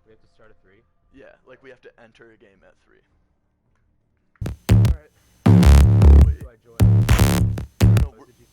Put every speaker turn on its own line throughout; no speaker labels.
We have to start at 3?
Yeah, like we have to enter a game at 3.
Alright.
Wait.
Do I join?
No,
Or
we're,
is it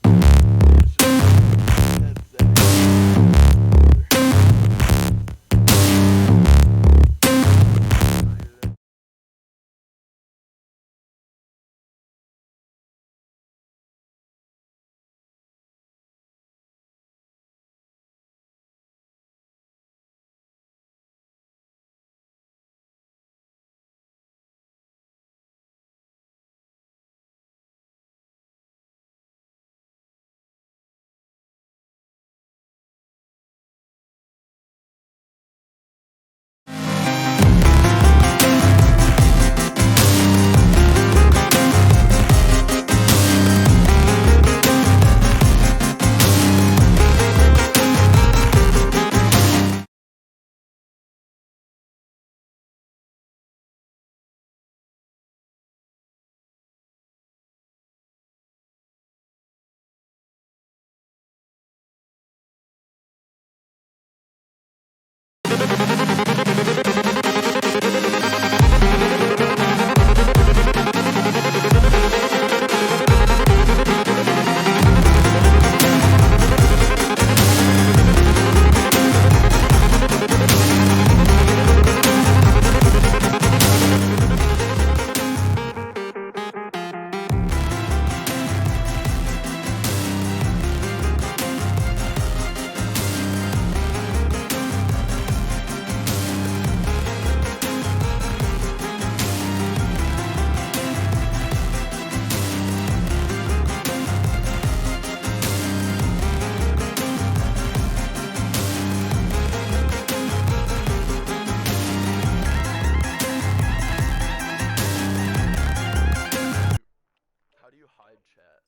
How do you hide chat?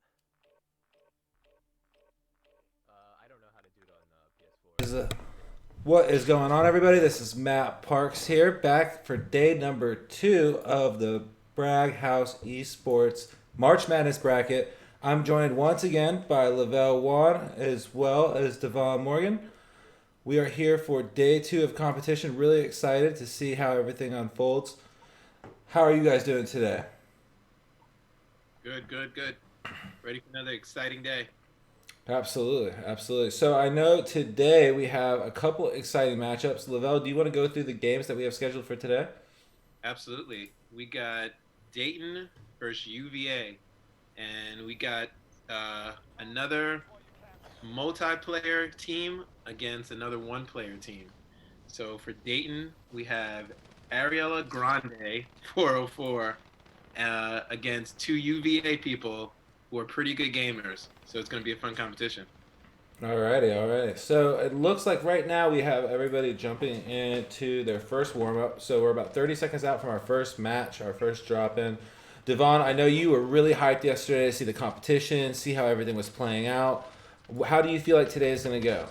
I don't know how to do it on PS4.
What is going on, everybody? This is Matt Parks here, back for day number 2 of the Bragg House Esports March Madness bracket. I'm joined once again by Lavelle Wan as well as Devon Morgan. We are here for day 2 of competition. Really excited to see how everything unfolds. How are you guys doing today?
Good. Ready for another exciting day.
Absolutely. So I know today we have a couple exciting matchups. Lavelle, do you want to go through the games that we have scheduled for today?
Absolutely. We got Dayton versus UVA, and we got another multiplayer team against another one-player team. So for Dayton, we have Ariella Grande, 404, against 2 UVA people who are pretty good gamers. So it's going to be a fun competition.
Alrighty. So it looks like right now we have everybody jumping into their first warm-up. So we're about 30 seconds out from our first match, our first drop-in. Devon, I know you were really hyped yesterday to see the competition, see how everything was playing out. How do you feel like today is going to go?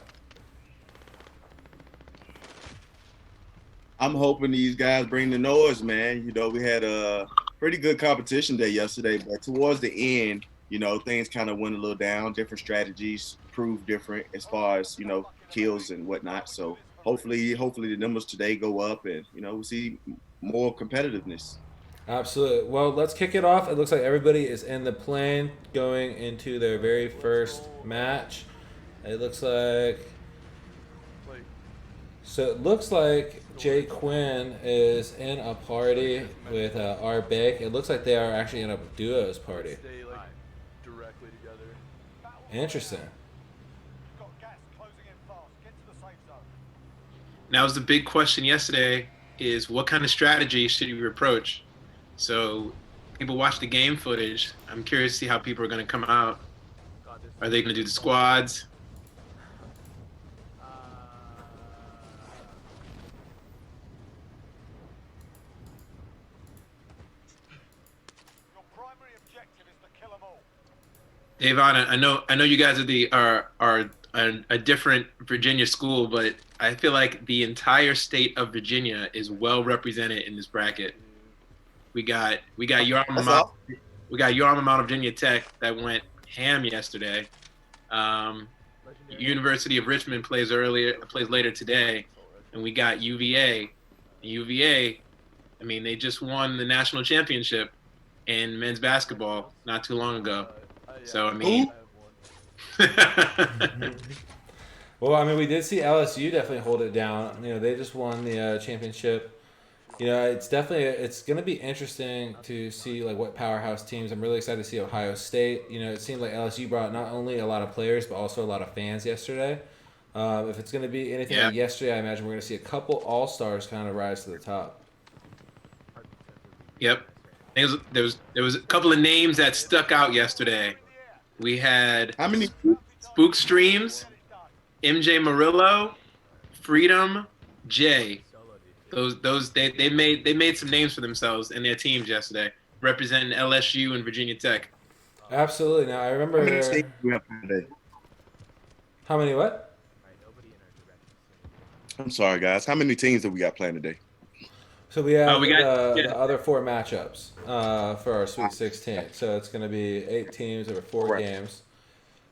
I'm hoping these guys bring the noise, man. You know, we had a pretty good competition day yesterday, but towards the end, you know, things kind of went a little down. Different strategies proved different as far as, you know, kills and whatnot. So hopefully the numbers today go up and, you know, we see more competitiveness.
Absolutely. Well, let's kick it off. It looks like everybody is in the plane going into their very first match. It looks like...
Like,
So it looks like Jay Quinn is in a party with R. Bake. It looks like they are actually in a duos party.
stay like directly together.
Interesting.
Now, was the big question yesterday is what kind of strategy should you approach? So people watch the game footage. I'm curious to see how people are going to come out. Are they going to do the squads? Davon, I know you guys are a different Virginia school, but I feel like the entire state of Virginia is well represented in this bracket. We got your alma mater, we got your alma mater, Virginia Tech, that went ham yesterday. University of Richmond plays later today, and we got UVA. UVA, I mean, they just won the national championship in men's basketball not too long ago. So, I mean,
Well, I mean, we did see LSU definitely hold it down. You know, they just won the championship. You know, it's going to be interesting to see like what powerhouse teams. I'm really excited to see Ohio State. You know, it seemed like LSU brought not only a lot of players but also a lot of fans yesterday. If it's going to be anything like yesterday, I imagine we're going to see a couple all-stars kind of rise to the top.
Yep. There was a couple of names that stuck out yesterday. We had
How many?
Spook Streams, MJ Murillo, Freedom, Jay. They made some names for themselves and their teams yesterday, representing LSU and Virginia Tech.
Absolutely. Now I remember.
How many teams do we have today?
How many what?
I'm sorry, guys. How many teams do we got playing today?
So we have
the
the other 4 matchups for our Sweet 16. So it's going to be 8 teams over 4 games.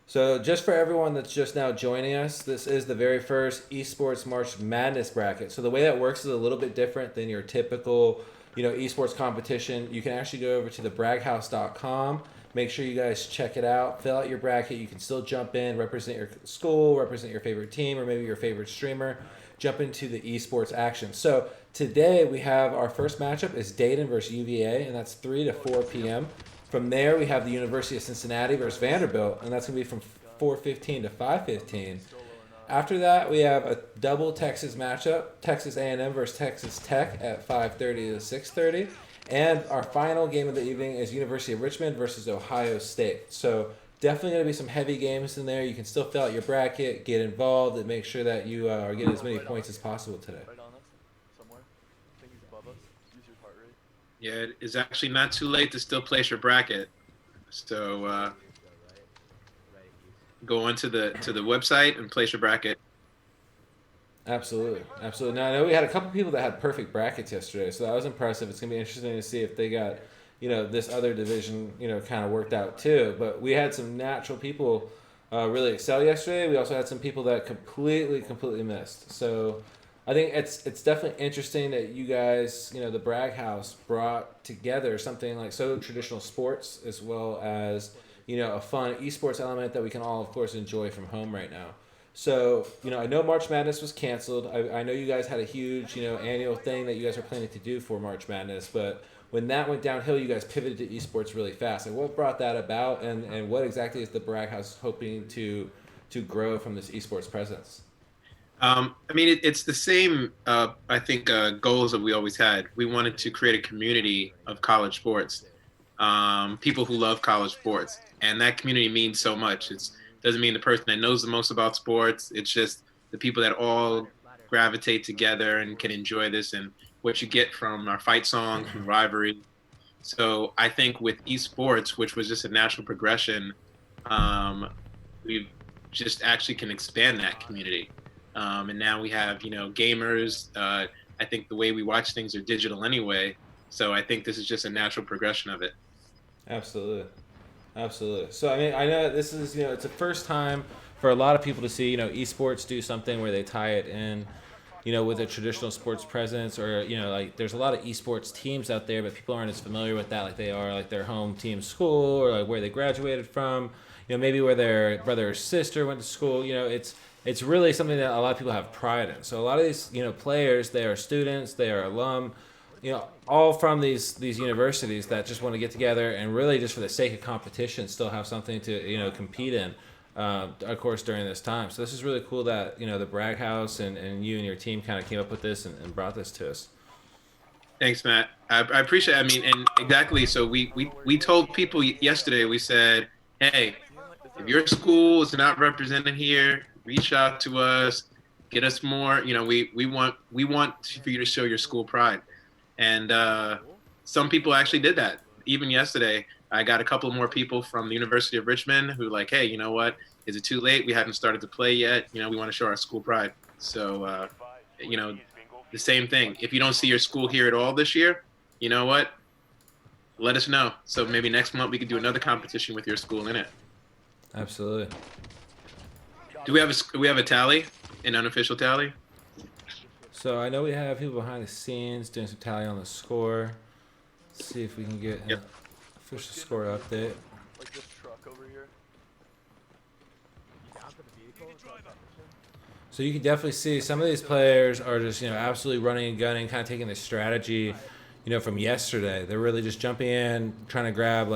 So just for everyone that's just now joining us, this is the very first Esports March Madness bracket. So the way that works is a little bit different than your typical, esports competition. You can actually go over to the braghouse.com. Make sure you guys check it out. Fill out your bracket. You can still jump in, represent your school, represent your favorite team, or maybe your favorite streamer. Jump into the esports action. So today we have our first matchup is Dayton versus UVA, and that's 3 to 4 p.m. From there, we have the University of Cincinnati versus Vanderbilt, and that's going to be from 4:15 to 5:15. After that, we have a double Texas matchup, Texas A&M versus Texas Tech at 5:30 to 6:30. And our final game of the evening is University of Richmond versus Ohio State. So definitely going to be some heavy games in there. You can still fill out your bracket, get involved, and make sure that you are getting as many points as possible today.
Right on us, somewhere. I think he's above us. Use your heart rate.
Yeah, it's actually not too late to still place your bracket. So go onto the website and place your bracket.
Absolutely. Now I know we had a couple people that had perfect brackets yesterday, so that was impressive. It's gonna be interesting to see if they got, this other division, kind of worked out too. But we had some natural people really excel yesterday. We also had some people that completely missed. So I think it's definitely interesting that you guys, the Bragg House brought together something like so traditional sports as well as, a fun esports element that we can all, of course, enjoy from home right now. So, I know March Madness was canceled. I know you guys had a huge, annual thing that you guys are planning to do for March Madness. But when that went downhill, you guys pivoted to esports really fast. Like, what brought that about, and what exactly is the Bragg House hoping to grow from this esports presence?
I mean, it's the same, I think, goals that we always had. We wanted to create a community of college sports, people who love college sports. And that community means so much. It doesn't mean the person that knows the most about sports. It's just the people that all gravitate together and can enjoy this and what you get from our fight songs, from rivalry. So I think with esports, which was just a natural progression, we just actually can expand that community. And now we have, gamers. I think the way we watch things are digital anyway. So I think this is just a natural progression of it.
Absolutely. So, I mean, I know this is, it's the first time for a lot of people to see, esports do something where they tie it in, with a traditional sports presence or, like there's a lot of esports teams out there, but people aren't as familiar with that like they are like their home team school or like where they graduated from, maybe where their brother or sister went to school. It's really something that a lot of people have pride in. So a lot of these, players, they are students, they are alum, all from these universities that just want to get together and really just for the sake of competition still have something to, compete in, of course, during this time. So this is really cool that, the Bragg House and you and your team kind of came up with this and brought this to us.
Thanks, Matt. I appreciate it. I mean, and exactly. So we told people yesterday, we said, hey, if your school is not represented here, reach out to us, get us more. We want for you to show your school pride. And some people actually did that. Even yesterday, I got a couple more people from the University of Richmond who like, hey, you know what? Is it too late? We haven't started to play yet. We want to show our school pride. So, the same thing. If you don't see your school here at all this year, you know what? Let us know. So maybe next month we could do another competition with your school in it.
Absolutely.
Do we have a tally, an unofficial tally?
So I know we have people behind the scenes doing some tally on the score. Let's see if we can get an official score update.
Like this truck over here.
You down for the vehicle?
So you can definitely see some of these players are just, absolutely running and gunning, kind of taking the strategy, from yesterday. They're really just jumping in, trying to grab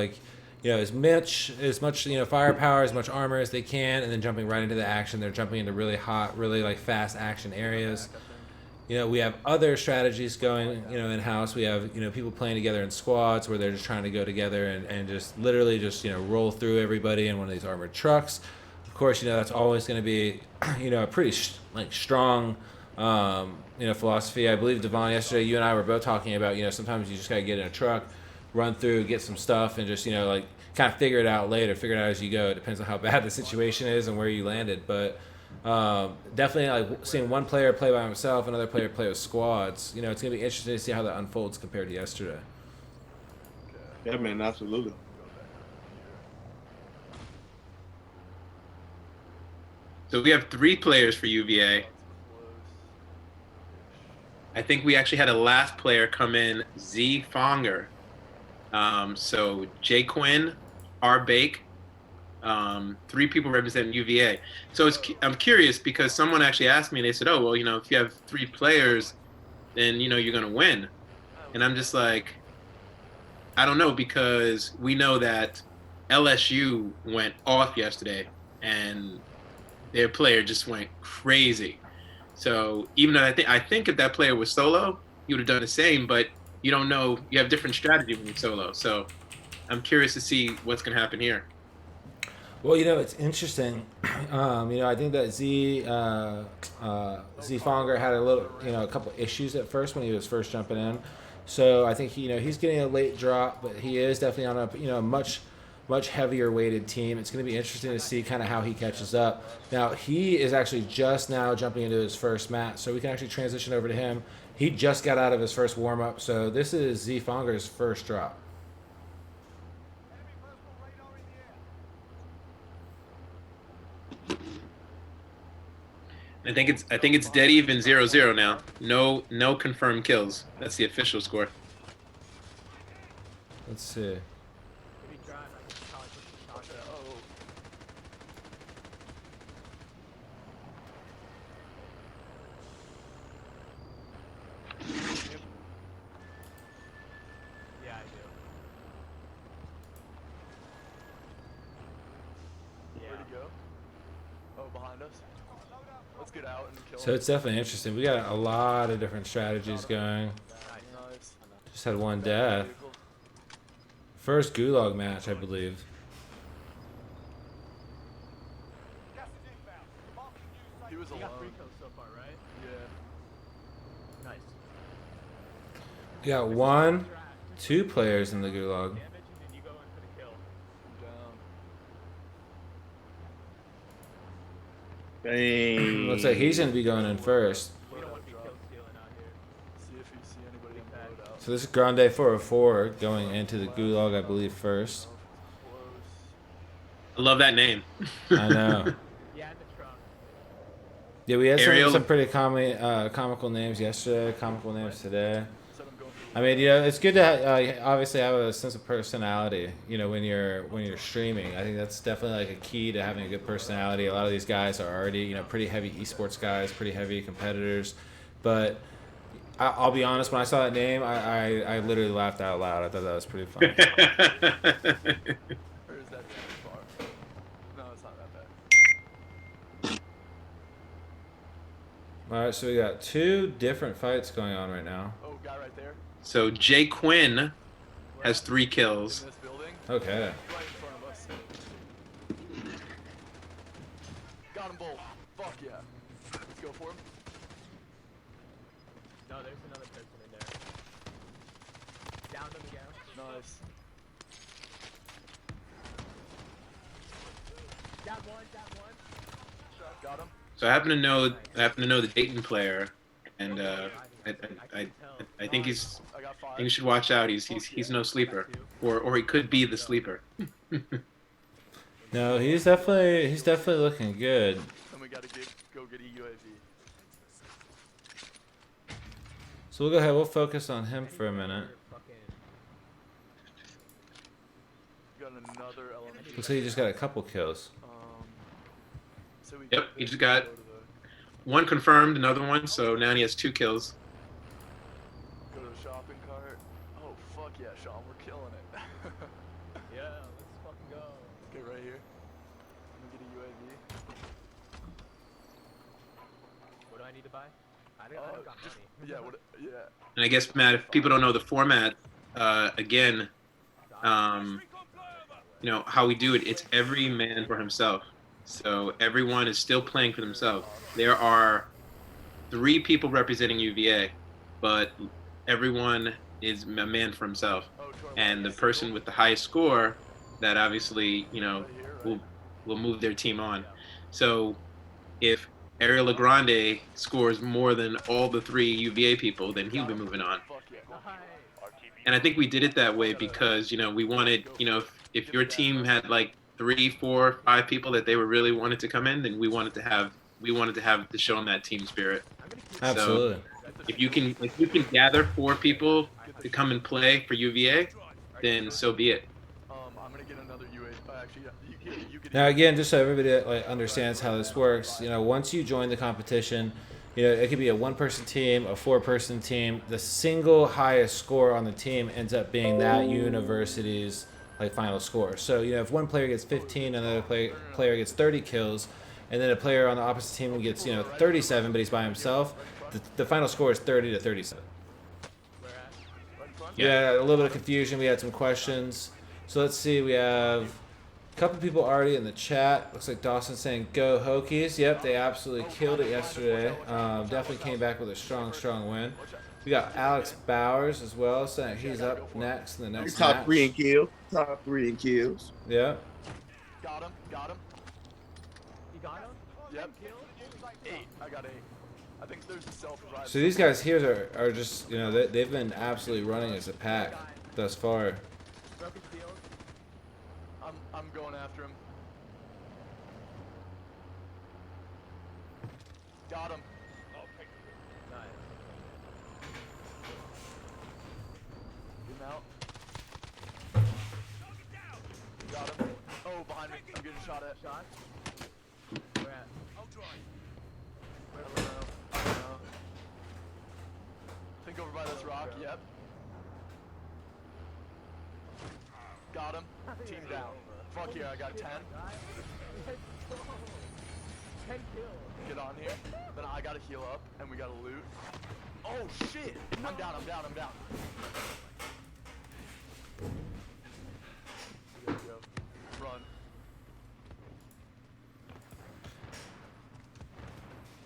as much, firepower, as much armor as they can, and then jumping right into the action. They're jumping into really hot, really fast action areas. We have other strategies going, in-house. We have, people playing together in squads where they're just trying to go together and just literally just, roll through everybody in one of these armored trucks. Of course, that's always going to be, a pretty strong, philosophy. I believe, Devon, yesterday you and I were both talking about, sometimes you just got to get in a truck, run through, get some stuff, and just, kind of figure it out later, figure it out as you go. It depends on how bad the situation is and where you landed. But definitely seeing one player play by himself, another player play with squads, it's going to be interesting to see how that unfolds compared to yesterday.
Yeah, man, absolutely.
So we have 3 players for UVA. I think we actually had a last player come in, Z Fonger. So Jay Quinn, R. Bake, 3 people representing UVA. So I'm curious because someone actually asked me, and they said, oh, well, if you have 3 players, then, you're going to win. And I'm just like, I don't know, because we know that LSU went off yesterday, and their player just went crazy. So even though I think if that player was solo, he would have done the same, but you don't know. You have different strategy when you're solo. So I'm curious to see what's going to happen here.
Well, it's interesting. I think that Z Fonger had a couple issues at first when he was first jumping in. So I think he's getting a late drop, but he is definitely on a much heavier weighted team. It's going to be interesting to see kind of how he catches up. Now, he is actually just now jumping into his first match, so we can actually transition over to him. He just got out of his first warm-up, so this is Z Fonger's first drop.
I think it's dead even 0-0 now. No confirmed kills. That's the official score.
Let's see.
Yeah, I do. Yeah.
Where'd he go? Oh, behind us. Let's get out and kill
So it's definitely interesting. We got a lot of different strategies going.
Nice.
Just had one death. First gulag match, I believe.
He was
You
alone.
got 3 kills so far, right?
Yeah.
Nice.
We got 2 players in the gulag.
Damage, and then you go in for the kill.
I'm down.
Dang.
Looks like he's going to be going in first.
We don't want to be kill stealing out here.
See if you see anybody in the loadout.
So this is Grande 404 going into the gulag, I believe, first.
I love that name.
I know.
Yeah, in the trunk.
Yeah, we had
Ariel.
some pretty comical names yesterday, comical names today.
Said I'm going for
I mean, it's good to obviously have a sense of personality. When you're streaming, I think that's definitely like a key to having a good personality. A lot of these guys are already pretty heavy esports guys, pretty heavy competitors. But I'll be honest, when I saw that name, I literally laughed out loud. I thought that was pretty funny.
Or is that too far? No, it's not that bad.
All right, so we got 2 different fights going on right now.
Oh, guy right there.
So Jay Quinn has 3 kills.
In this building.
Okay.
Right in front of us. Got him both. Fuck yeah. Let's go for him.
No, there's another person in there. Down them again.
Nice.
Got one.
Got him.
So I happen to know the Dayton player, and I think he's.
I got
I
5.
think you should watch out. He's no sleeper, or he could be the sleeper.
No, he's definitely looking good.
Then we gotta go get a UAV.
So we'll go ahead. We'll focus on him for a minute.
Got another elementary.
Looks like he just got a couple kills.
So we
Yep, he just got one confirmed, another one, so now he has 2 kills.
Go to the shopping cart. Oh fuck yeah, Sean, we're killing it.
Yeah, let's fucking go.
Okay, right here. Let me get a UAV.
What do I need to buy? I don't got
Just,
money.
yeah, what? Yeah.
And I guess, Matt, if people don't know the format, again, you know, how we do it, it's every man for himself. So everyone is still playing for themselves. There are 3 people representing UVA, but everyone is a man for himself. And the person with the highest score, that obviously, you know, will move their team on. So if Ariel Legrande scores more than all the 3 UVA people, then he'll be moving on. And I think we did it that way because, you know, we wanted, you know, if your team had like 3, 4, 5 people that they were really wanted to come in, then we wanted to have to show them that team spirit.
Absolutely.
So if you can gather 4 people to come and play for UVA, then so be it.
I'm gonna get another UAV. Actually, you can.
Now again, just so everybody like understands how this works, you know, once you join the competition, you know, it could be a 1-person team, a 4-person team. The single highest score on the team ends up being that university's like final score. So you know, if one player gets 15, another player gets 30 kills, and then a player on the opposite team gets 37, but he's by himself, the final score is 30 to 37. Yeah, a little bit of confusion. We had some questions. So let's see. We have a couple people already in the chat. Looks like Dawson saying go Hokies. Yep, they absolutely killed it yesterday. Definitely came back with a strong win. We got Alex Bowers as well, saying he's up next in the next
Top
match.
3 in kills. Top 3 in kills.
Yeah.
Got him.
You got him?
Yep. 8. I got 8. I think there's a self-revive.
So these guys here are just, you know, they've been absolutely running as a pack thus far.
Broken field.
I'm going after him. Got him.
Nice.
Get him out. Got him. Oh, behind me. I'm getting shot at.
Shot. Where at?
I don't know. I think over by this rock. Yep. Got him. Team down. Fuck yeah, I got 10.
10 kills.
Get on here. Then I gotta heal up, and we gotta loot. Oh shit! I'm down. Go. Run.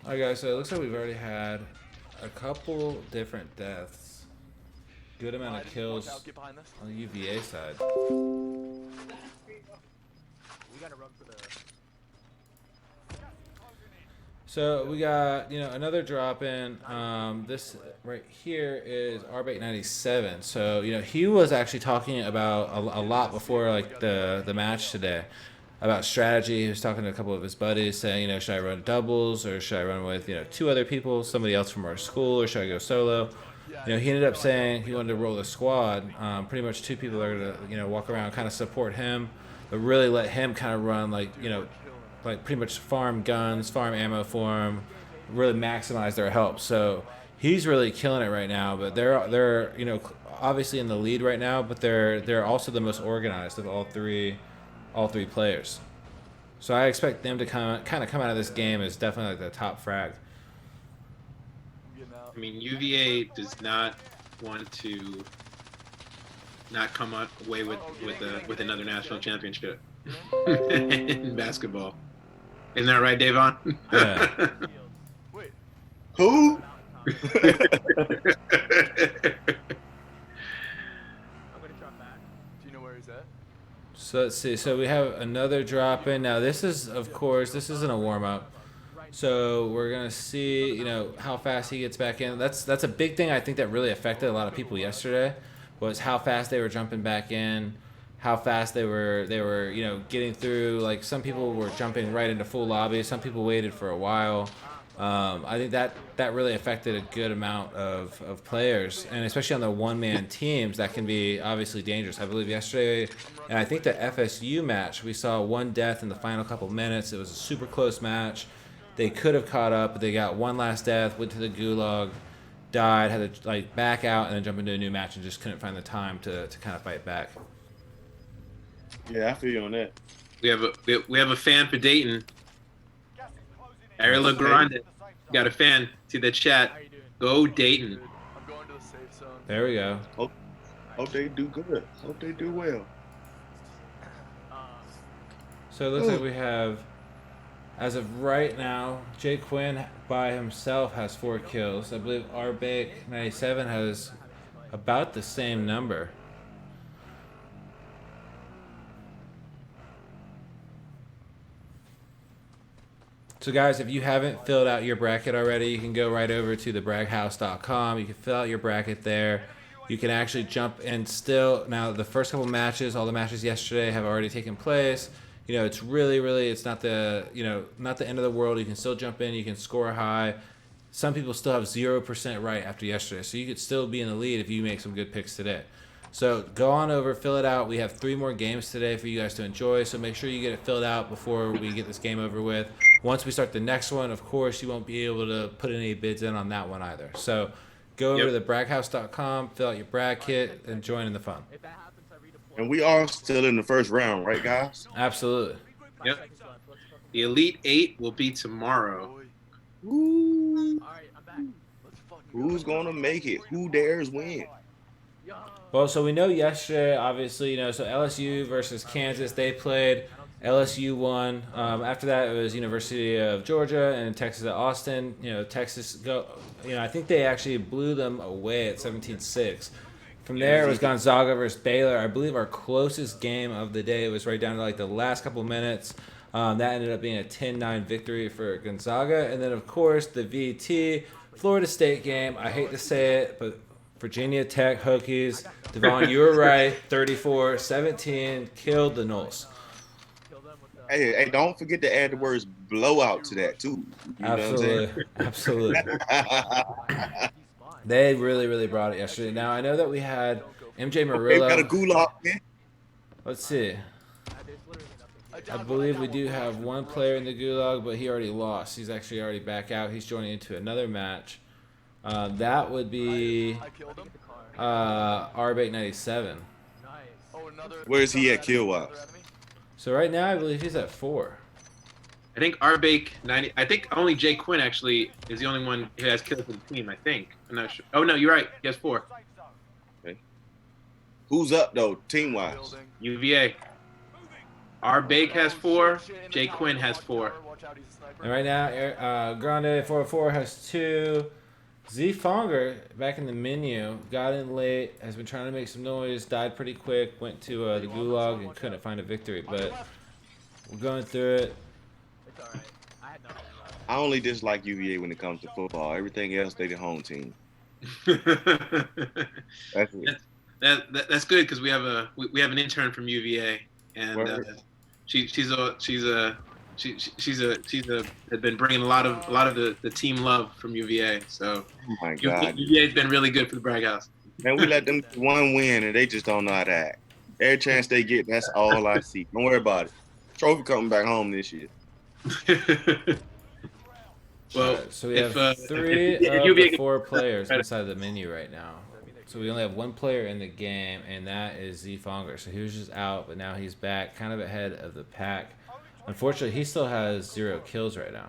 Alright guys, so it looks like we've already had a couple different deaths. Good amount of kills
Get behind this.
on the UVA side.
We gotta run for the.
So we got, another drop in. This right here is Arbate97. So, he was actually talking about a lot before like the match today about strategy. He was talking to a couple of his buddies saying, should I run doubles or should I run with, 2 other people, somebody else from our school, or should I go solo? He ended up saying he wanted to roll the squad. Pretty much 2 people are going to, walk around, kind of support him, but really let him kind of run like pretty much farm guns, farm ammo for him, really maximize their help. So he's really killing it right now. But they're obviously in the lead right now, but they're also the most organized of all three players. So I expect them to kind of come out of this game as definitely like the top frag.
I mean, UVA does not want to not come away with another national championship in basketball. Isn't that right, Davon?
Yeah.
Wait.
Who?
I'm gonna drop back.
Do you know where he's at?
So let's see. So we have another drop in. Now this is, of course, this isn't a warm up. So we're gonna see, how fast he gets back in. That's a big thing I think that really affected a lot of people yesterday, was how fast they were jumping back in, how fast they were getting through. Like some people were jumping right into full lobby. Some people waited for a while. I think that really affected a good amount of players, and especially on the one-man teams, that can be obviously dangerous. I believe yesterday, and I think the FSU match, we saw one death in the final couple minutes. It was a super close match. They could have caught up, but they got one last death, went to the gulag, died, had to like back out, and then jump into a new match, and just couldn't find the time to kind of fight back.
Yeah, I feel you on that.
We have a fan for Dayton. Ariel Grande. Got a fan. See the chat. Go Dayton.
Dude, I'm going to the safe zone.
There we go.
Hope they do good. Hope they do well.
So it looks like we have, as of right now, Jay Quinn by himself has 4 kills. I believe Arbake 97 has about the same number. So guys, if you haven't filled out your bracket already, you can go right over to thebraghouse.com. You can fill out your bracket there. You can actually jump in still. Now, the first couple matches, all the matches yesterday have already taken place. You know, it's really, it's not the, not the end of the world. You can still jump in. You can score high. Some people still have 0% right after yesterday. So you could still be in the lead if you make some good picks today. So go on over, fill it out. We have 3 more games today for you guys to enjoy. So make sure you get it filled out before we get this game over with. Once we start the next one, of course, you won't be able to put any bids in on that one either. So go over to thebraghouse.com, fill out your bracket, and join in the fun.
And we are still in the first round, right, guys?
Absolutely.
Yep. The Elite 8 will be tomorrow.
Ooh.
Let's fucking
Who's going to make it? Who dares win?
Well, so we know yesterday, obviously, so LSU versus Kansas, they played. LSU won. After that, it was University of Georgia and Texas at Austin. Texas I think they actually blew them away at 17-6. From there, it was Gonzaga versus Baylor. I believe our closest game of the day was right down to like the last couple minutes. That ended up being a 10-9 victory for Gonzaga. And then, of course, the VT Florida State game. I hate to say it, but Virginia Tech Hokies. Devon, you were right. 34-17 killed the Noles.
Hey, don't forget to add the words blowout to that, too. You know
Absolutely. Absolutely. They really brought it yesterday. Now, I know that we had MJ Murillo.
Got a gulag, man.
Let's see. I believe we do have one player in the gulag, but he already lost. He's actually already back out. He's joining into another match. That would be Arbate 97.
Where's he at kill-wise?
So right now, I believe he's at 4.
I think Arbake 90. I think only Jay Quinn actually is the only one who has kills for the team. I think. I'm not sure. Oh no, you're right. He has 4.
Okay. Who's up though, team-wise?
UVA. Arbake has 4. Jay Quinn has 4.
And right now, Grande 404 has 2. Z Fonger back in the menu, got in late, has been trying to make some noise, died pretty quick, went to the gulag and couldn't find a victory, but we're going through it.
I only dislike UVA when it comes to football. Everything else, they the home team. That's it.
That's good because we have an intern from UVA, and she's been bringing a lot of the team love from UVA. So
Oh my God.
UVA's been really good for the Bragg House.
Man, we let them get one win and they just don't know how to act. Every chance they get, that's all I see. Don't worry about it. Trophy coming back home this year.
Well,
So we have 3 of the 4 players inside the menu right now. So we only have 1 player in the game, and that is Z Fonger. So he was just out, but now he's back, kind of ahead of the pack. Unfortunately, he still has 0 kills right now.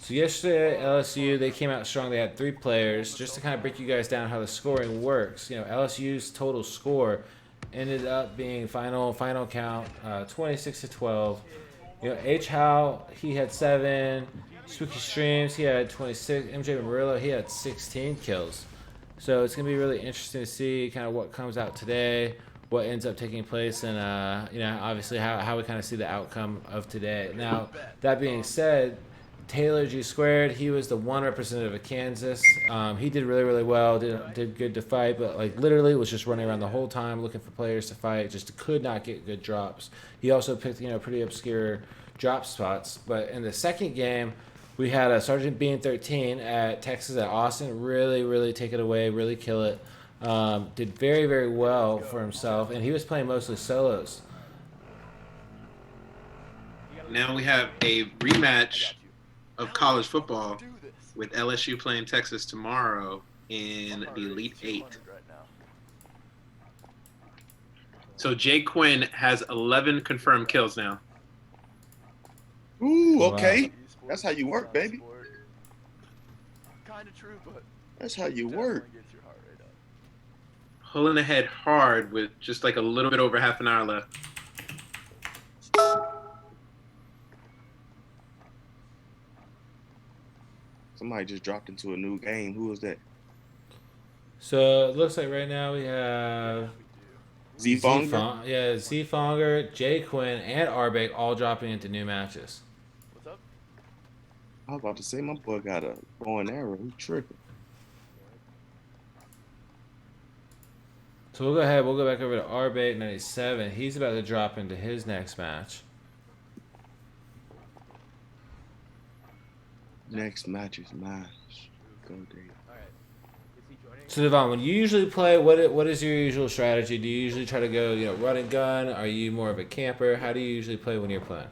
So yesterday, LSU, they came out strong. They had 3 players. Just to kind of break you guys down how the scoring works, LSU's total score ended up being final count 26-12. H. Howe, he had 7. Spooky Streams, he had 26. MJ Murillo, he had 16 kills. So it's going to be really interesting to see kind of what comes out today, what ends up taking place, and obviously how we kind of see the outcome of today. Now, that being said, Taylor G Squared, he was the one representative of Kansas. He did really, really well. Did good to fight, but like literally was just running around the whole time looking for players to fight. Just could not get good drops. He also picked pretty obscure drop spots. But in the second game, we had a Sergeant Bean 13 at Texas at Austin. Really, really take it away. Really kill it. Did very, very well for himself, and he was playing mostly solos.
Now we have a rematch of college football with LSU playing Texas tomorrow in the Elite Eight. So Jay Quinn has 11 confirmed kills now.
Ooh,
Wow.
okay. That's how you work, baby.
Kind of true, but
That's how you work.
gets your heart rate up.
Pulling ahead hard with just like a little bit over half an hour left.
Somebody just dropped into a new game. Who was that?
So it looks like right now we have
Z-Fonger?
Z-Fonger, Jay Quinn, and Arbeck all dropping into new matches.
What's up?
I was about to say my boy got a bow and arrow. He tripping.
So we'll go ahead. We'll go back over to Arbeck 97. He's about to drop into his next match.
Next match is mine. Go Dave.
All right. Is he joining?
So Devon, when you usually play, what is your usual strategy? Do you usually try to go, run and gun? Are you more of a camper? How do you usually play when you're playing?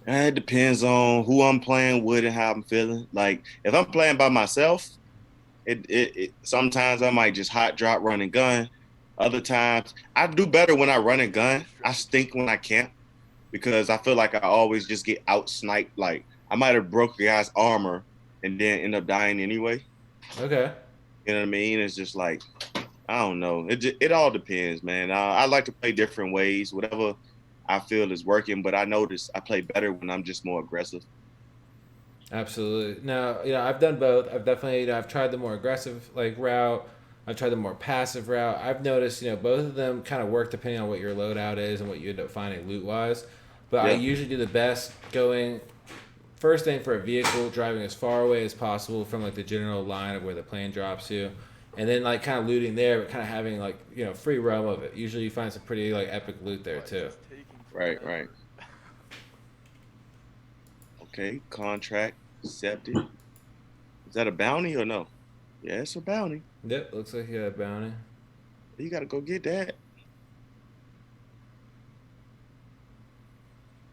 It depends on who I'm playing with and how I'm feeling. Like if I'm playing by myself, it sometimes I might just hot drop run and gun. Other times I do better when I run and gun. I stink when I camp because I feel like I always just get out sniped. Like I might have broke a guy's armor and then end up dying anyway.
Okay.
You know what I mean? It's just like, I don't know. It all depends, man. I like to play different ways, whatever I feel is working. But I notice I play better when I'm just more aggressive.
Absolutely. No, I've done both. I've definitely, I've tried the more aggressive route. I've tried the more passive route. I've noticed, both of them kind of work depending on what your loadout is and what you end up finding loot-wise. But I
Yeah.
usually do the best going first thing for a vehicle, driving as far away as possible from the general line of where the plane drops you, and then kind of looting there, but kind of having free roam of it. Usually you find some pretty epic loot there too.
Right. Okay, contract accepted. Is that a bounty or no? Yeah, it's a bounty.
Yep, looks like you got a bounty.
You got to go get that.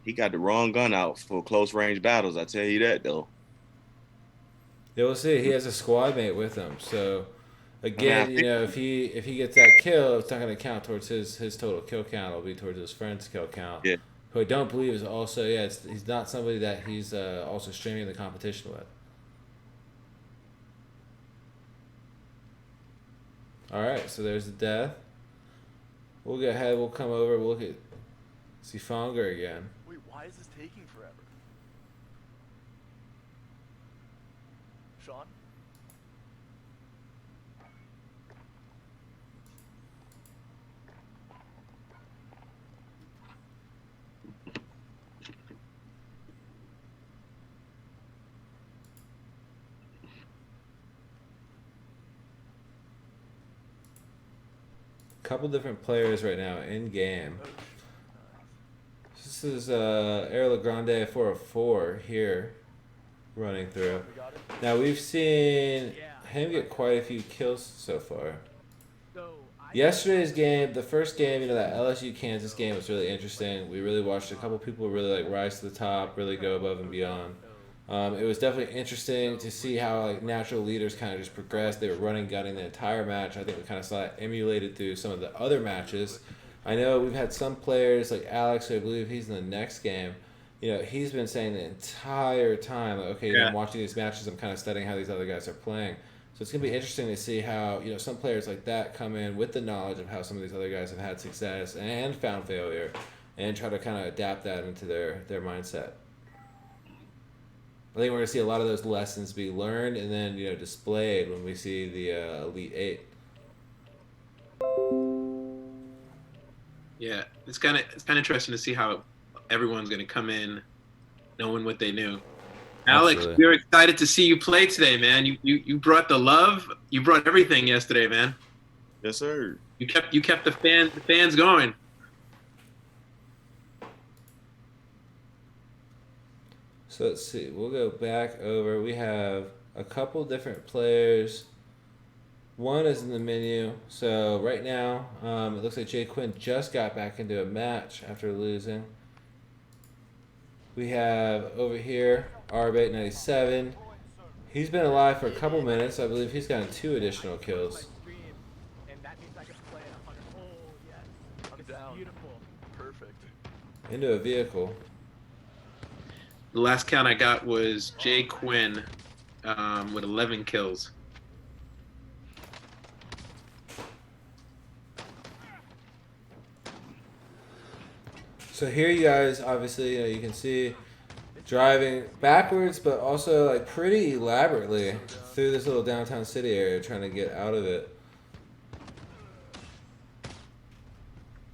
He got the wrong gun out for close range battles. I tell you that though.
Yeah, we'll see. He has a squad mate with him, so again,
Yeah.
if he gets that kill, it's not going to count towards his total kill count. It'll be towards his friend's kill count.
Yeah.
Who I don't believe is also he's not somebody that he's also streaming the competition with. All right, so there's the death. We'll go ahead. We'll come over. We'll look at Sifonger again.
Wait, why is this taking forever? Sean?
Couple different players right now in game. This is Air Legrande 404 here running through.
We got it?
Now we've seen him get quite a few kills so far. Yesterday's game, the first game, that LSU Kansas game was really interesting. We really watched a couple people really rise to the top, really go above and beyond. It was definitely interesting to see how natural leaders kind of just progressed. They were running, gunning the entire match. I think we kind of saw it emulated through some of the other matches. I know we've had some players like Alex, who I believe he's in the next game. He's been saying the entire time, I'm watching these matches, I'm kind of studying how these other guys are playing. So it's going to be interesting to see how, some players like that come in with the knowledge of how some of these other guys have had success and found failure and try to kind of adapt that into their mindset. I think we're going to see a lot of those lessons be learned and then, displayed when we see the Elite Eight.
Yeah, it's kind of interesting to see how everyone's going to come in knowing what they knew. Alex,
Absolutely.
we're excited to see you play today, man. You brought the love. You brought everything yesterday, man.
Yes, sir.
You kept the fans going.
So let's see. We'll go back over. We have a couple different players. One is in the menu. So right now, it looks like Jay Quinn just got back into a match after losing. We have over here Arbate97. He's been alive for a couple minutes. I believe he's gotten 2 additional kills.
And that means I can play it 100. Oh, yes.
I'm
It's
down.
beautiful.
Perfect.
Into a vehicle.
The last count I got was Jay Quinn with 11 kills.
So here you guys, obviously, you can see driving backwards, but also like pretty elaborately through this little downtown city area, trying to get out of it.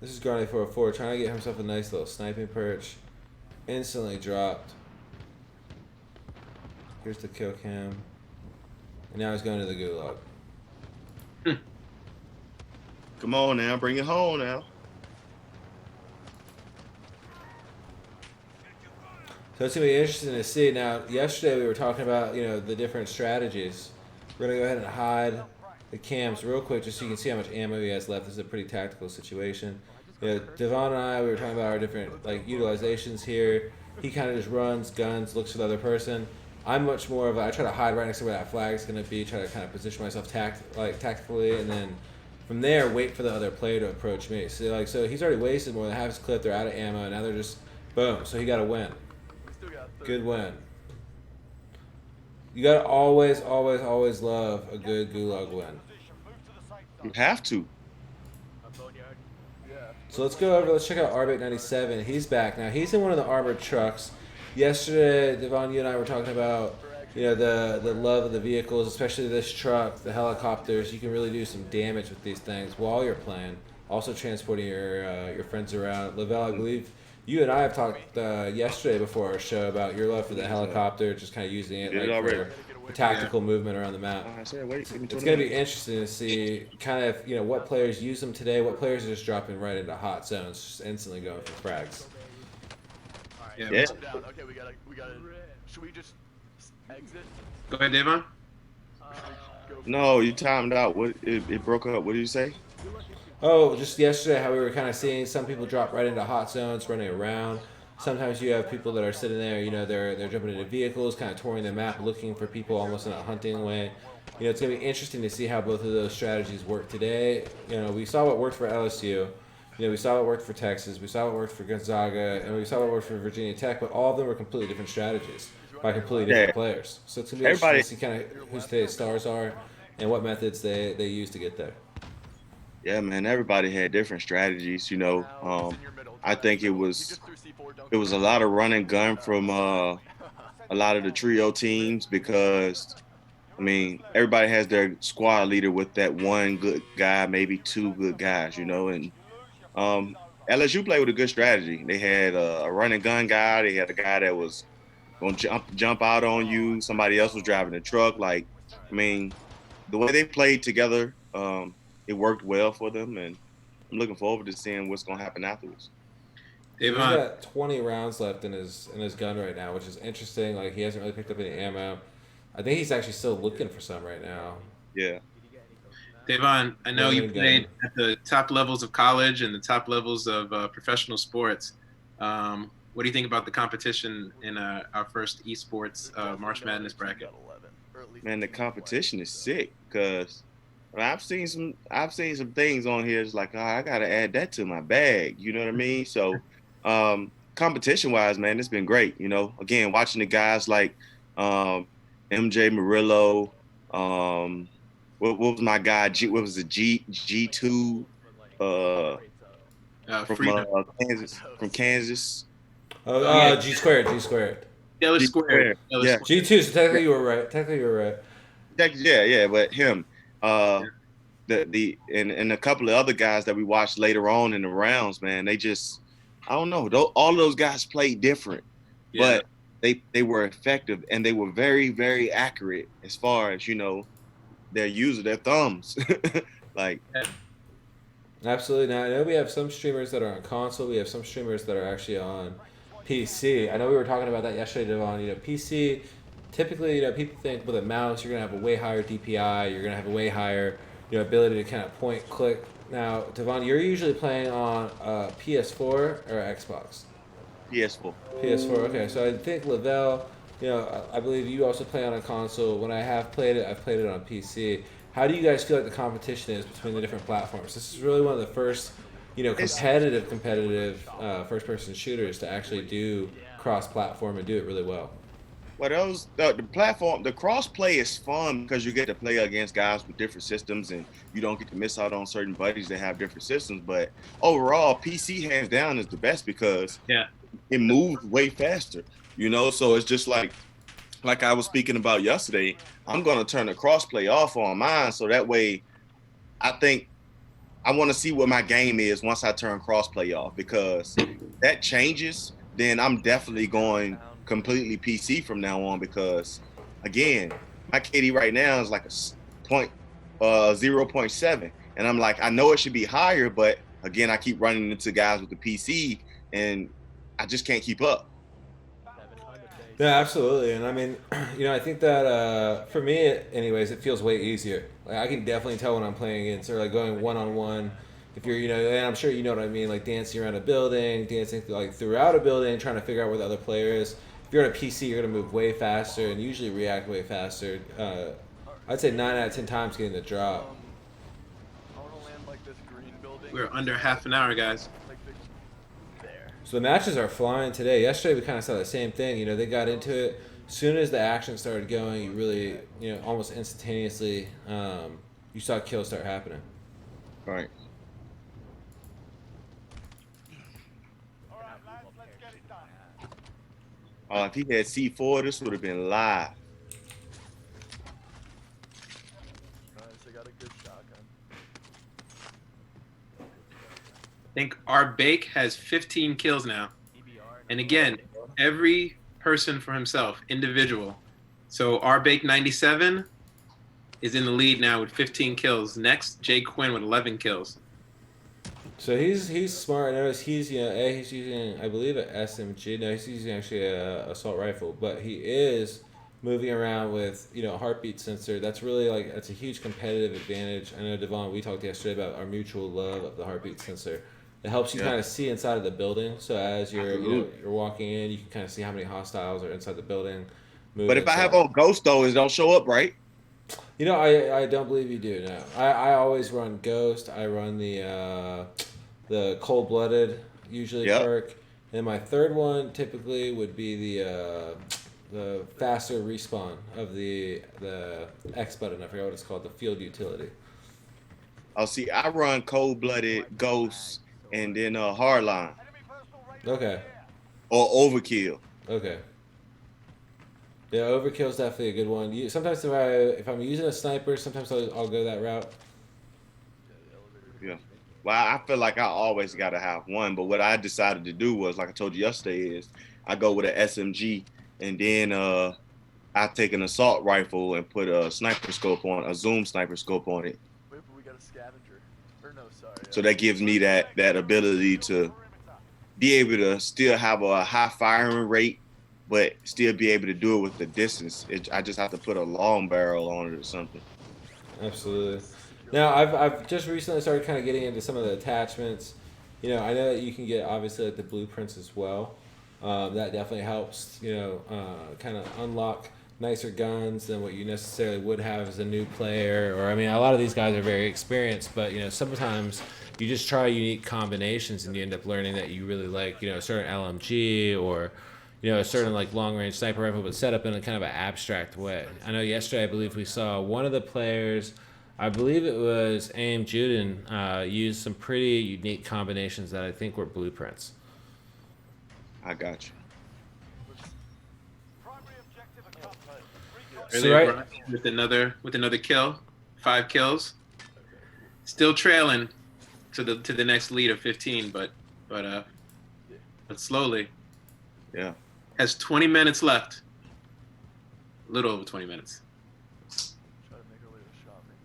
This is Garney 404 trying to get himself a nice little sniping perch. Instantly dropped. Here's the kill cam. And now he's going to the gulag.
Come on now, bring it home now.
So it's going to be interesting to see. Now, yesterday we were talking about, the different strategies. We're going to go ahead and hide the cams real quick just so you can see how much ammo he has left. This is a pretty tactical situation. Devon and I, we were talking about our different utilizations here. He kind of just runs, guns, looks for the other person. I'm much more of I try to hide right next to where that flag is going to be, try to kind of position myself tactically, and then from there wait for the other player to approach me. So he's already wasted more than half his clip. They're out of ammo, and now they're just boom. So he got a win.
We still got 30.
Good win. You gotta always, always, always love a good gulag win.
You have to.
Yeah.
So let's go over. Let's check out Arbate97. He's back now. He's in one of the armored trucks. Yesterday, Devon, you and I were talking about the love of the vehicles, especially this truck, the helicopters. You can really do some damage with these things while you're playing. Also transporting your friends around. Lavelle, I believe you and I have talked yesterday before our show about your love for the helicopter, just kind of using it for tactical movement around the map.
I said, wait, give me
It's
20
going to be
minutes.
interesting to see kind of, what players use them today, what players are just dropping right into hot zones, just instantly going for frags.
Yeah.
Yeah.
I'm down. Okay, we gotta. Should we just exit?
Go ahead, Devon.
Go for
No, you timed out. What it broke up. What did you say?
Oh, just yesterday how we were kind of seeing some people drop right into hot zones, running around. Sometimes you have people that are sitting there, they're jumping into vehicles, kind of touring the map, looking for people almost in a hunting way. It's going to be interesting to see how both of those strategies work today. We saw what worked for LSU. We saw what worked for Texas. We saw what worked for Gonzaga. And we saw what worked for Virginia Tech. But all of them were completely different strategies by completely different players. So it's going to be interesting to see kind of who today's stars are and what methods they use to get there.
Yeah, man. Everybody had different strategies. I think it was a lot of run and gun from a lot of the trio teams because, everybody has their squad leader with that one good guy, maybe 2 good guys, and LSU played with a good strategy. They had a run and gun guy. They had a guy that was going to jump out on you. Somebody else was driving the truck. The way they played together, it worked well for them, and I'm looking forward to seeing what's going to happen afterwards.
He's got 20 rounds left in his gun right now, which is interesting. He hasn't really picked up any ammo. I think he's actually still looking for some right now.
Yeah.
Devon, I know you played at the top levels of college and the top levels of professional sports. What do you think about the competition in our first esports March Madness bracket?
Man, the competition is sick because I've seen some things on here. It's like, I gotta add that to my bag. You know what I mean? So, competition wise, man, it's been great. Again, watching the guys like MJ Murillo. What was my guy? What was the G2? From Kansas.
G squared.
Taylor Square.
Yeah.
G2. So technically you were right.
Yeah, but him. And a couple of other guys that we watched later on in the rounds, man, they just, I don't know. All of those guys played different,
Yeah.
they were effective and they were very, very accurate as far as, their thumbs. Like,
Absolutely. Now I know we have some streamers that are on console. We have some streamers that are actually on PC. I know we were talking about that yesterday, Devon. PC. Typically, people think with a mouse you're gonna have a way higher DPI. You're gonna have a way higher, ability to kind of point click. Now, Devon, you're usually playing on PS4 or Xbox.
PS4.
PS4. Okay, so I think Lavelle. I believe you also play on a console. When I have played it, I've played it on PC. How do you guys feel like the competition is between the different platforms? This is really one of the first, competitive first-person shooters to actually do cross-platform and do it really well.
Well, the cross-play is fun because you get to play against guys with different systems and you don't get to miss out on certain buddies that have different systems. But overall, PC hands down is the best because it moves way faster, So it's just like I was speaking about yesterday, I'm going to turn the crossplay off on mine. So that way, I think I want to see what my game is once I turn crossplay off, because that changes, then I'm definitely going completely PC from now on, because again, my KD right now is like a 0.7. And I'm like, I know it should be higher, but again, I keep running into guys with the PC and I just can't keep up.
Yeah, absolutely. And I mean, I think that for me, anyways, it feels way easier. Like, I can definitely tell when I'm playing against, or like going one-on-one. If you're, and I'm sure you know what I mean, like dancing around a building, dancing like throughout a building, trying to figure out where the other player is. If you're on a PC, you're going to move way faster and usually react way faster. I'd say 9 out of 10 times getting the drop.
I want to land like this green building.
We're under half an hour, guys.
So the matches are flying today. Yesterday we kind of saw the same thing. They got into it. As soon as the action started going, you really, almost instantaneously, you saw kills start happening.
Right. If he had C4, this would have been live.
I got a good shotgun.
I think our Bake has 15 kills now. And again, every person for himself, individual. So our Bake 97 is in the lead now with 15 kills. Next, Jay Quinn with 11 kills.
So he's smart. I notice he's he's using, I believe, an SMG. No, he's using actually a assault rifle, but he is moving around with a heartbeat sensor. That's really that's a huge competitive advantage. I know, Devon, we talked yesterday about our mutual love of the heartbeat sensor. It helps you kind of see inside of the building. So as you're you're walking in, you can kind of see how many hostiles are inside the building.
But if I have on Ghost, though, it don't show up, right?
I don't believe you do. No, I always run Ghost. I run the Cold-Blooded usually perk, and my third one typically would be the faster respawn of the X button. I forgot what it's called. The field utility.
I'll see. I run Cold-Blooded, Ghost, and then Hardline.
Okay.
Or Overkill.
Okay. Yeah, Overkill's definitely a good one. Sometimes if I'm using a sniper, sometimes I'll go that route.
Yeah. Well, I feel like I always got to have one, but what I decided to do was, like I told you yesterday, is I go with an SMG, and then I take an assault rifle and put a sniper scope on, a zoom sniper scope on it.
Wait, but we got a scavenger. Or no, sorry.
So that gives me that ability to be able to still have a high firing rate, but still be able to do it with the distance. I just have to put a long barrel on it or something.
Absolutely. Now, I've just recently started kind of getting into some of the attachments. I know that you can get, obviously, like the blueprints as well. That definitely helps, kind of unlock nicer guns than what you necessarily would have as a new player. Or, I mean, a lot of these guys are very experienced, but, sometimes you just try unique combinations and you end up learning that you really like, a certain LMG or, a certain like long-range sniper rifle, but set up in a kind of an abstract way. I know yesterday, I believe we saw one of the players, I believe it was Aim Juden, use some pretty unique combinations that I think were blueprints.
I got you.
Earlier, with another kill, 5 kills, still trailing to the next lead of 15, but slowly.
Yeah.
has 20 minutes left. A little over 20 minutes.
Try to make our way to the shopping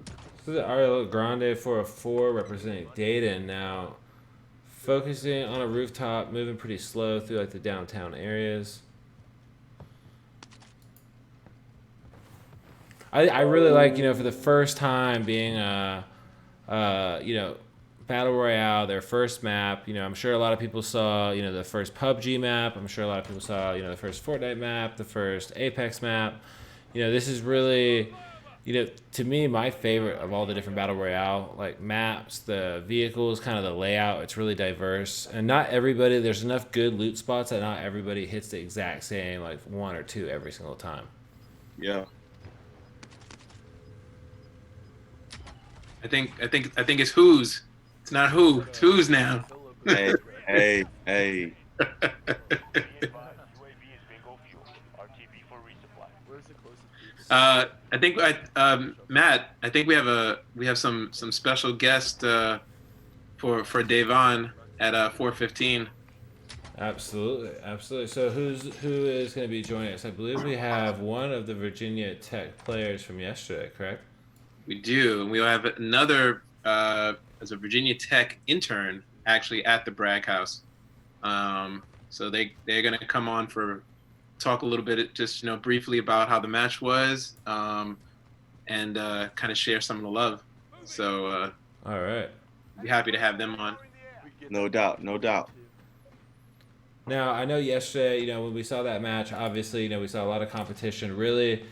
cart.
This is Ariel Grande for a 4 representing Dayton now. Focusing on a rooftop, moving pretty slow through like the downtown areas. I really like, for the first time being Battle Royale, their first map. I'm sure a lot of people saw, the first PUBG map. I'm sure a lot of people saw, the first Fortnite map, the first Apex map. This is really, to me, my favorite of all the different Battle Royale, like maps, the vehicles, kind of the layout. It's really diverse. And not everybody, there's enough good loot spots that not everybody hits the exact same, like 1 or 2 every single time.
Yeah.
I think it's who's. It's not who. It's who's now.
Hey.
Where's the closest beach?
I think Matt. I think we have some special guest for Devon at 4:15.
Absolutely. So who is going to be joining us? I believe we have one of the Virginia Tech players from yesterday, correct?
We do, and we'll have another as a Virginia Tech intern actually at the Bragg House. So they're going to come on for talk a little bit, just briefly about how the match was, and kind of share some of the love. So
all right,
be happy to have them on.
No doubt.
Now I know yesterday, when we saw that match, obviously, we saw a lot of competition. Really,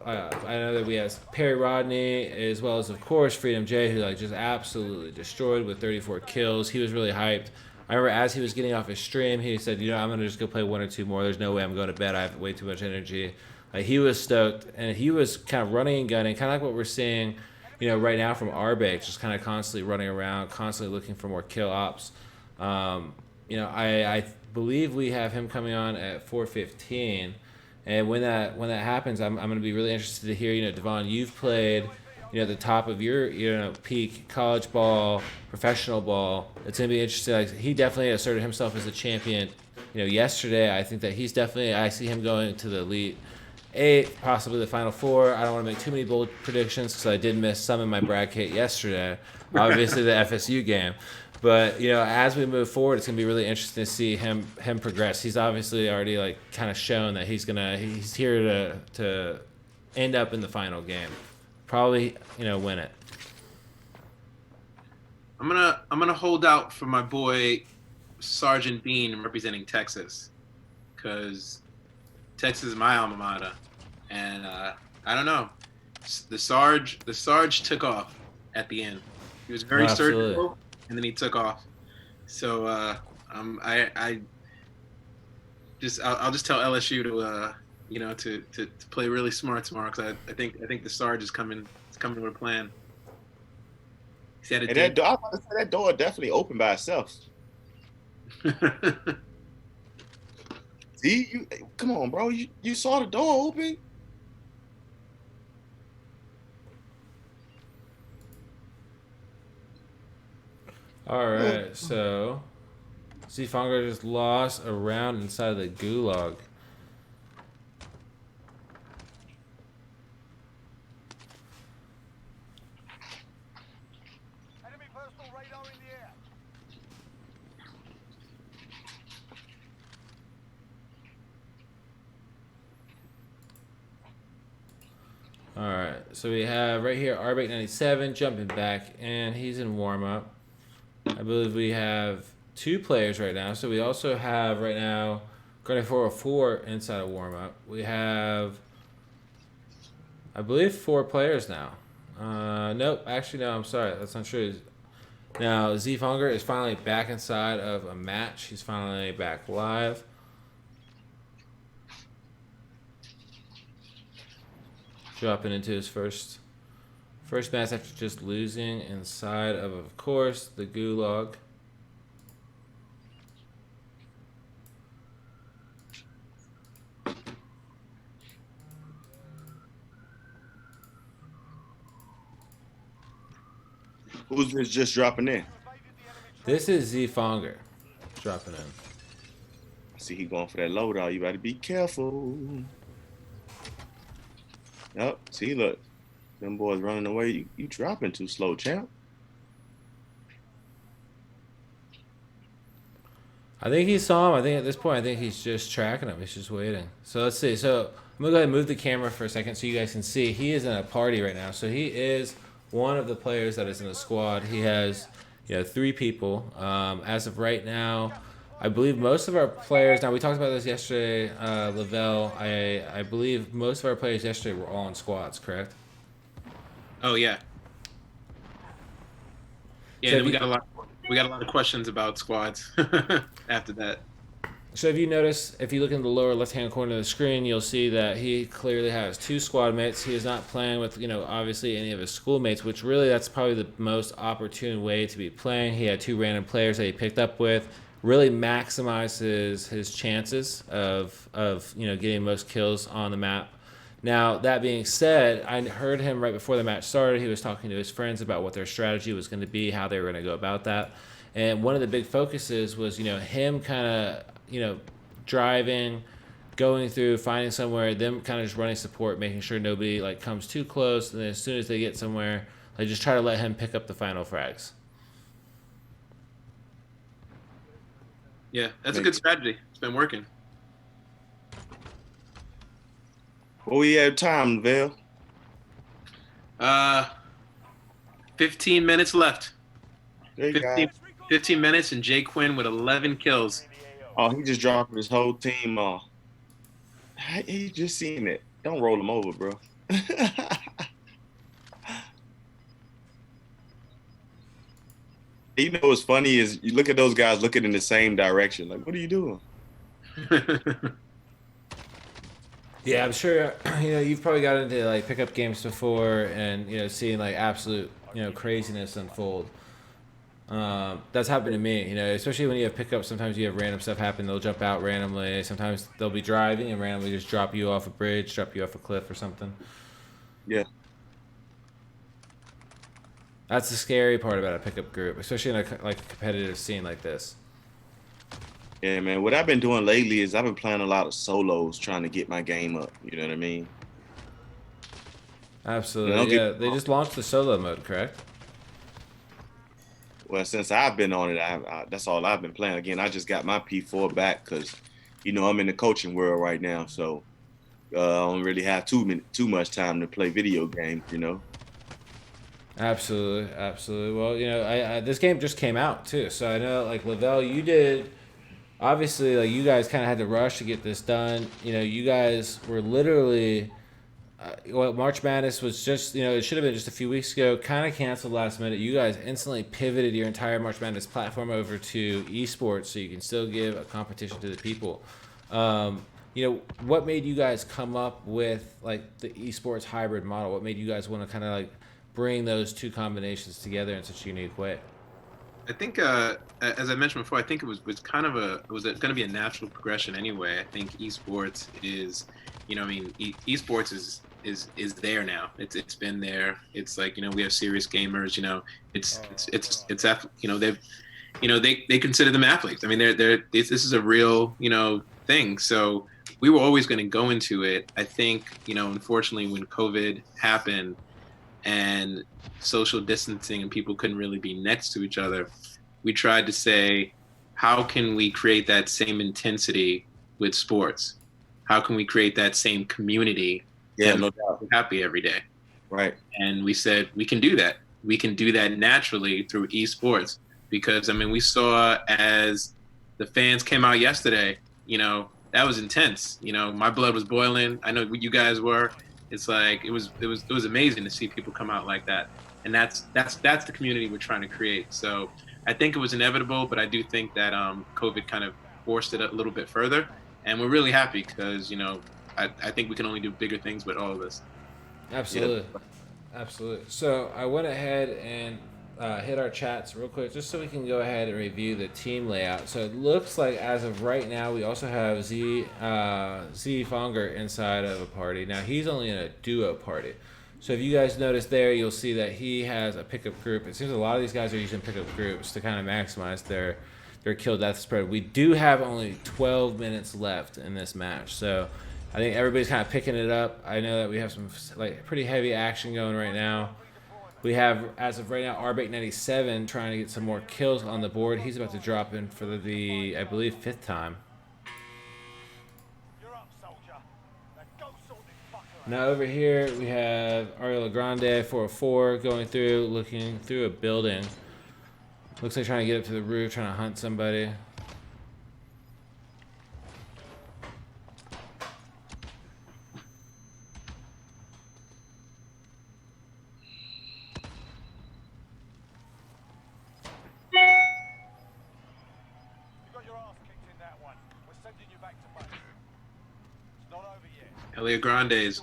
I know that we had Perry Rodney as well as, of course, Freedom J, who just absolutely destroyed with 34 kills. He was really hyped. I remember as he was getting off his stream, he said, I'm going to just go play 1 or 2 more. There's no way I'm going to bed. I have way too much energy. He was stoked, and he was kind of running and gunning, kind of like what we're seeing, right now from Arbeck, just kind of constantly running around, constantly looking for more kill ops. I believe we have him coming on at 4:15. And when that happens, I'm going to be really interested to hear, Devon, you've played, the top of your, peak college ball, professional ball. It's going to be interesting. Like, he definitely asserted himself as a champion, yesterday. I think that I see him going to the Elite 8, possibly the Final 4. I don't want to make too many bold predictions because I did miss some in my bracket yesterday. Obviously, the FSU game. But, as we move forward, it's going to be really interesting to see him progress. He's obviously already, kind of shown that he's here to end up in the final game. Probably, win it.
I'm gonna hold out for my boy Sergeant Bean representing Texas, because Texas is my alma mater, and I don't know. The Sarge took off at the end. He was very surgical. And then he took off. So I'll just tell LSU to play really smart tomorrow, because I think the Sarge is coming with a plan.
And that door definitely opened by itself. See, come on, bro. You saw the door open.
All right, so Zifonger just lost a round inside the gulag.
Enemy personal radar in the air.
All right, so we have right here Arbeck 97 jumping back, and he's in warm up. I believe we have 2 players right now. So we also have right now going for a 4 inside of warm up. We have, I believe, 4 players now. Nope, actually no, I'm sorry, that's not true. Now Zifonger is finally back inside of a match. He's finally back live. Dropping into his first match after just losing inside of course, the gulag.
Who's this just dropping in?
This is Zifonger. dropping in.
See, he going for that loadout. You got to be careful. Yep. See, look. Them boys running away. You dropping too slow, champ.
I think he saw him. I think at this point, I think he's just tracking him. He's just waiting. So let's see. So I'm going to go ahead and move the camera for a second so you guys can see. He is in a party right now. So he is one of the players that is in the squad. He has, 3 people. As of right now, I believe most of our players, now we talked about this yesterday, Lavelle, I believe most of our players yesterday were all in squads, correct?
Oh yeah. Yeah,
So
then we got a lot of questions about squads after that.
So if you notice, if you look in the lower left-hand corner of the screen, you'll see that he clearly has 2 squad mates. He is not playing with, obviously any of his schoolmates, which really that's probably the most opportune way to be playing. He had 2 random players that he picked up with. Really maximizes his chances of getting most kills on the map. Now, that being said, I heard him right before the match started. He was talking to his friends about what their strategy was going to be, how they were going to go about that. And one of the big focuses was, him kind of, driving, going through, finding somewhere, them kind of just running support, making sure nobody, comes too close. And then as soon as they get somewhere, just try to let him pick up the final frags.
Yeah, that's a good strategy. It's been working.
Well, we have time, Lavelle.
15 minutes left.
There you go.
15 minutes and Jay Quinn with 11 kills.
Oh, he just dropped his whole team off. He just seen it. Don't roll him over, bro. What's funny is you look at those guys looking in the same direction. Like, what are you doing?
Yeah, I'm sure, you've probably got into, pickup games before and, seeing, absolute, craziness unfold. That's happened to me, especially when you have pickups. Sometimes you have random stuff happen. They'll jump out randomly. Sometimes they'll be driving and randomly just drop you off a bridge, drop you off a cliff or something.
Yeah.
That's the scary part about a pickup group, especially in a competitive scene like this.
Yeah, man. What I've been doing lately is I've been playing a lot of solos, trying to get my game up. You know what I mean?
Absolutely. Yeah, they just launched the solo mode, correct?
Well, since I've been on it, that's all I've been playing. Again, I just got my P4 back because, I'm in the coaching world right now, so I don't really have too much time to play video games.
Absolutely, absolutely. Well, I this game just came out too, so I know Lavelle, you did. Obviously, you guys kind of had to rush to get this done. You guys were literally. March Madness was just, it should have been just a few weeks ago, kind of canceled last minute. You guys instantly pivoted your entire March Madness platform over to esports so you can still give a competition to the people. What made you guys come up with, the esports hybrid model? What made you guys want to kind of, bring those 2 combinations together in such a unique way?
I think, as I mentioned before, I think it was going to be a natural progression anyway. I think esports is, esports is there now. It's been there. It's we have serious gamers. They consider them athletes. I mean, this is a real thing. So we were always going to go into it. I think unfortunately when COVID happened and social distancing and people couldn't really be next to each other, we tried to say, how can we create that same intensity with sports? How can we create that same community?
Yeah, no doubt.
We're happy every day.
Right.
And we said, we can do that. We can do that naturally through esports because, we saw as the fans came out yesterday, that was intense. My blood was boiling. I know what you guys were. It's it was amazing to see people come out like that. And that's the community we're trying to create. So I think it was inevitable, but I do think that COVID kind of forced it a little bit further. And we're really happy because, I think we can only do bigger things with all of this.
Absolutely. Yeah. Absolutely. So I went ahead and hit our chats real quick just so we can go ahead and review the team layout. So it looks like as of right now, we also have Z Fonger inside of a party. Now he's only in a duo party. So if you guys notice there, you'll see that he has a pickup group. It seems a lot of these guys are using pickup groups to kind of maximize their their kill death spread. We do have only 12 minutes left in this match, so I think everybody's kind of picking it up. I know that we have some like pretty heavy action going right now. We have, as of right now, Arbate97 trying to get some more kills on the board. He's about to drop in for the I believe, 5th time.
You're up, soldier. Now go sort this fucker out.
Now over here we have Ariel Grande 404 going through, looking through a building. Looks like trying to get up to the roof, trying to hunt somebody.
You got your ass kicked in that one. We're sending you back to base. It's not over yet.
Elio Grande's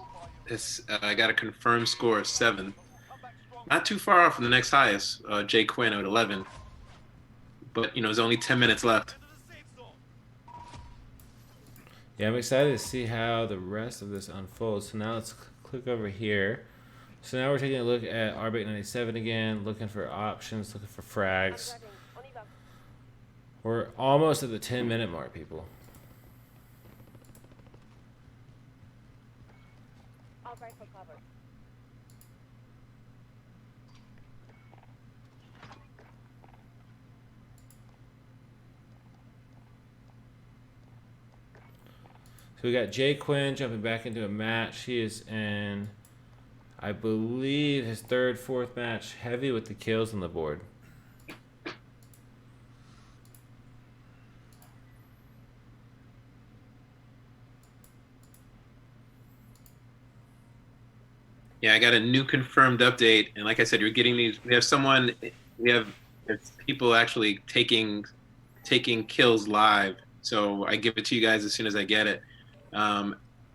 got a confirmed score of 7. Not too far off from the next highest, Jay Quinn at 11. But, you know, there's only 10 minutes left.
Yeah, I'm excited to see how the rest of this unfolds. So now let's click over here. So now we're taking a look at Arbate97 again, looking for options, looking for frags. We're almost at the 10-minute mark, people.
I'll break for cover.
So we got Jay Quinn jumping back into a match. He is in, I believe, his 3rd, 4th match. Heavy with the kills on the board.
Yeah, I got a new confirmed update, and like I said, you're getting these. We have people actually taking kills live. So I give it to you guys as soon as I get it.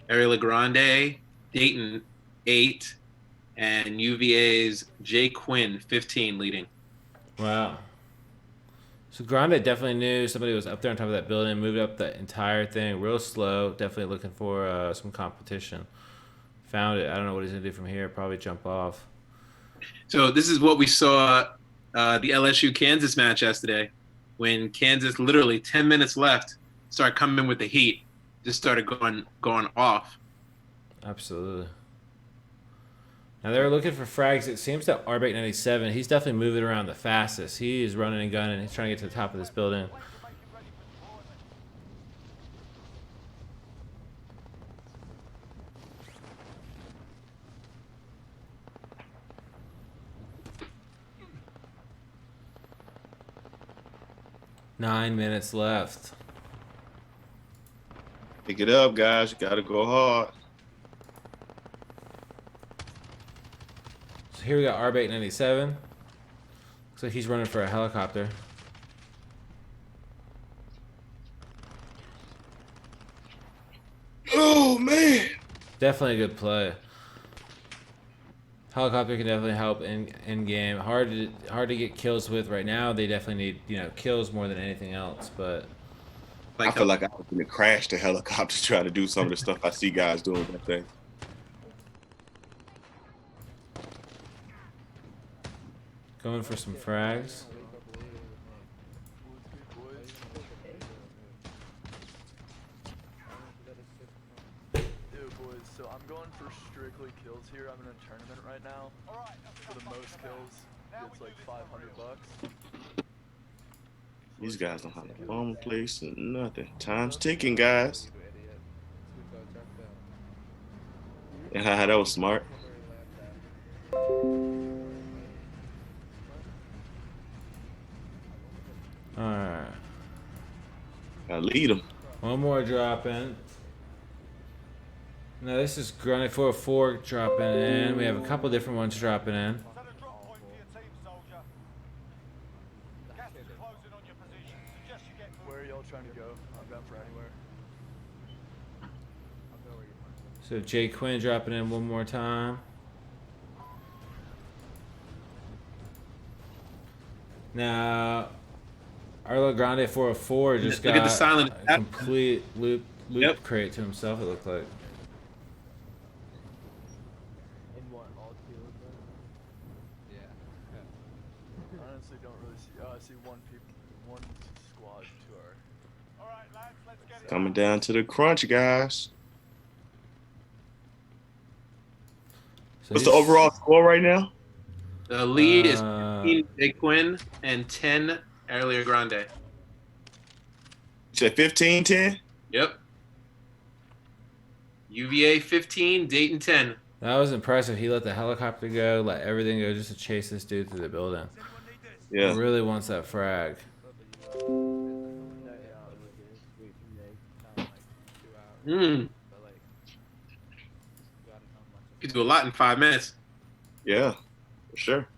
Ariel Grande, Dayton 8, and UVA's Jay Quinn 15 leading.
Wow. So Grande definitely knew somebody was up there on top of that building, moved up the entire thing real slow, definitely looking for some competition. Found it. I don't know what he's going to do from here, probably jump off.
So this is what we saw the LSU-Kansas match yesterday, when Kansas, literally 10 minutes left, started coming with the heat, just started going off.
Absolutely. Now they're looking for frags. It seems that Arbate97, he's definitely moving around the fastest. He is running and gunning. He's trying to get to the top of this building. Nine minutes left.
Pick it up, guys. You gotta go hard.
So here we got Arbate97. Looks like he's running for a helicopter.
Oh man.
Definitely a good play. Helicopter can definitely help in game. Hard to get kills with right now. They definitely need kills more than anything else. But
I feel like I was gonna crash the helicopter trying to do some of the stuff I see guys doing with that thing.
going for some frags.
So I'm going for strictly kills here. I'm in a tournament right now. For the most kills, it's like $500.
These guys don't have a bomb place and nothing. Time's ticking, guys. Yeah, that was smart.
Alright.
Gotta lead them.
One more drop in. Now this is Grande 404 dropping in. We have a couple different ones dropping in.
Set a drop point for your team, soldier. Gas is closing on your position. Suggest you get
Where are y'all trying to go? I'm down for anywhere.
So Jay Quinn dropping in one more time. Now, Arlo Grande 404 just
Look
got
at the silent
a complete loop
Yep.
crate to himself, it looked like.
I honestly don't really see. I see one squad to our.
All right, lads, let's get it.
Coming down to the crunch, guys.
So
What's the
he's-
overall score right now?
The lead is
Uh,
15 Big Quinn and 10 Ariel Grande.
You said 15-10?
Yep. UVA 15, Dayton 10.
That was impressive. He let the helicopter go, let everything go just to chase this dude through the building.
Yeah.
He really wants that frag.
Could do a lot in 5 minutes.
Yeah, for sure.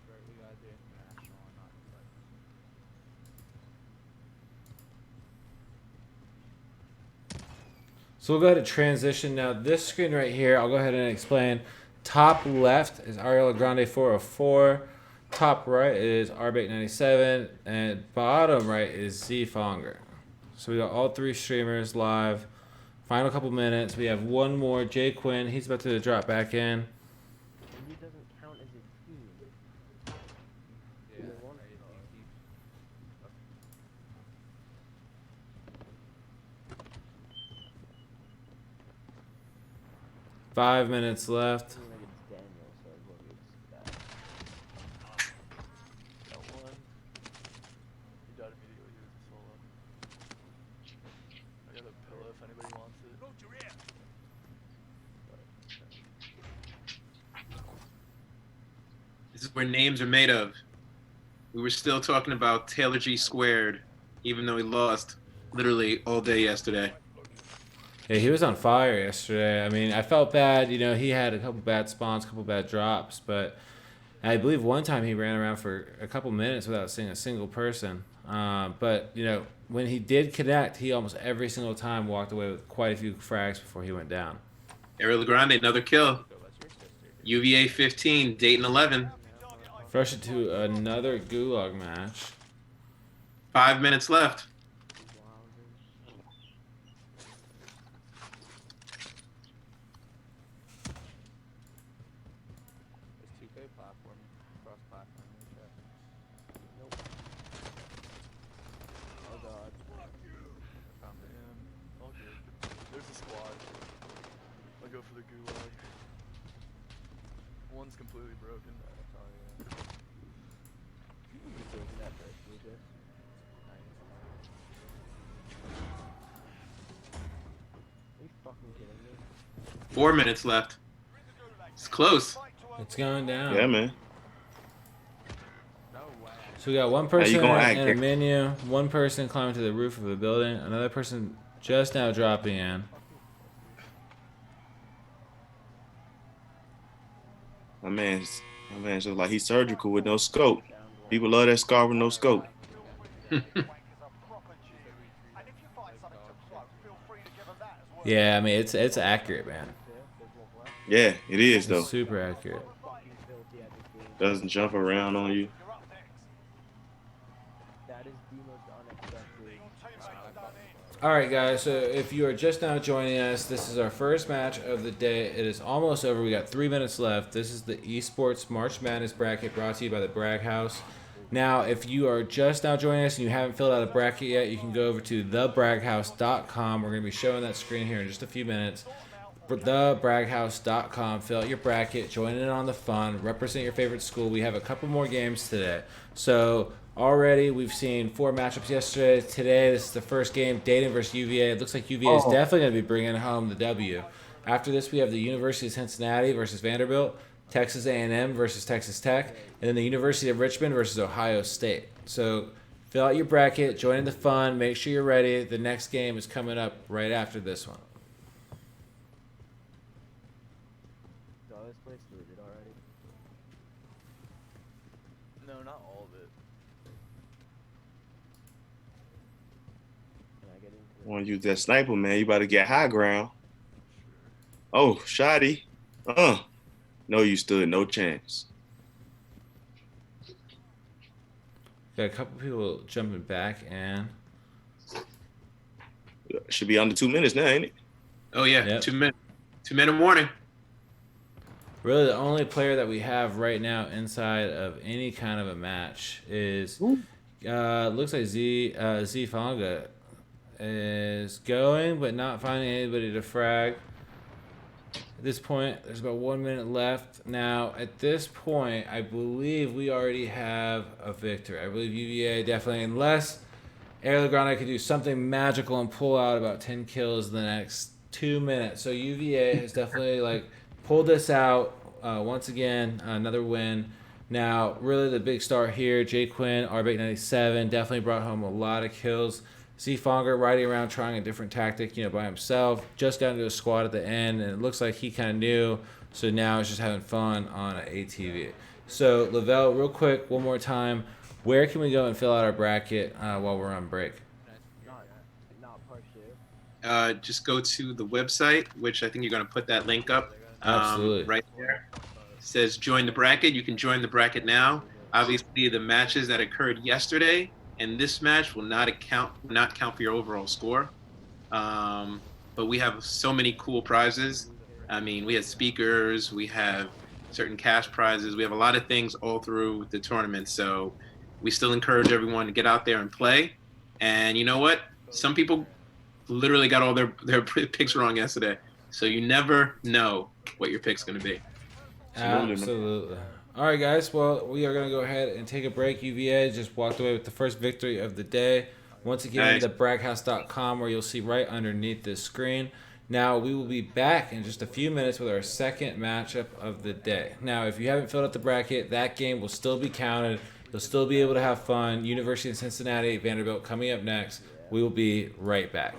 So we'll go ahead and transition now. This screen right here, I'll go ahead and explain. Top left is Ariel Grande 404. Top right is Arbate 97. And bottom right is Z Fonger. So we got all three streamers live. Final couple minutes. We have one more. Jay Quinn. He's about to drop back in.
He doesn't count as a team. Yeah.
5 minutes left.
Got one. He died immediately. He was a solo. I got a pillow if anybody wants it.
This is where names are made of. We were still talking about Taylor G squared, even though he lost literally all day yesterday.
Yeah, he was on fire yesterday. I mean, I felt bad. You know, he had a couple bad spawns, a couple bad drops, but I believe one time he ran around for a couple minutes without seeing a single person. But, you know, when he did connect, he almost every single time walked away with quite a few frags before he went down.
Ariel Grande, another kill. UVA 15, Dayton 11.
Fresh into another gulag match.
5 minutes left.
All good. There's a squad. I'll go for the gulag. One's completely broken.
Are you fucking kidding me?
4 minutes left. It's close.
It's going down.
Yeah, man.
So we got one person
you gonna act,
in a
Dick?
menu, one person climbing to the roof of the building, another person just now dropping in.
My man's just like he's surgical with no scope. People love that scar with no scope.
Yeah, I mean it's accurate, man.
Yeah, it is
It's
though.
super accurate.
Doesn't jump around on you.
That is the most unexpected.
All right, guys. So if you are just now joining us, this is our first match of the day. It is almost over. We got 3 minutes left. This is the Esports March Madness bracket brought to you by the Bragg House. Now, if you are just now joining us and you haven't filled out a bracket yet, you can go over to thebragghouse.com. We're going to be showing that screen here in just a few minutes. Thebragghouse.com. Fill out your bracket. Join in on the fun. Represent your favorite school. We have a couple more games today. So already we've seen 4 matchups yesterday. Today, this is the first game, Dayton versus UVA. It looks like UVA is definitely going to be bringing home the W. After this, we have the University of Cincinnati versus Vanderbilt, Texas A&M versus Texas Tech, and then the University of Richmond versus Ohio State. So fill out your bracket. Join in the fun. Make sure you're ready. The next game is coming up right after this one.
This place looted already.
No, not all of it.
Can I get into it?
Want to use that sniper, man? You about to get high ground. Oh, shoddy. No, you stood no chance.
Got a couple people jumping back in.
Should be under 2 minutes now, ain't it?
Oh yeah,
Yep.
2 minutes. 2 minute warning.
Really, the only player that we have right now inside of any kind of a match is Looks like Z Fanga is going, but not finding anybody to frag. At this point, there's about 1 minute left. Now, at this point, I believe we already have a victor. I believe UVA definitely, unless Air Grande could do something magical and pull out about 10 kills in the next 2 minutes. So UVA has definitely like pulled this out once again, another win. Now, really the big star here, Jay Quinn, RBake97, definitely brought home a lot of kills. Z Fonger riding around trying a different tactic, by himself. Just got into a squad at the end, and it looks like he kind of knew. So now he's just having fun on an ATV. So, Lavelle, real quick, one more time. Where can we go and fill out our bracket while we're on break?
Not partial.
Just go to the website, which I think you're going to put that link up.
Absolutely.
Right there. It says join the bracket. You can join the bracket now. Obviously, the matches that occurred yesterday and this match will not count for your overall score. But we have so many cool prizes. I mean, we have speakers, we have certain cash prizes, we have a lot of things all through the tournament. So we still encourage everyone to get out there and play. And you know what? Some people literally got all their picks wrong yesterday. So you never know what your pick's going to be.
Absolutely. All right, guys. Well, we are going to go ahead and take a break. UVA just walked away with the first victory of the day. Once again,
Nice.
the braghouse.com, where you'll see right underneath this screen. Now, we will be back in just a few minutes with our second matchup of the day. Now, if you haven't filled out the bracket, that game will still be counted. You'll still be able to have fun. University of Cincinnati, Vanderbilt coming up next. We will be right back.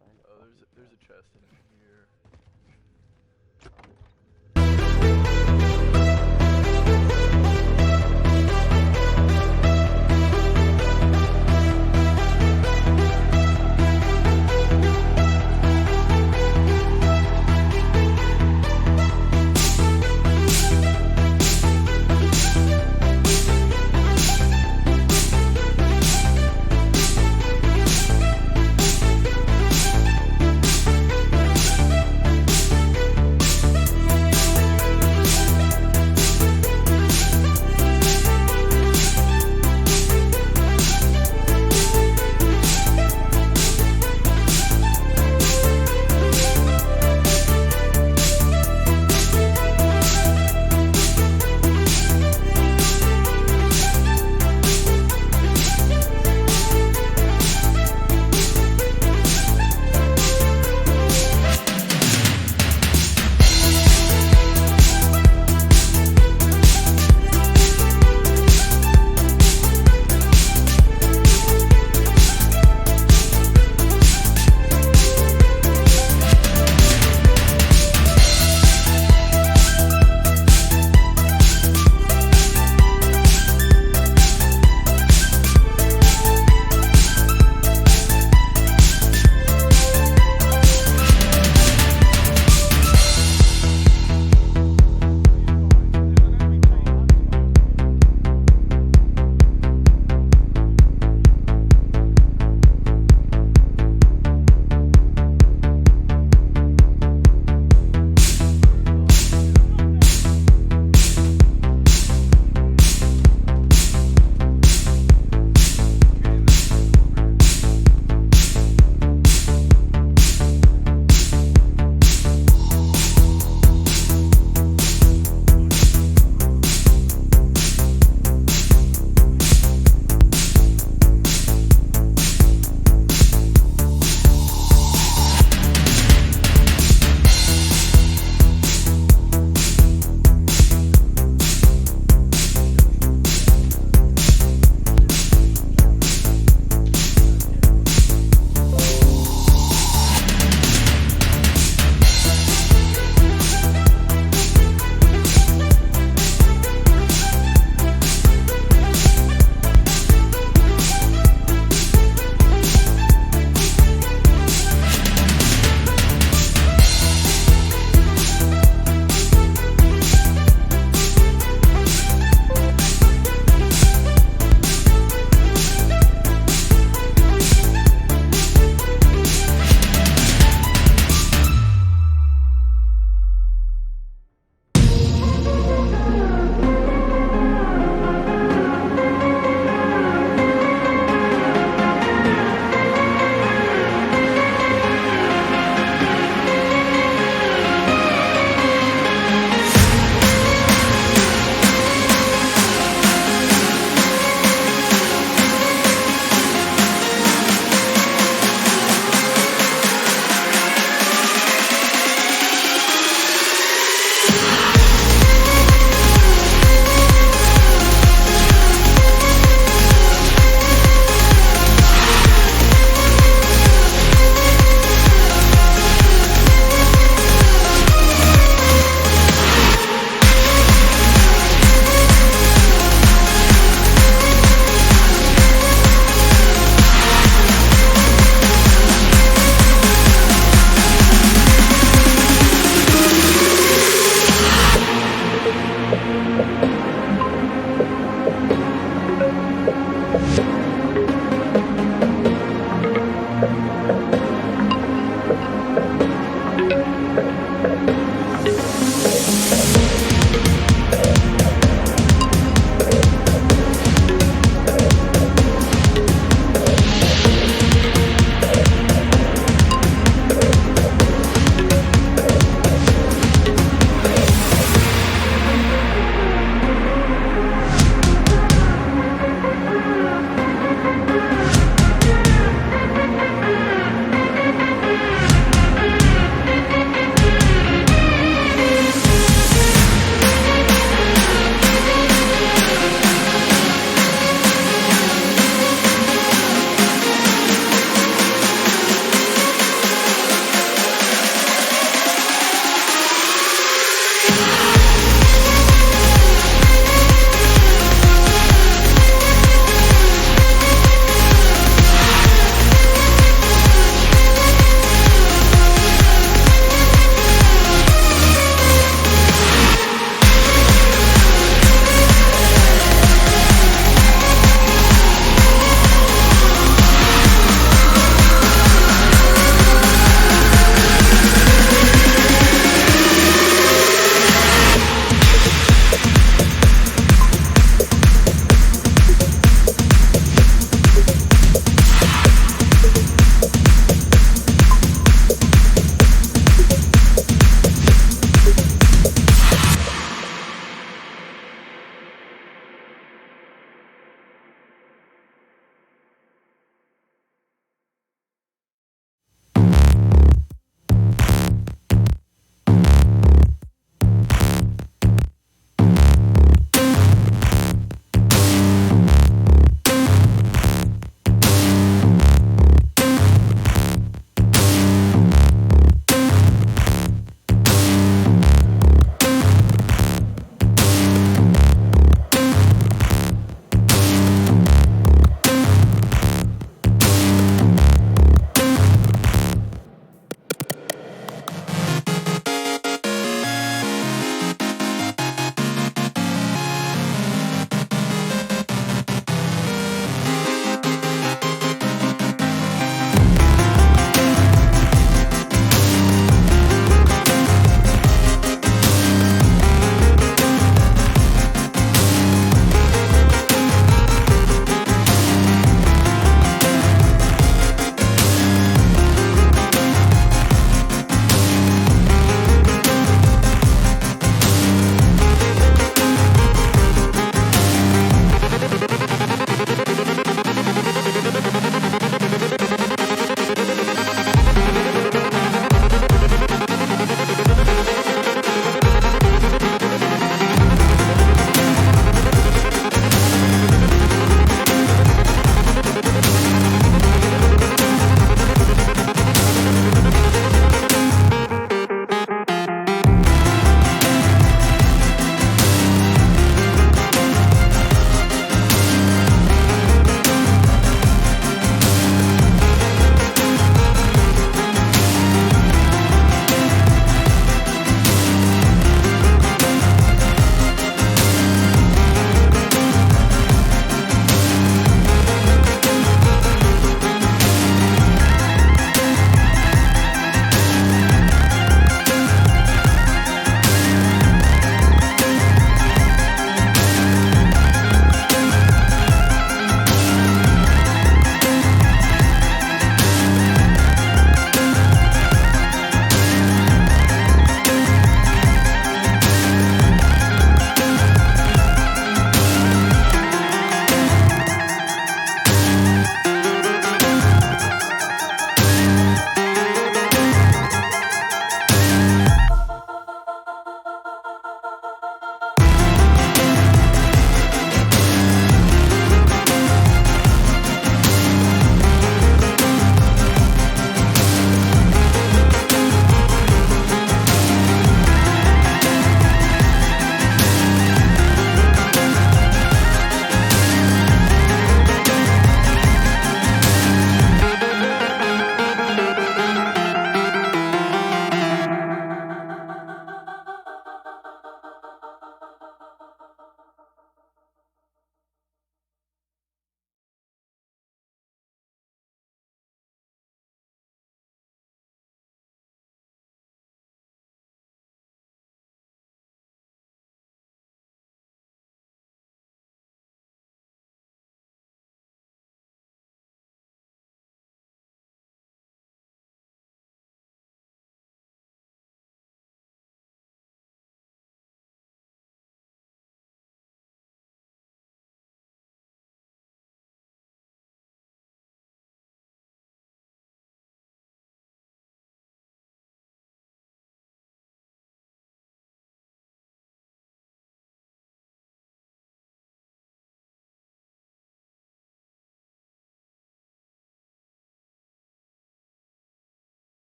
Oh, there's a chest in here.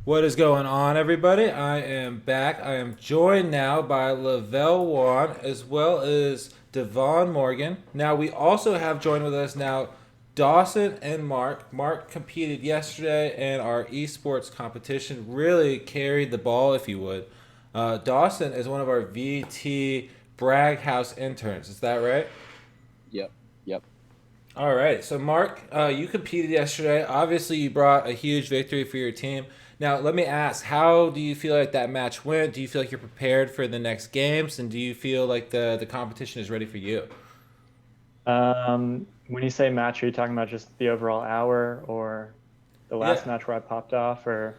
What is going on, everybody? I am back. I am joined now by Lavelle Wan as well as Devon Morgan. Now, we also have joined with us now Dawson and Mark. Mark competed yesterday in our esports competition, really carried the ball, if you would. Dawson is one of our VT Bragg House interns. Is that right?
Yep.
All right. So, Mark, you competed yesterday. Obviously, you brought a huge victory for your team. Now, let me ask, how do you feel like that match went? Do you feel like you're prepared for the next games? And do you feel like the competition is ready for you?
When you say match, are you talking about just the overall hour or the last match where I popped off, or?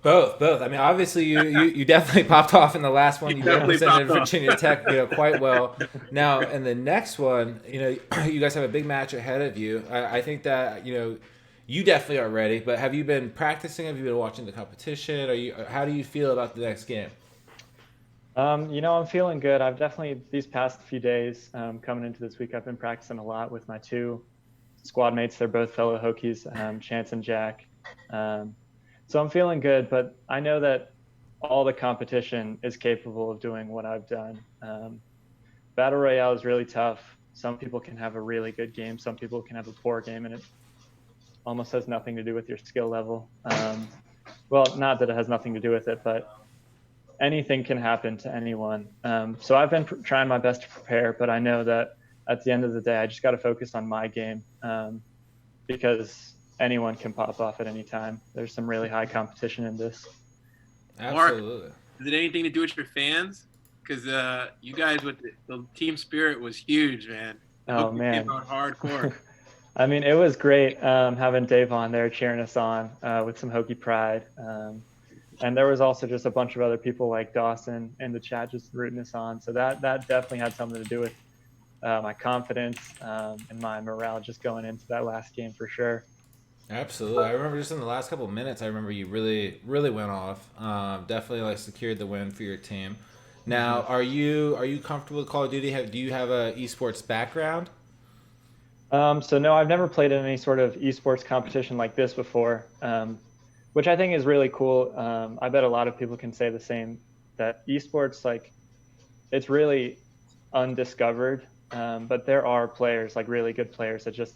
Both. I mean, obviously, you definitely popped off in the last one. You represented
popped off.
Virginia Tech, quite well. Now, in the next one, you guys have a big match ahead of you. I think that you definitely are ready. But have you been practicing? Have you been watching the competition? How do you feel about the next game?
I'm feeling good. I've definitely, these past few days, coming into this week, I've been practicing a lot with my two squad mates. They're both fellow Hokies, Chance and Jack. So I'm feeling good, but I know that all the competition is capable of doing what I've done. Battle Royale is really tough. Some people can have a really good game. Some people can have a poor game, and it almost has nothing to do with your skill level. Well, not that it has nothing to do with it, but anything can happen to anyone. So I've been trying my best to prepare, but I know that at the end of the day, I just got to focus on my game, because anyone can pop off at any time. There's some really high competition in this.
Absolutely.
Mark, is it anything to do with your fans? Because you guys with the team spirit was huge, man.
Oh, man.
Came out hardcore.
I mean, it was great having Dave on there cheering us on with some Hokie pride. And there was also just a bunch of other people like Dawson in the chat just rooting us on. So that definitely had something to do with my confidence and my morale just going into that last game for sure.
Absolutely. I remember just in the last couple of minutes, I remember you really, really went off. Definitely secured the win for your team. Now, are you comfortable with Call of Duty? Do you have a esports background?
So no, I've never played in any sort of esports competition like this before, which I think is really cool. I bet a lot of people can say the same, that esports, it's really undiscovered, but there are players, really good players, that just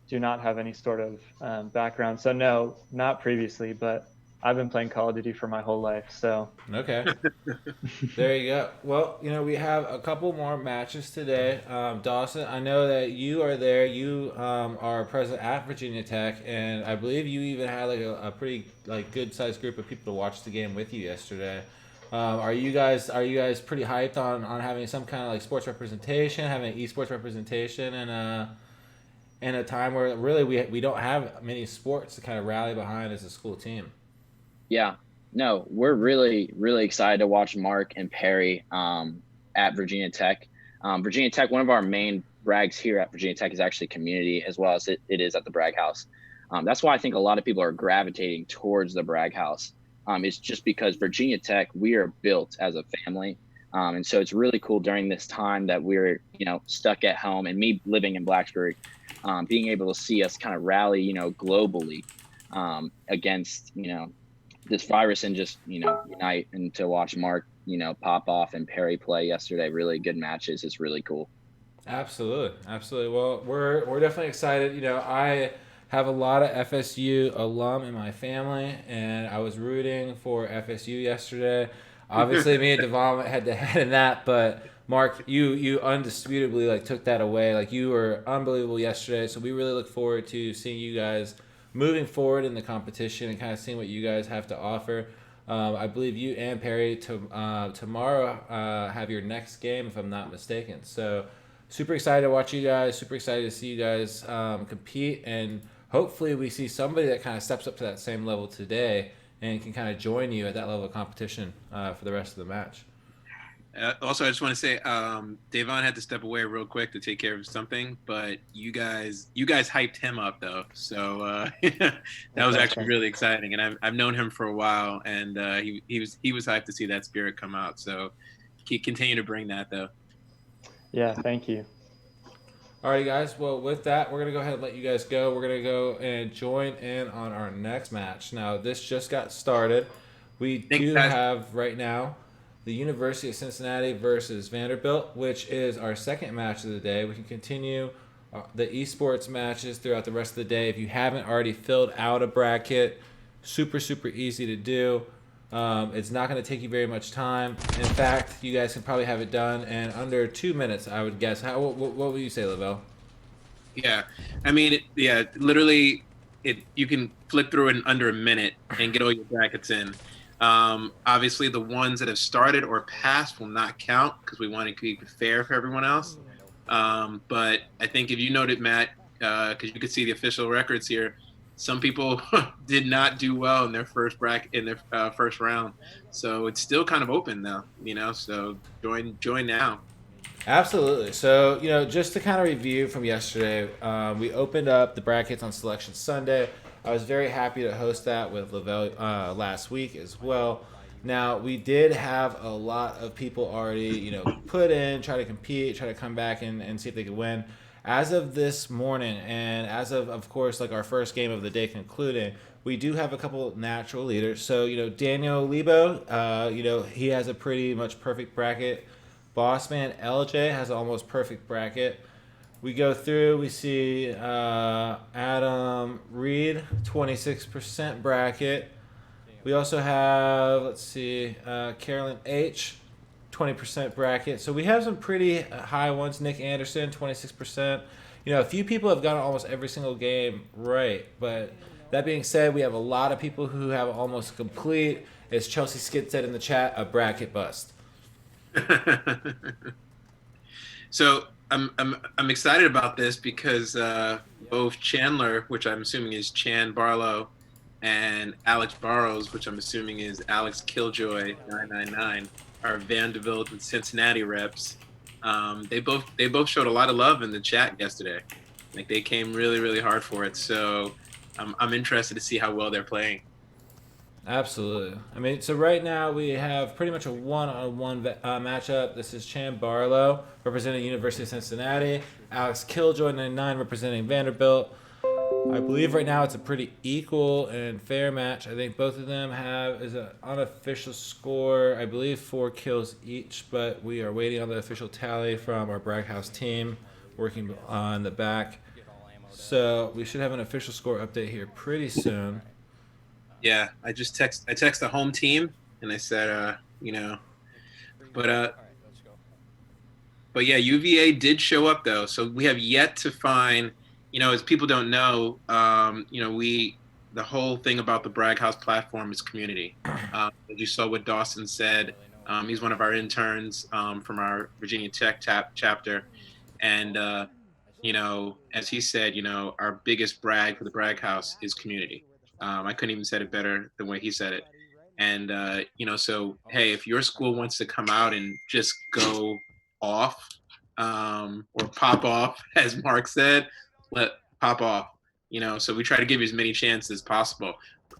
do not have any sort of background. So no, not previously, but I've been playing Call of Duty for my whole life. So
okay, there you go. Well, we have a couple more matches today. Dawson, I know that you are there. You are present at Virginia Tech, and I believe you even had a pretty good sized group of people to watch the game with you yesterday. Are you guys pretty hyped on having some kind of sports representation, having esports representation, and in a time where really we don't have many sports to kind of rally behind as a school team?
Yeah, no, we're really, really excited to watch Mark and Perry at Virginia Tech. Virginia Tech, one of our main brags here at Virginia Tech is actually community, as well as it is at the Bragg House. That's why I think a lot of people are gravitating towards the Bragg House. It's just because Virginia Tech, we are built as a family. And so it's really cool during this time that we're, stuck at home, and me living in Blacksburg, being able to see us kind of rally, globally against, this virus, and just, unite, and to watch Mark, pop off and Perry play yesterday. Really good matches. It's really cool.
Absolutely. Well, we're definitely excited. I have a lot of FSU alum in my family, and I was rooting for FSU yesterday. Obviously, me and Devon went head to head in that, but Mark, you undisputably took that away. You were unbelievable yesterday. So we really look forward to seeing you guys moving forward in the competition and kind of seeing what you guys have to offer. I believe you and Perry tomorrow have your next game, if I'm not mistaken. So super excited to watch you guys. Super excited to see you guys compete, and hopefully we see somebody that kind of steps up to that same level today and can kind of join you at that level of competition for the rest of the match.
Also, I just want to say, Davon had to step away real quick to take care of something, but you guys hyped him up though, so that was actually really exciting. And I've known him for a while, and he was hyped to see that spirit come out. So continue to bring that though.
Yeah, thank you.
Alrighty, guys. Well, with that, we're going to go ahead and let you guys go. We're going to go and join in on our next match. Now, this just got started. We
Thanks,
do
guys.
have right now the University of Cincinnati versus Vanderbilt, which is our second match of the day. We can continue the esports matches throughout the rest of the day. If you haven't already filled out a bracket, super, super easy to do. It's not going to take you very much time. In fact, you guys can probably have it done in under 2 minutes, I would guess. What would you say, Lavelle?
Yeah, I mean, literally, you can flick through it in under a minute and get all your brackets in. Obviously, the ones that have started or passed will not count because we want to keep it fair for everyone else. But I think if you noted, Matt, because you could see the official records here, some people did not do well in their first bracket in their first round. So it's still kind of open now, So join now.
Absolutely. So, just to kind of review from yesterday, we opened up the brackets on Selection Sunday. I was very happy to host that with Lavelle last week as well. Now, we did have a lot of people already, put in, try to compete, try to come back and see if they could win. As of this morning, and as of course, like our first game of the day concluding, we do have a couple natural leaders. So, Daniel Lebo, he has a pretty much perfect bracket. Bossman LJ has an almost perfect bracket. We go through, we see Adam Reed, 26% bracket. We also have, Carolyn H, 20% bracket. So we have some pretty high ones. Nick Anderson, 26%. A few people have gotten almost every single game right. But that being said, we have a lot of people who have almost complete. As Chelsea Skid said in the chat, a bracket bust.
So I'm excited about this because both Chandler, which I'm assuming is Chan Barlow, and Alex Barrows, which I'm assuming is Alex Killjoy 999, are Vanderbilt and Cincinnati reps. They both showed a lot of love in the chat yesterday. Like they came really, really hard for it. So I'm interested to see how well they're playing.
Absolutely. I mean, so right now we have pretty much a one-on-one matchup. This is Chan Barlow representing University of Cincinnati, Alex Killjoy 99 representing Vanderbilt. I believe right now it's a pretty equal and fair match. I think both of them have is an unofficial score, I believe 4 kills each, but we are waiting on the official tally from our Bragg House team working on the back. So we should have an official score update here pretty soon.
Yeah, I text the home team and I said, but yeah, UVA did show up though. So we have yet to find, as people don't know, the whole thing about the Bragg House platform is community. As you saw what Dawson said, he's one of our interns from our Virginia Tech chapter. And, as he said, our biggest brag for the Bragg House is community. I couldn't even said it better the way he said it. And, so, hey, if your school wants to come out and just go off or pop off, as Mark said, let pop off, so we try to give you as many chances as possible.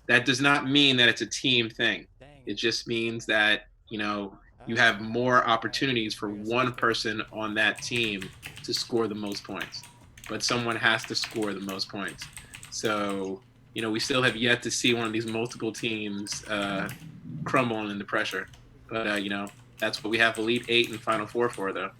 That does not mean that it's a team thing. It just means that, you have more opportunities for one person on that team to score the most points, but someone has to score the most points. So, we still have yet to see one of these multiple teams crumble under pressure. But, that's what we have Elite 8 and Final 4 for, though.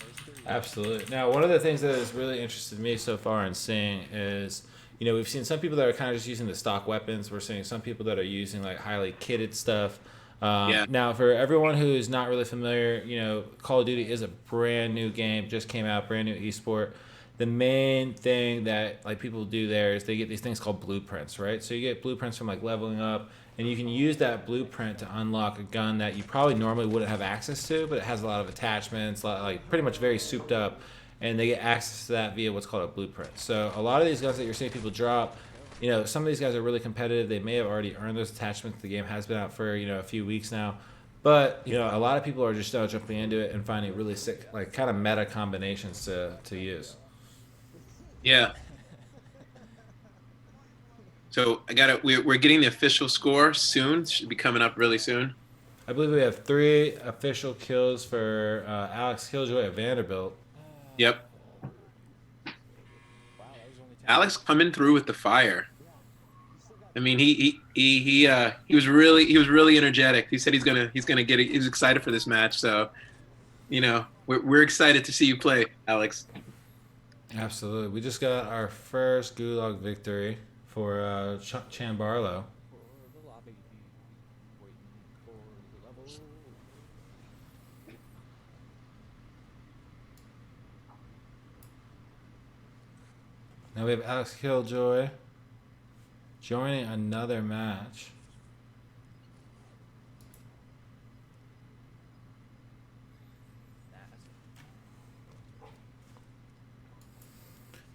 Absolutely. Now, one of the things that has really interested me so far in seeing is, we've seen some people that are kind of just using the stock weapons. We're seeing some people that are using, like, highly kitted stuff. Now, for everyone who is not really familiar, Call of Duty is a brand new game, just came out, brand new esport. The main thing that like people do there is they get these things called blueprints, right? So you get blueprints from like leveling up, and you can use that blueprint to unlock a gun that you probably normally wouldn't have access to, but it has a lot of attachments, like pretty much very souped up, and they get access to that via what's called a blueprint. So a lot of these guns that you're seeing people drop, some of these guys are really competitive. They may have already earned those attachments. The game has been out for a few weeks now. But, a lot of people are just jumping into it and finding really sick, like kind of meta combinations to use.
Yeah. So we're getting the official score soon. Should be coming up really soon.
I believe we have 3 official kills for Alex Killjoy at Vanderbilt.
Yep. Alex coming through with the fire. I mean, he was really energetic. He said he's gonna get it. He's excited for this match. So, you know, we're excited to see you play, Alex.
Absolutely. We just got our first Gulag victory for Chan Barlow.
For the lobby, waiting for the level.
Now we have Alex Killjoy joining another match.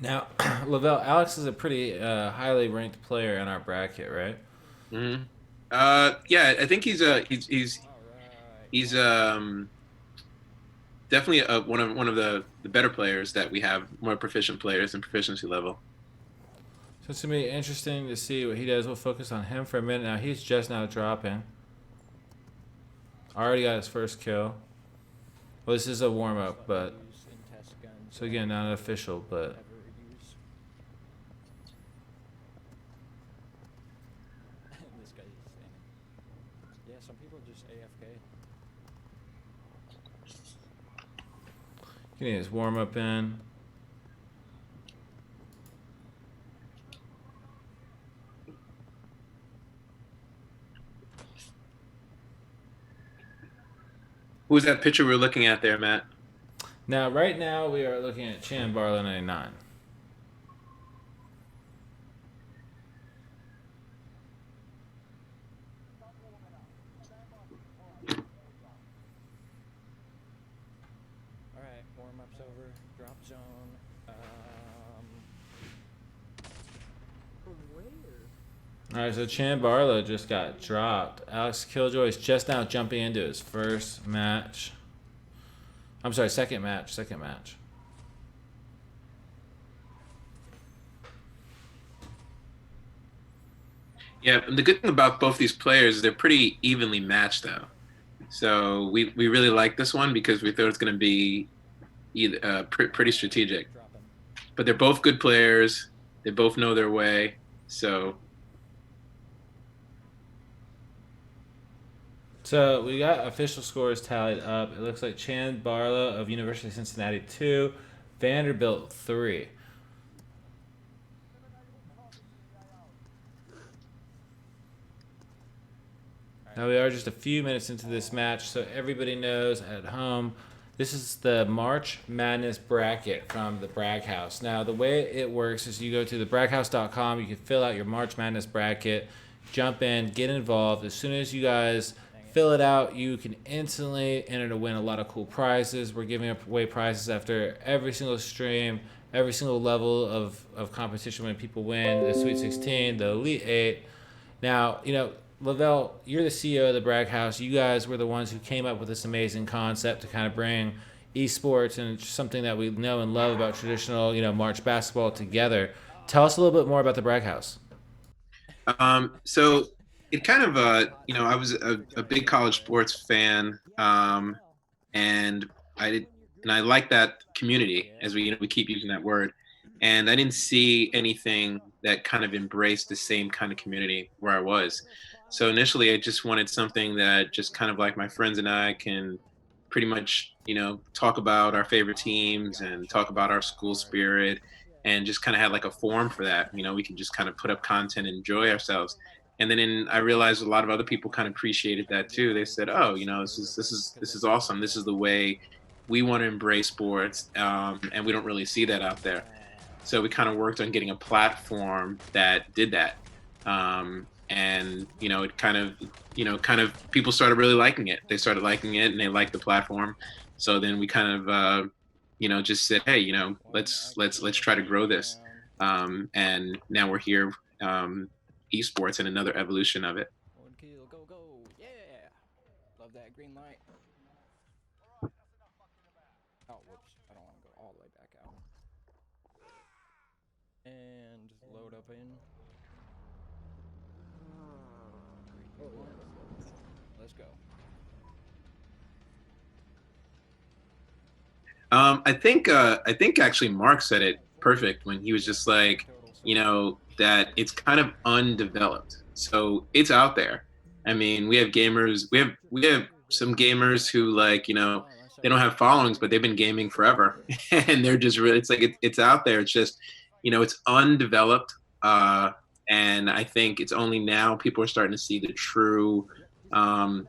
Now, Lavelle, Alex is a pretty highly ranked player in our bracket, right?
Mm-hmm. Yeah, I think he's definitely one of the better players that we have, more proficient players in proficiency level.
So it's gonna be interesting to see what he does. We'll focus on him for a minute. Now he's just now dropping. Already got his first kill. Well, this is a warm up, but so again, not official, but.
This guy is standing. Yeah, some people just AFK.
Getting his warm up in.
Who's that picture we're looking at there, Matt?
Now, right now, we are looking at Chan Barlow 99.
Alright, warm-up's over. Drop zone. From where?
Alright, so Chan Barlow just got dropped. Alex Killjoy is just now jumping into his first match. I'm sorry, second match.
Yeah, and the good thing about both these players is they're pretty evenly matched, though. So we really like this one because we thought it's going to be either, pretty strategic. But they're both good players. They both know their way. So
we got official scores tallied up. It looks like Chan Barlow of University of Cincinnati 2, Vanderbilt 3. Now we are just a few minutes into this match, so everybody knows at home, this is the March Madness bracket from the Bragg House. Now the way it works is you go to thebragghouse.com, you can fill out your March Madness bracket, jump in, get involved. As soon as you guys fill it out, you can instantly enter to win a lot of cool prizes. We're giving away prizes after every single stream, every single level of competition when people win, the Sweet 16, the Elite 8. Now, you know, Lavelle, you're the CEO of the Bragg House. You guys were the ones who came up with this amazing concept to kind of bring esports and something that we know and love about traditional, you know, March basketball together. Tell us a little bit more about the Bragg House.
So it kind of, you know, I was a big college sports fan, and I like that community, as we keep using that word, and I didn't see anything that kind of embraced the same kind of community where I was. So initially, I just wanted something that just kind of like my friends and I can pretty much, you know, talk about our favorite teams and talk about our school spirit, and just kind of had like a forum for that. You know, we can just kind of put up content and enjoy ourselves. And then I realized a lot of other people kind of appreciated that too. They said, "Oh, you know, this is awesome. This is the way we want to embrace sports, and we don't really see that out there." So we kind of worked on getting a platform that did that. And you know, it kind of people started really liking it. They started liking it, and they liked the platform. So then we kind of you know, just said, hey, you know, let's try to grow this. And now we're here, esports and another evolution of it.
One kill, go, go, yeah! Love that green light. Oh, whoops, I don't want to go all the way back out. And load up in. Let's go.
I think actually Mark said it perfect when he was just like, that it's kind of undeveloped. So it's out there. I mean, we have gamers, we have some gamers who they don't have followings, but they've been gaming forever, and they're just really, it's like it's out there. It's just, it's undeveloped, and I think it's only now people are starting to see the true how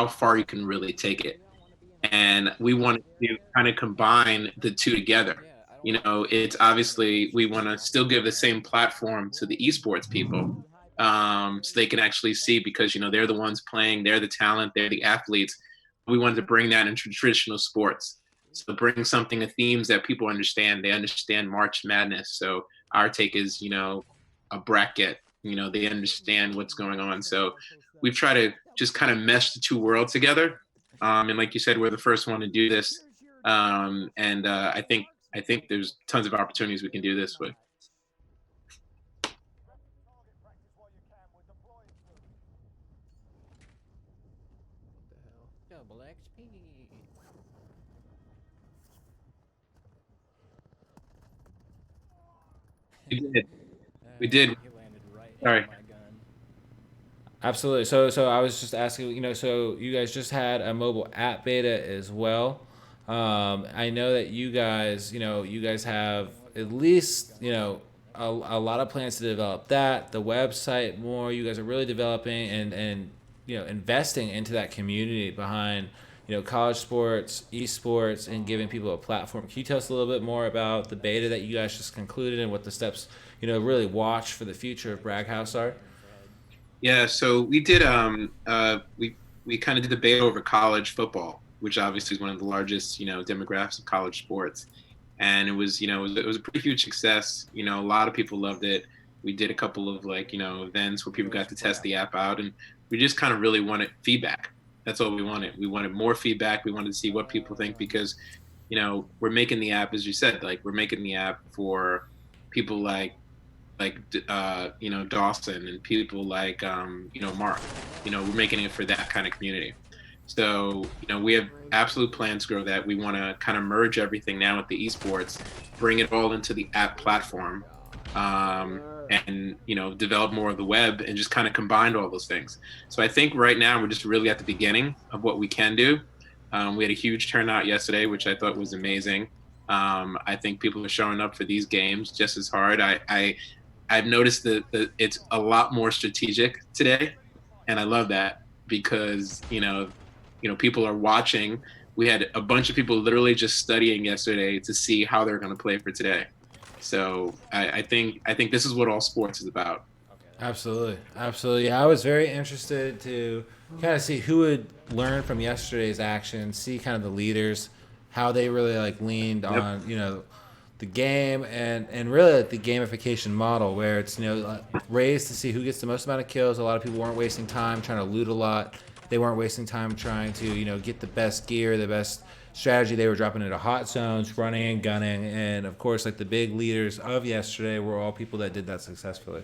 far you can really take it, and we want to kind of combine the two together. It's obviously we want to still give the same platform to the esports people, so they can actually see, because they're the ones playing, they're the talent, they're the athletes. We wanted to bring that into traditional sports, so bring something to themes that people understand. They understand March Madness, so our take is a bracket. They understand what's going on, so we've tried to just kind of mesh the two worlds together. And like you said, we're the first one to do this, and I think there's tons of opportunities we can do this with.
Double XP.
We did. We did.
He landed right
Sorry.
in my gun.
Absolutely. So I was just asking, so you guys just had a mobile app beta as well. I know that you guys have at least, a lot of plans to develop that, the website more. You guys are really developing and investing into that community behind, college sports, esports, and giving people a platform. Can you tell us a little bit more about the beta that you guys just concluded and what the steps, really watch for the future of Bragg House are?
Yeah, so we did we kind of did the beta over college football, which obviously is one of the largest demographics of college sports, and it was it was a pretty huge success. A lot of people loved it. We did a couple of events where people got to test the app out, and we just kind of really wanted feedback. That's all we wanted. We wanted more feedback. We wanted to see what people think, because we're making the app, as you said, we're making the app for people like Dawson, and people like Mark. We're making it for that kind of community. So we have absolute plans to grow that. We want to kind of merge everything now with the esports, bring it all into the app platform, and develop more of the web, and just kind of combine all those things. So I think right now we're just really at the beginning of what we can do. We had a huge turnout yesterday, which I thought was amazing. I think people are showing up for these games just as hard. I've noticed that it's a lot more strategic today, and I love that, because people are watching. We had a bunch of people literally just studying yesterday to see how they're going to play for today. So I think this is what all sports is about.
Absolutely. Yeah, I was very interested to kind of see who would learn from yesterday's action, see kind of the leaders, how they really leaned on the game, and really the gamification model, where it's raised to see who gets the most amount of kills. A lot of people weren't wasting time trying to loot a lot. They weren't wasting time trying to get the best gear, the best strategy. They were dropping into hot zones, running and gunning, and of course the big leaders of yesterday were all people that did that successfully.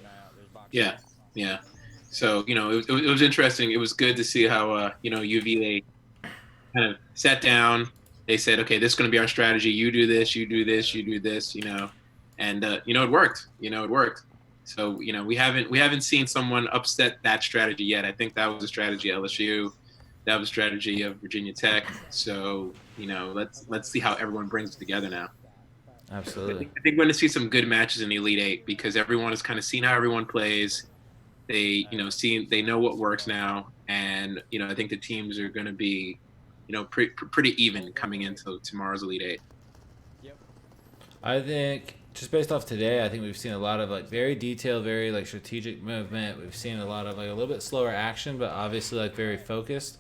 Yeah. So it was interesting. It was good to see how UVA kind of sat down. They said, okay, this is going to be our strategy. You do this, you do this, you do this, and it worked. It worked. So we haven't seen someone upset that strategy yet. I think that was a strategy of LSU. That was a strategy of Virginia Tech. So let's see how everyone brings it together now.
Absolutely.
I think we're going to see some good matches in the Elite Eight, because everyone has kind of seen how everyone plays. They they know what works now, and I think the teams are going to be pretty even coming into tomorrow's Elite Eight.
Yep.
I think just based off today, I think we've seen a lot of very detailed, very strategic movement. We've seen a lot of a little bit slower action, but obviously very focused.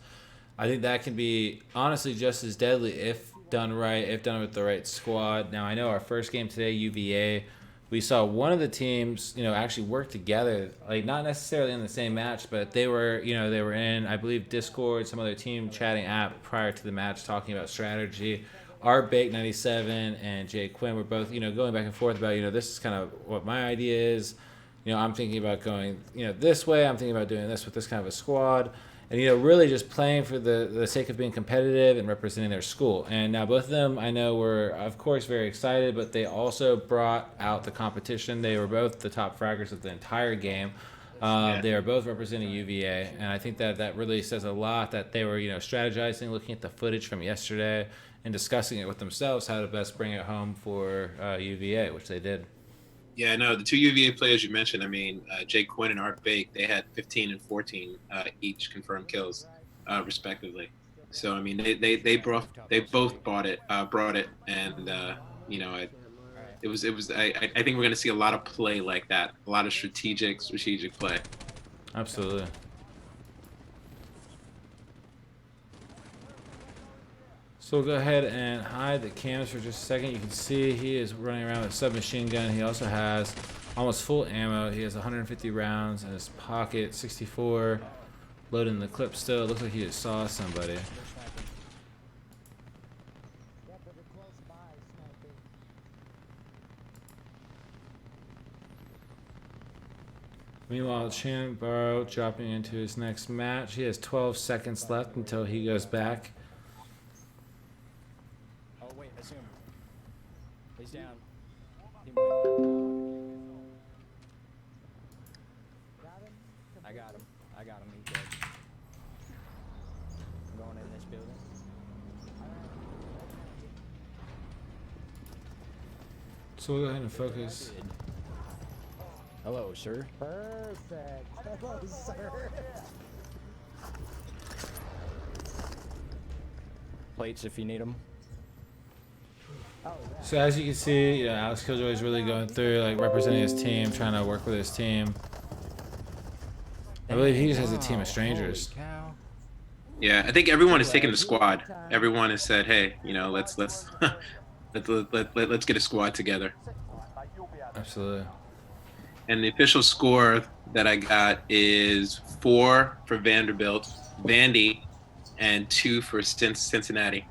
I think that can be honestly just as deadly if done right, if done with the right squad. Now I know our first game today, UVA, we saw one of the teams, actually work together, not necessarily in the same match, but they were in, I believe, Discord, some other team chatting app prior to the match, talking about strategy. Our Bake 97 and Jay Quinn were both, going back and forth about, this is kind of what my idea is. I'm thinking about going, this way. I'm thinking about doing this with this kind of a squad. and really just playing for the sake of being competitive and representing their school. And now both of them, I know, were of course very excited, but they also brought out the competition. They were both the top fraggers of the entire game. They are both representing UVA, and I think that really says a lot that they were strategizing, looking at the footage from yesterday, and discussing it with themselves how to best bring it home for UVA, which they did.
Yeah, no, the two UVA players you mentioned, I mean, Jake Quinn and Art Bake, they had 15 and 14 each confirmed kills, respectively. So I mean, they both brought it, and it was I think we're gonna see a lot of play like that, a lot of strategic play.
Absolutely. So we'll go ahead and hide the cams for just a second. You can see he is running around with a submachine gun. He also has almost full ammo. He has 150 rounds in his pocket, 64 loading the clip still. It looks like he just saw somebody. Meanwhile, Chan Barrow dropping into his next match. He has 12 seconds left until he goes back.
Assume. He's down. I got him. He's dead. I'm going in this building.
So we'll go ahead and focus.
Hello, sir.
Perfect. Hello, sir.
Plates if you need them.
So as you can see, Alex Killjoy is really going through, like, representing his team, trying to work with his team. I believe he just has a team of strangers.
Yeah, I think everyone is taking the squad. Everyone has said, hey, let's let's get a squad together.
Absolutely.
And the official score that I got is 4 for Vanderbilt, Vandy, and 2 for Cincinnati.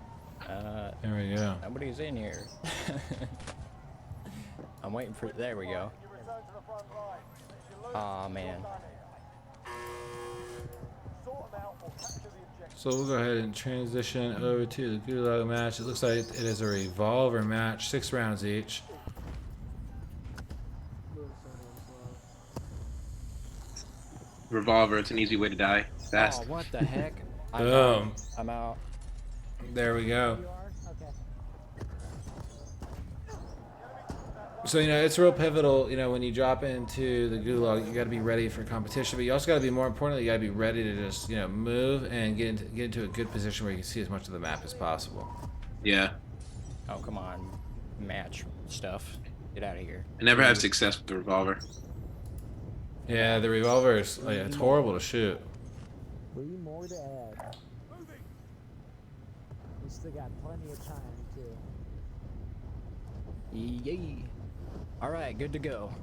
There we go.
Nobody's in here. I'm waiting for. There we go. Aw, man.
So we'll go ahead and transition over to the Gulag match. It looks like it is a revolver match, 6 rounds each.
Revolver, it's an easy way to die. Fast.
Oh, what the heck?
Boom.
I'm out.
There we go. So, it's real pivotal, when you drop into the Gulag, you got to be ready for competition, but you also got to be, more importantly, you got to be ready to just, move and get into a good position where you can see as much of the map as possible.
Yeah.
Oh, come on. Match stuff. Get out of here.
I never have success with the revolver.
Yeah, the revolver is, it's horrible to shoot.
3 more to add. We still got plenty of time, too.
Yay. All right, good to go.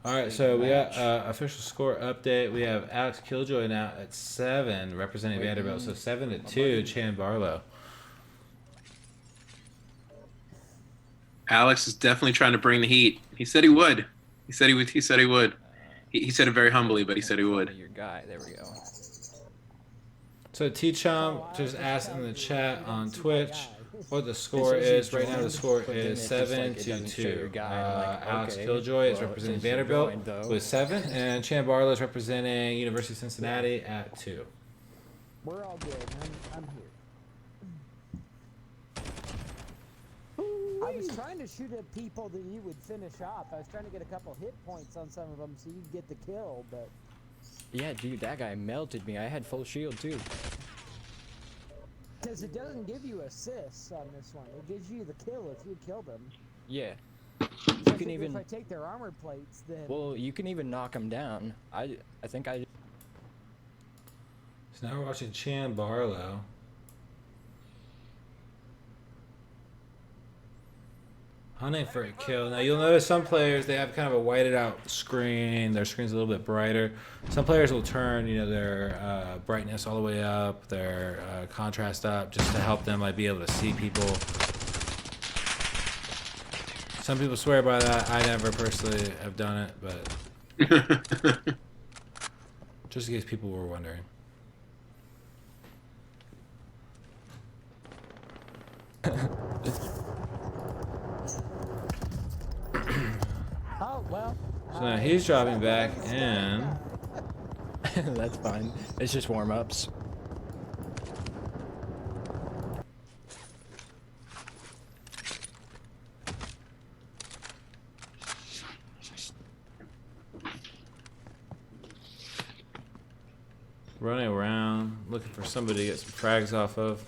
All right, so we got official score update. We have Alex Killjoy now at 7, representing Vanderbilt. So 7-2, Chan Barlow.
Alex is definitely trying to bring the heat. He said he would. He said he would. He said he would. He said it very humbly, but he said he would.
Your guy. There we go.
So T-Chom just asked in the chat on Twitch what the score is. Right now the score is 7-2. Alex Killjoy is representing Vanderbilt with 7, and Chan Barlow is representing University of Cincinnati at 2.
We're all good. I'm here. I was trying to shoot at people that you would finish off. I was trying to get a couple hit points on some of them so you'd get the kill, but...
Yeah, dude, that guy melted me. I had full shield, too.
Because it doesn't give you assists on this one. It gives you the kill if you kill them.
Yeah.
You can even... If I take their armor plates, then...
Well, you can even knock them down. I think I...
So now we're watching Chan Barlow. Hunting for a kill. Now you'll notice some players, they have kind of a whited out screen. Their screen's a little bit brighter. Some players will turn, their brightness all the way up, their contrast up, just to help them be able to see people. Some people swear by that. I never personally have done it, but just in case people were wondering.
Oh, well.
So now he's dropping back in.
That's fine. It's just warm-ups.
Running around, looking for somebody to get some frags off of.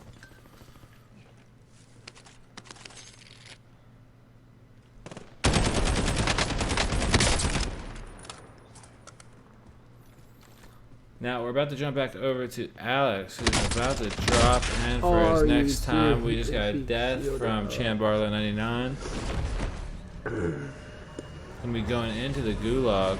Now we're about to jump back over to Alex, who's about to drop in for his next time. We just got a death from Chan Barlow 99. Gonna be going into the gulag.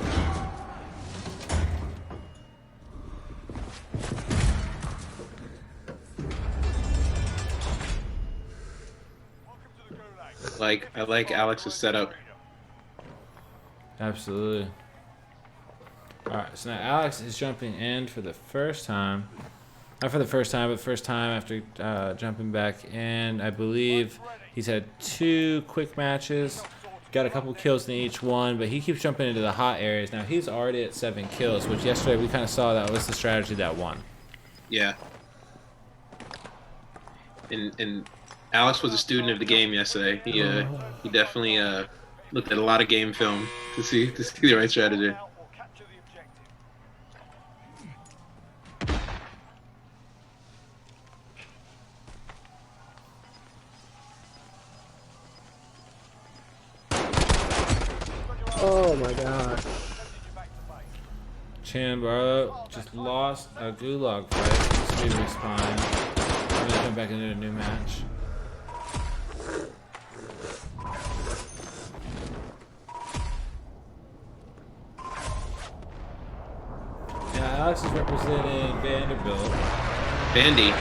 I like Alex's setup.
Absolutely. Alright, so now Alex is jumping in for the first time. Not for the first time, but first time after jumping back in. I believe he's had 2 quick matches. Got a couple kills in each one, but he keeps jumping into the hot areas. Now he's already at 7 kills, which yesterday we kind of saw that was the strategy that won.
Yeah. And Alex was a student of the game yesterday. He definitely looked at a lot of game film to see the right strategy.
Oh my god.
Chan Barlow just lost a gulag fight. He's be respawning. I'm gonna come back into a new match. Yeah, Alex is representing Vanderbilt.
Vandy.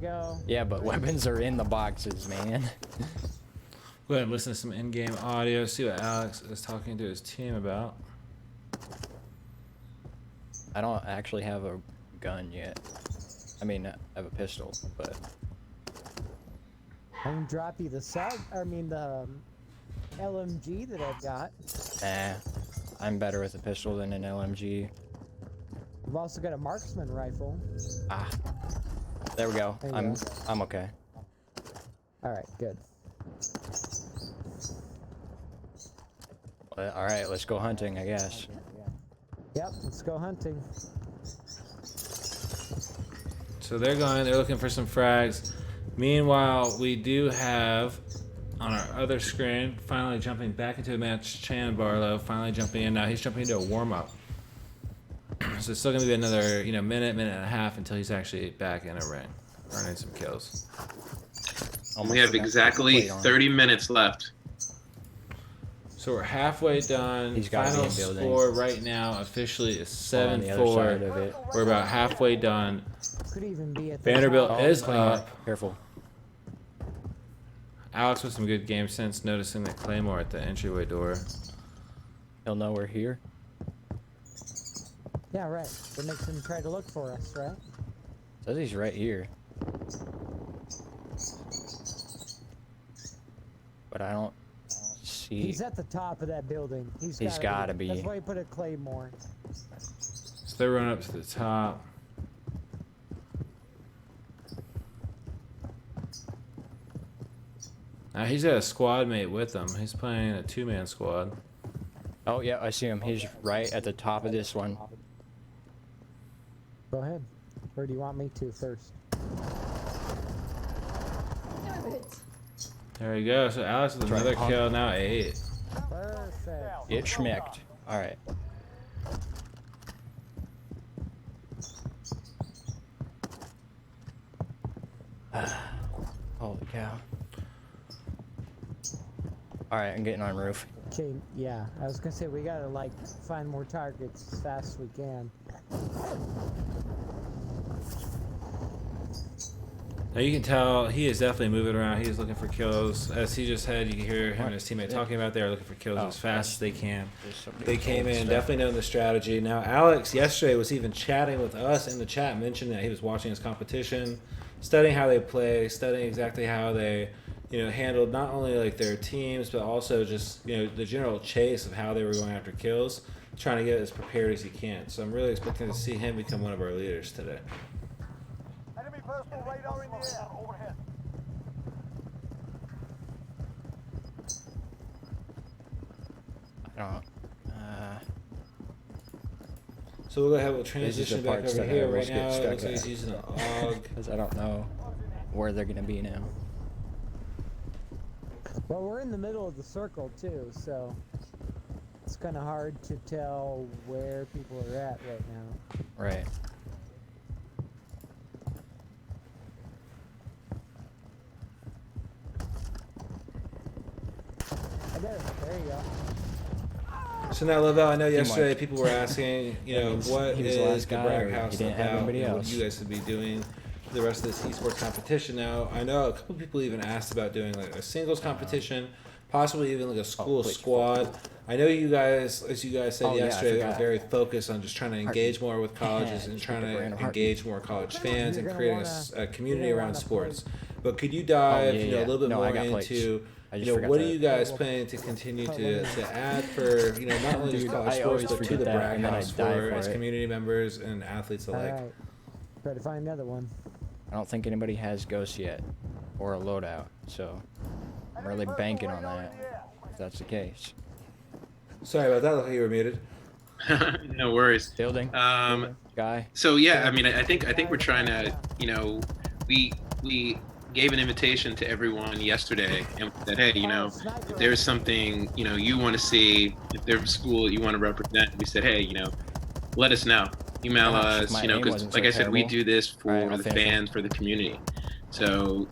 Go.
Yeah, but weapons are in the boxes, man.
Go ahead and listen to some in-game audio, see what Alex is talking to his team about.
I don't actually have a gun yet. I mean, I have a pistol, but...
I can drop you the the LMG that I've got.
Nah, I'm better with a pistol than an LMG.
I've also got a marksman rifle.
Ah, there we go.
There you
I'm
go.
I'm okay.
All right, good.
Well, all right, let's go hunting, I guess.
Yep, let's go hunting.
So they're looking for some frags. Meanwhile, we do have on our other screen, finally jumping back into a match, Chan Barlow, finally jumping in. Now he's jumping into a warm-up. So it's still going to be another, minute and a half until he's actually back in a ring, earning some kills.
We have exactly 30 minutes left.
So we're halfway done.
He's got
Final
me in building.
score right now officially is
On the other side of
7-4.
it.
We're about halfway done.
Could even be at the
Vanderbilt
top.
is
Claymore.
up.
Careful.
Alex with some good game sense, noticing that Claymore at the entryway door.
He'll know we're here.
Yeah, right. That makes him try to look for us, right?
Says he's right here. But I don't see...
He's at the top of that building. He's
gotta be.
That's why he put a claymore.
So they run up to the top. Now he's got a squad mate with him. He's playing a 2-man squad.
Oh, yeah, I see him. He's right at the top of this one.
Go ahead. Where do you want me to first?
There you go. So Alex with another kill, now 8.
Perfect.
Get schmicked. All right. Holy cow. All right, I'm getting on roof.
Okay, yeah. I was gonna say we gotta find more targets as fast as we can.
Now you can tell he is definitely moving around. He's looking for kills. As he just said, you can hear him and his teammate talking about they are looking for kills as fast as they can. They came in definitely knowing the strategy. Now Alex yesterday was even chatting with us in the chat, mentioned that he was watching his competition, studying how they play, studying exactly how they, handled not only like their teams but also just the general chase of how they were going after kills, trying to get as prepared as he can. So I'm really expecting to see him become one of our leaders today.
Enemy personal radar in the air. Overhead.
I don't.
So we'll go ahead. We'll transition back over here right now. It looks like he's using an AUG.
Because I don't know where they're gonna be now.
Well, we're in the middle of the circle too, so it's kind of hard to tell where people are at right now.
Right.
There you go.
So now, Lavelle, I know yesterday people were asking, what is the Bragg House about? What you guys would be doing for the rest of this esports competition? Now, I know a couple people even asked about doing like a singles competition, possibly even like a school squad. I know you guys, as you guys said yesterday, are very focused on just trying to engage more with colleges and trying to engage more college fans and creating a community around sports. But could you dive, a little bit more into, what are you guys planning to continue to add for, not only just college sports, but to the Bragg House for as community members and athletes alike?
All right. Try to find another one.
I don't think anybody has ghosts yet, or a loadout, so I'm really banking on that, if that's the case.
Sorry about that, look like you were muted.
No worries.
Building. Guy.
So yeah, I mean, I think we're trying to, we gave an invitation to everyone yesterday and said, hey, if there's something, you want to see, if there's a school you want to represent, we said, hey, let us know. Email us, because like I said, we do this for the fans, for the community. So,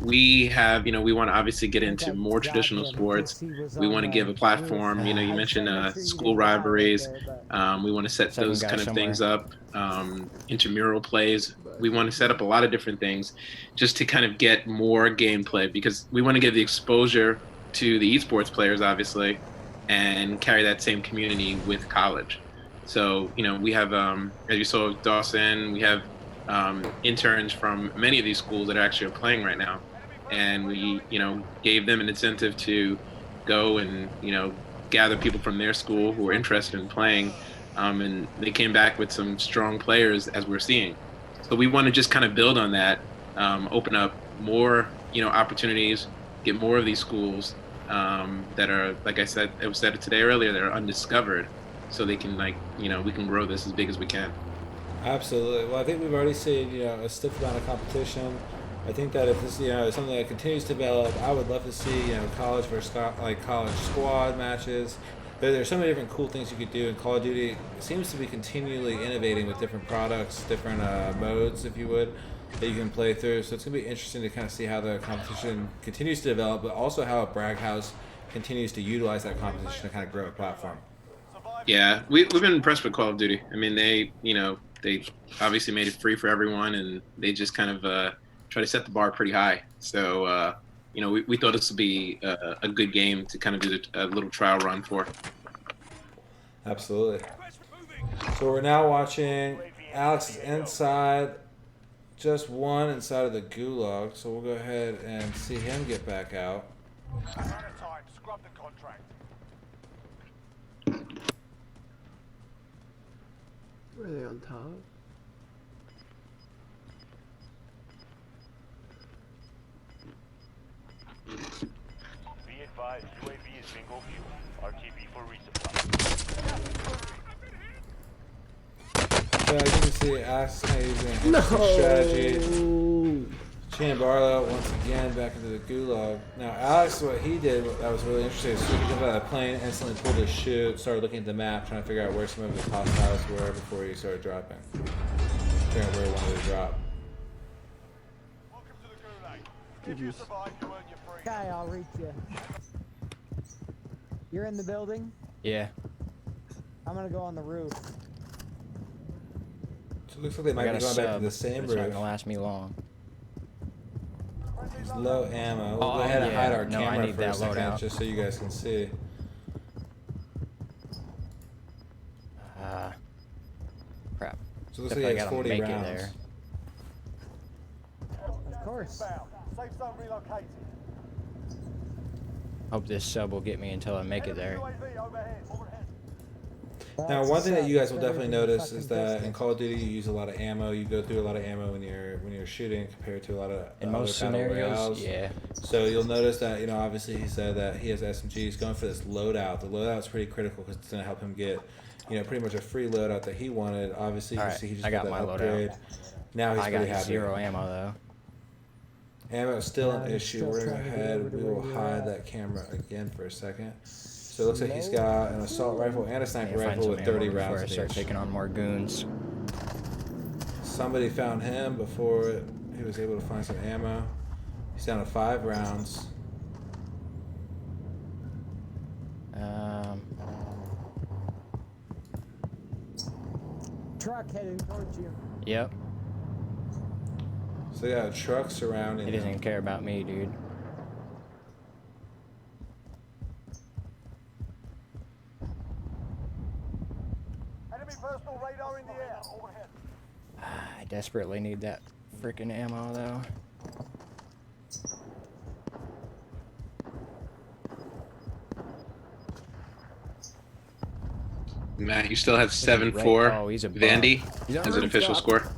we have, we want to obviously get into more traditional sports. We want to give a platform, you mentioned school rivalries. We want to set those kind of things up, intramural plays. We want to set up a lot of different things just to kind of get more gameplay, because we want to give the exposure to the esports players, obviously, and carry that same community with college. So, we have, as you saw with Dawson, we have interns from many of these schools that actually are playing right now. And we, gave them an incentive to go and, gather people from their school who are interested in playing. And they came back with some strong players, as we're seeing. So we want to just kind of build on that, open up more, opportunities, get more of these schools that are, like I said, it was said today earlier, that are undiscovered, so they can we can grow this as big as we can.
Absolutely. Well, I think we've already seen, a stiff amount of competition. I think that if this, is something that continues to develop, I would love to see, college versus college squad matches. There's so many different cool things you could do, and Call of Duty seems to be continually innovating with different products, different modes, if you would, that you can play through. So it's going to be interesting to kind of see how the competition continues to develop, but also how Bragg House continues to utilize that competition to kind of grow a platform.
Yeah, we've been impressed with Call of Duty. I mean, they obviously made it free for everyone, and they just kind of try to set the bar pretty high. So, we thought this would be a good game to kind of do a little trial run for.
Absolutely. So we're now watching Alex is inside, just one inside of the gulag. So we'll go ahead and see him get back out.
Scrub the contract.
Were they on top?
Be advised, UAV is bingo fuel. RTB for resupply.
So as you can see, Alex is using a strategy. Chan Barlow once again back into the gulag. Now Alex, what he did that was really interesting is he got out of the plane, instantly pulled his chute, started looking at the map, trying to figure out where some of his hostiles were before he started dropping. Figuring out where he wanted to drop.
Welcome to the Gulag. If you survive, you earn your free.
Guy, I'll reach you. You're in the building?
Yeah.
I'm gonna go on the roof.
So it looks like they might be going back to the same
It's not
roof.
gonna last me long.
He's low ammo. We'll
Oh,
go ahead and
yeah.
hide our
No, I
camera
need
for a
that
second
loadout.
just so you guys can see.
Crap.
So it looks
Except
like
I
he has
gotta
40
make
rounds.
it there.
Of course.
Safe zone relocated.
Hope this sub will get me until I make it there.
UAV overhead.
Now, one thing that you guys will definitely
Better than
notice is
fucking
that in
pistol.
Call of Duty you use a lot of ammo. You go through a lot of ammo when you're shooting compared to a lot of
In
other
most
battle
scenarios,
royales.
yeah.
So you'll notice that, you know, obviously he said that he has SMG. He's going for this loadout. The loadout's pretty critical because it's going to help him get, you know, pretty much a free loadout that he wanted. Obviously, you
Alright,
see he just
I got
that
my loadout.
upgrade. Now he's
I
pretty
got
happy.
0 ammo though.
Ammo is still
Yeah,
an
I'm
issue.
still
We're going to
trying
go
to get
ahead.
over to
We
where
will
you're
hide
at.
that camera again for a second. So it looks like he's got an assault rifle and a
I need
sniper
to find
rifle
some
with
ammo
30
before
rounds
I
in
start
each.
taking on more goons.
Somebody found him before he was able to find some ammo. He's down to 5 rounds.
Truck heading towards you.
Yep.
So they got a truck surrounding
He doesn't
him.
even care about me, dude.
Enemy personal radar in the air. Overhead.
I desperately need that freaking ammo though.
Matt, you still have
Right.
7-4
Oh, he's a buff.
Vandy
He's on
as
the
an official
rooftop.
score.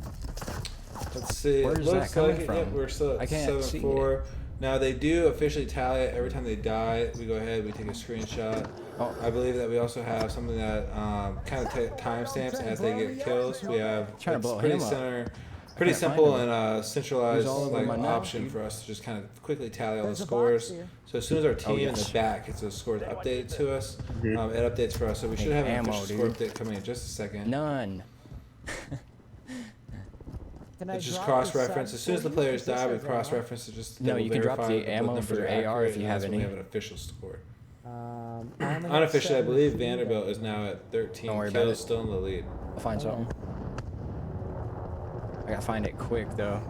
Let's see.
Where's
It
that
looks
coming
like it.
from?
Yep, we're still
I
at
can't see
7-4. Now they do officially tally it every time they die. We go ahead, we take a screenshot.
Oh.
I believe that we also have something that kind of timestamps as they get kills. We have
Trying to
it's
blow
pretty
him up.
pretty
can't find
simple
him.
and centralized
He's all over
like
my nose,
option
dude.
for us to just kind of quickly tally all
There's
the
a box
scores.
here.
So as soon as our team in
yes.
the back gets those scores updated to us, it updates for us. So we should
Hey,
have an
ammo,
official score
dude.
update coming in just a second.
None.
Can I
It's just
drop this
cross-reference.
sub
As soon as
for
the
you?
players
Is this
die, we
as ammo?
cross-reference it just to
No, you can drop
verify
the
that
ammo
numbers
for
are
AR
accurate,
if you
and
have
that's when we
any.
have an official score.
I'm gonna
Unofficially, I
send
believe
this to you
Vanderbilt
then.
is now at 13
Don't worry about
kills,
it.
still in the lead.
I'll find something. I gotta find it quick though.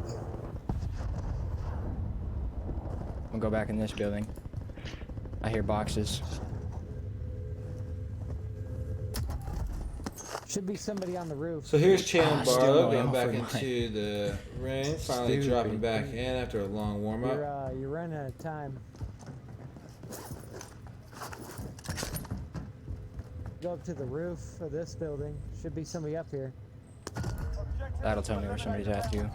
I'm gonna go back in this building. I hear boxes.
Should be somebody on the roof.
So here's Chan
still
Barlow
no
going
ammo
back
for
into the ring, finally
Stupid.
dropping back in after a long warm-up.
You're running out of time. Go up to the roof of this building. Should be somebody up here.
That'll tell me where somebody's at too.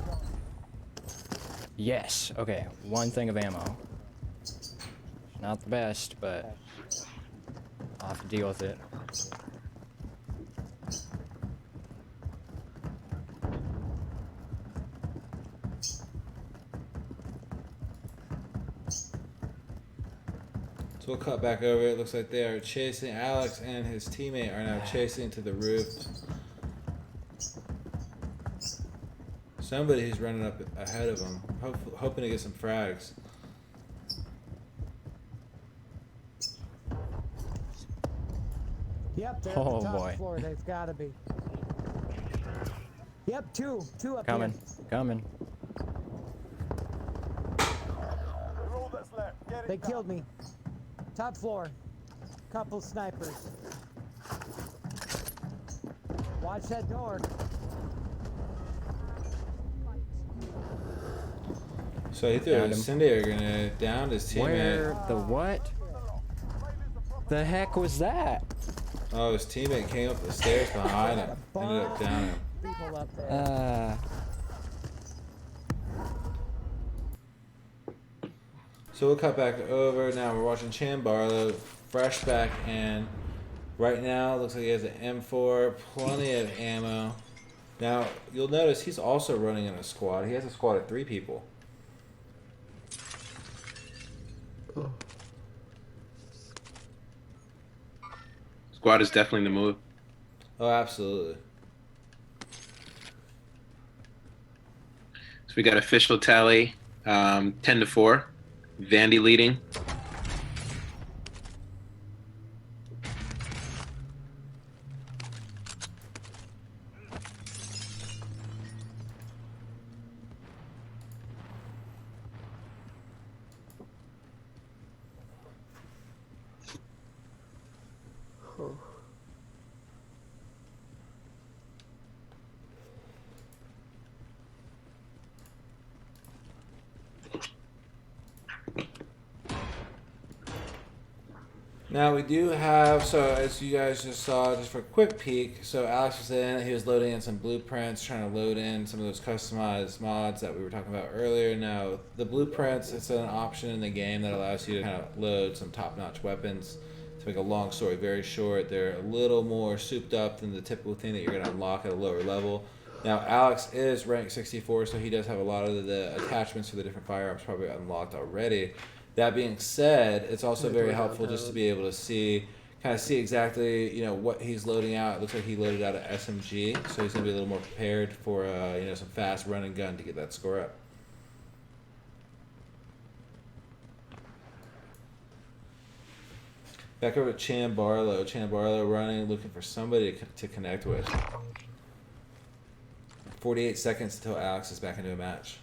Yes. Okay. One thing of ammo. Not the best, but I'll have to deal with it.
So we'll cut back over. It looks like they are chasing. Alex and his teammate are now chasing to the roof. Somebody who's running up ahead of them, hoping to get some frags.
Yep, they're
Oh,
on the top
boy.
floor. They've got to be. Yep, two up
Coming.
here.
Coming.
We're all that's left. Get it
They
done.
killed me. Top floor. Couple snipers. Watch that door.
So he threw a
Downed him.
incendiary grenade, downed his teammate.
Where the what? The heck was that?
Oh, his teammate came up the stairs behind him. Ended up downing him.
People up there.
So we'll cut back over. Now we're watching Chan Barlow, fresh back in. Right now, it looks like he has an M4, plenty of ammo. Now, you'll notice he's also running in a squad. He has a squad of 3 people.
Oh,
Squad is definitely the move.
Oh, absolutely.
So we got official tally, 10-4. Vandy leading.
Oh.
Now we do have, so as you guys just saw, just for a quick peek, so Alex was in, he was loading in some blueprints, trying to load in some of those customized mods that we were talking about earlier. Now, the blueprints, it's an option in the game that allows you to kind of load some top-notch weapons. To make a long story very short, they're a little more souped up than the typical thing that you're going to unlock at a lower level. Now, Alex is ranked 64, so he does have a lot of the attachments for the different firearms probably unlocked already. That being said, it's also very helpful just to be able to see exactly, you know, what he's loading out. It looks like he loaded out an SMG, so he's going to be a little more prepared for, you know, some fast run and gun to get that score up. Back over to Chan Barlow. Chan Barlow running, looking for somebody to connect with. 48 seconds until Alex is back into a match.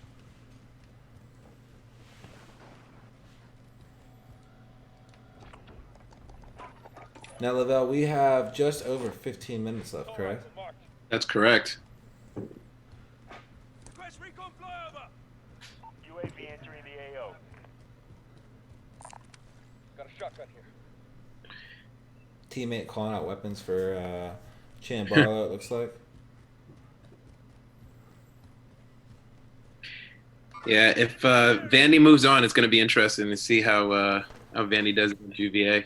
Now, Lavelle, we have just over 15 minutes left, correct?
That's correct.
Request recon flyover. UAV entering the AO. Got a shotgun here.
Teammate calling out weapons for Chan Barlow, it looks like.
Yeah, if Vandy moves on, it's going to be interesting to see how Vandy does against UVA.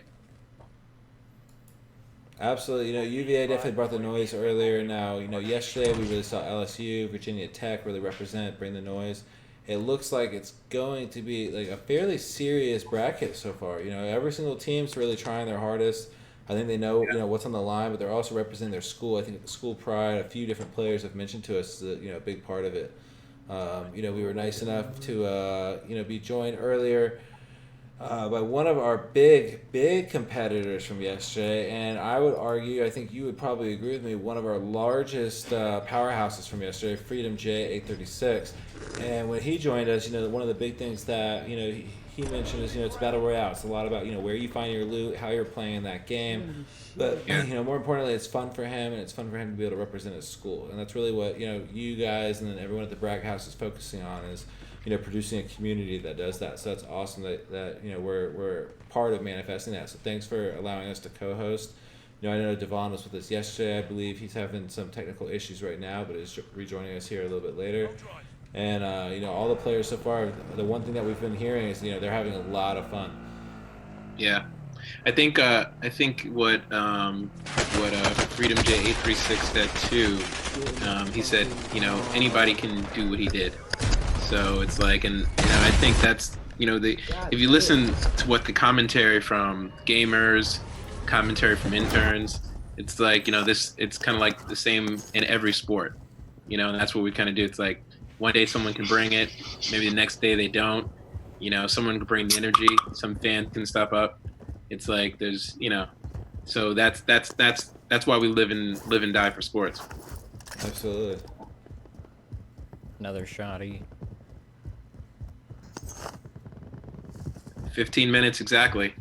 Absolutely. You know, UVA definitely brought the noise earlier. Now, you know, yesterday we really saw LSU, Virginia Tech really represent, bring the noise. It looks like it's going to be like a fairly serious bracket so far. You know, every single team's really trying their hardest. I think they know, you know, what's on the line, but they're also representing their school. I think the school pride, a few different players have mentioned to us that, you know, a big part of it. You know, we were nice enough to, you know, be joined earlier by one of our big competitors from yesterday, and I would argue, I think you would probably agree with me, one of our largest powerhouses from yesterday, Freedom J 836. And when he joined us, you know, one of the big things that, you know, he mentioned is, you know, it's battle royale. It's a lot about, you know, where you find your loot, how you're playing that game. But, you know, more importantly, it's fun for him, and it's fun for him to be able to represent his school. And that's really what, you know, you guys and then everyone at the Bragg House is focusing on, is, you know, producing a community that does that. So that's awesome that you know, we're part of manifesting that. So thanks for allowing us to co-host. You know, I know Devon was with us yesterday. I believe he's having some technical issues right now, but is rejoining us here a little bit later. And you know, all the players so far, the one thing that we've been hearing is, you know, they're having a lot of fun.
Yeah, I think what Freedom J 836 said too. He said, you know, anybody can do what he did. So it's like, and you know, I think that's, you know, if you listen to what the commentary from gamers, commentary from interns, it's like, you know, it's kind of like the same in every sport, you know, and that's what we kind of do. It's like one day someone can bring it, maybe the next day they don't, you know, someone can bring the energy, some fan can step up. It's like there's, you know, so that's why we live and die for sports.
Absolutely.
Another shotty.
15 minutes exactly.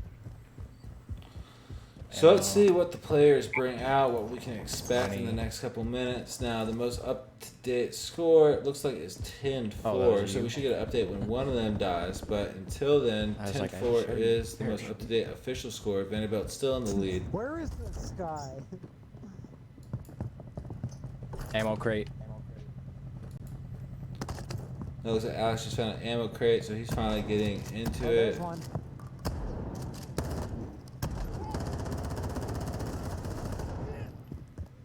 So let's see what the players bring out, what we can expect in the next couple minutes. Now, the most up-to-date score, it looks like is 10-4, so we should get an update when one of them dies. But until then, 10-4 is the most up-to-date official score. Vanderbilt still in the lead.
Where is this guy?
Ammo crate.
It looks like Alex just found an ammo crate, so he's finally getting into it.
One.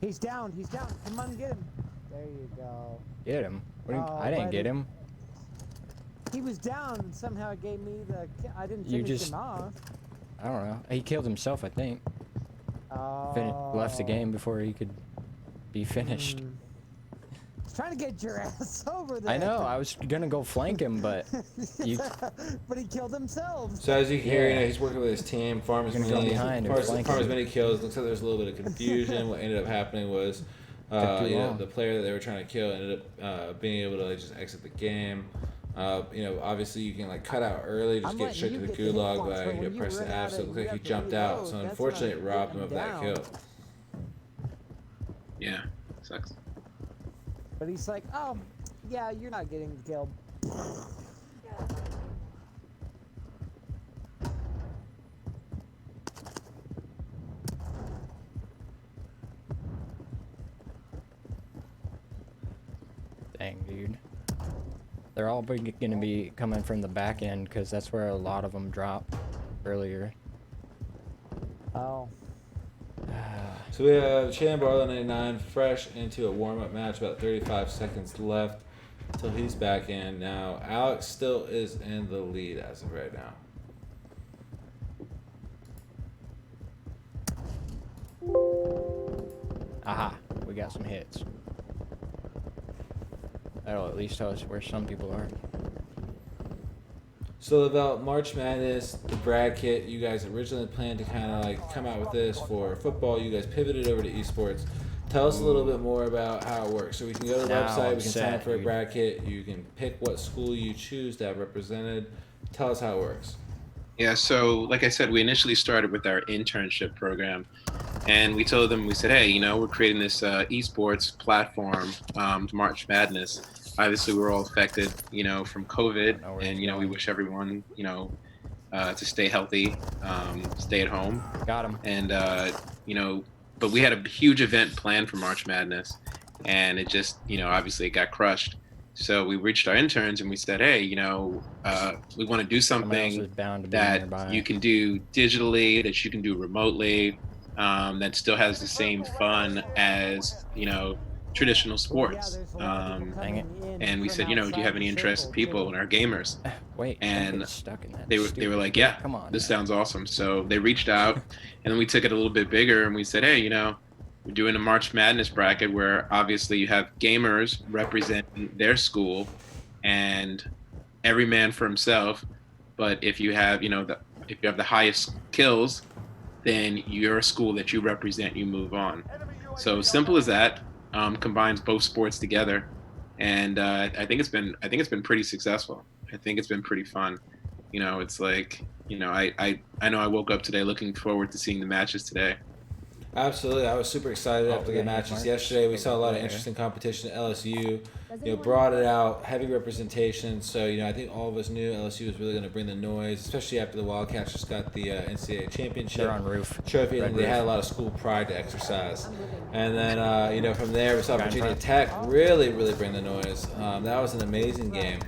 He's down. He's down. Come on, get him. There you go.
Get him? What do you, I didn't get him.
He was down, and somehow it gave me the. I didn't finish him off.
I don't know. He killed himself, I think. Left the game before he could be finished.
He's trying to get your ass over there.
I know. I was gonna go flank him, but
but he killed himself.
So as you hear, you know, he's working with his team. Farm as
many
kills. Looks like there's a little bit of confusion. What ended up happening was, you know, the player that they were trying to kill ended up being able to just exit the game. Obviously you can like cut out early, just
I'm
get
letting
straight
you
to the
get the hit
gulag
points,
by
but when you
pressing
run
F,
out
so it
and
looked
you
like he
have to
jumped out.
reload,
So
that's
unfortunately,
not
it robbed him
getting
of that
down.
kill.
Yeah, sucks.
But he's like, oh, yeah, you're not getting the kill.
Dang, dude. They're all going to be coming from the back end because that's where a lot of them dropped earlier.
Oh.
So we have Chamberlain 99 fresh into a warm-up match, about 35 seconds left until he's back in. Now, Alex still is in the lead as of right now.
Aha, we got some hits. That'll at least tell us where some people are.
So about March Madness, the bracket, you guys originally planned to kind of like come out with this for football. You guys pivoted over to esports. Tell us a little bit more about how it works. So we can go to the
Now
website,
I'm
we can
set,
sign up for a
dude.
bracket, you can pick what school you choose to have represented. Tell us how it works.
Yeah, so like I said, we initially started with our internship program, and we told them, we said, hey, we're creating this esports platform, March Madness. Obviously, we're all affected, from COVID, and we wish everyone, to stay healthy, stay at home.
Got him.
And but we had a huge event planned for March Madness, and it just, obviously it got crushed. So we reached our interns and we said, hey, we want to do something that you can do digitally, that you can do remotely, that still has the same fun as, traditional sports. And we said, do you have any interested people in our gamers?
Wait,
and
stuck in that
they were like, yeah,
come on,
this sounds awesome. So they reached out, and then we took it a little bit bigger, and we said, hey, we're doing a March Madness bracket where obviously you have gamers representing their school, and every man for himself. But if you have, if you have the highest kills, then your school that you represent, you move on. So simple as that. Combines both sports together, and I think it's been pretty successful. I think it's been pretty fun. It's like, I know I woke up today looking forward to seeing the matches today.
Absolutely, I was super excited after the matches yesterday. We saw a lot of interesting competition at LSU. Brought it out, heavy representation. So I think all of us knew LSU was really going to bring the noise, especially after the Wildcats just got the NCAA championship
They're on roof.
trophy, and
Red
they had a
roof.
lot of school pride to exercise. And then from there we saw Virginia Tech really bring the noise. That was an amazing game.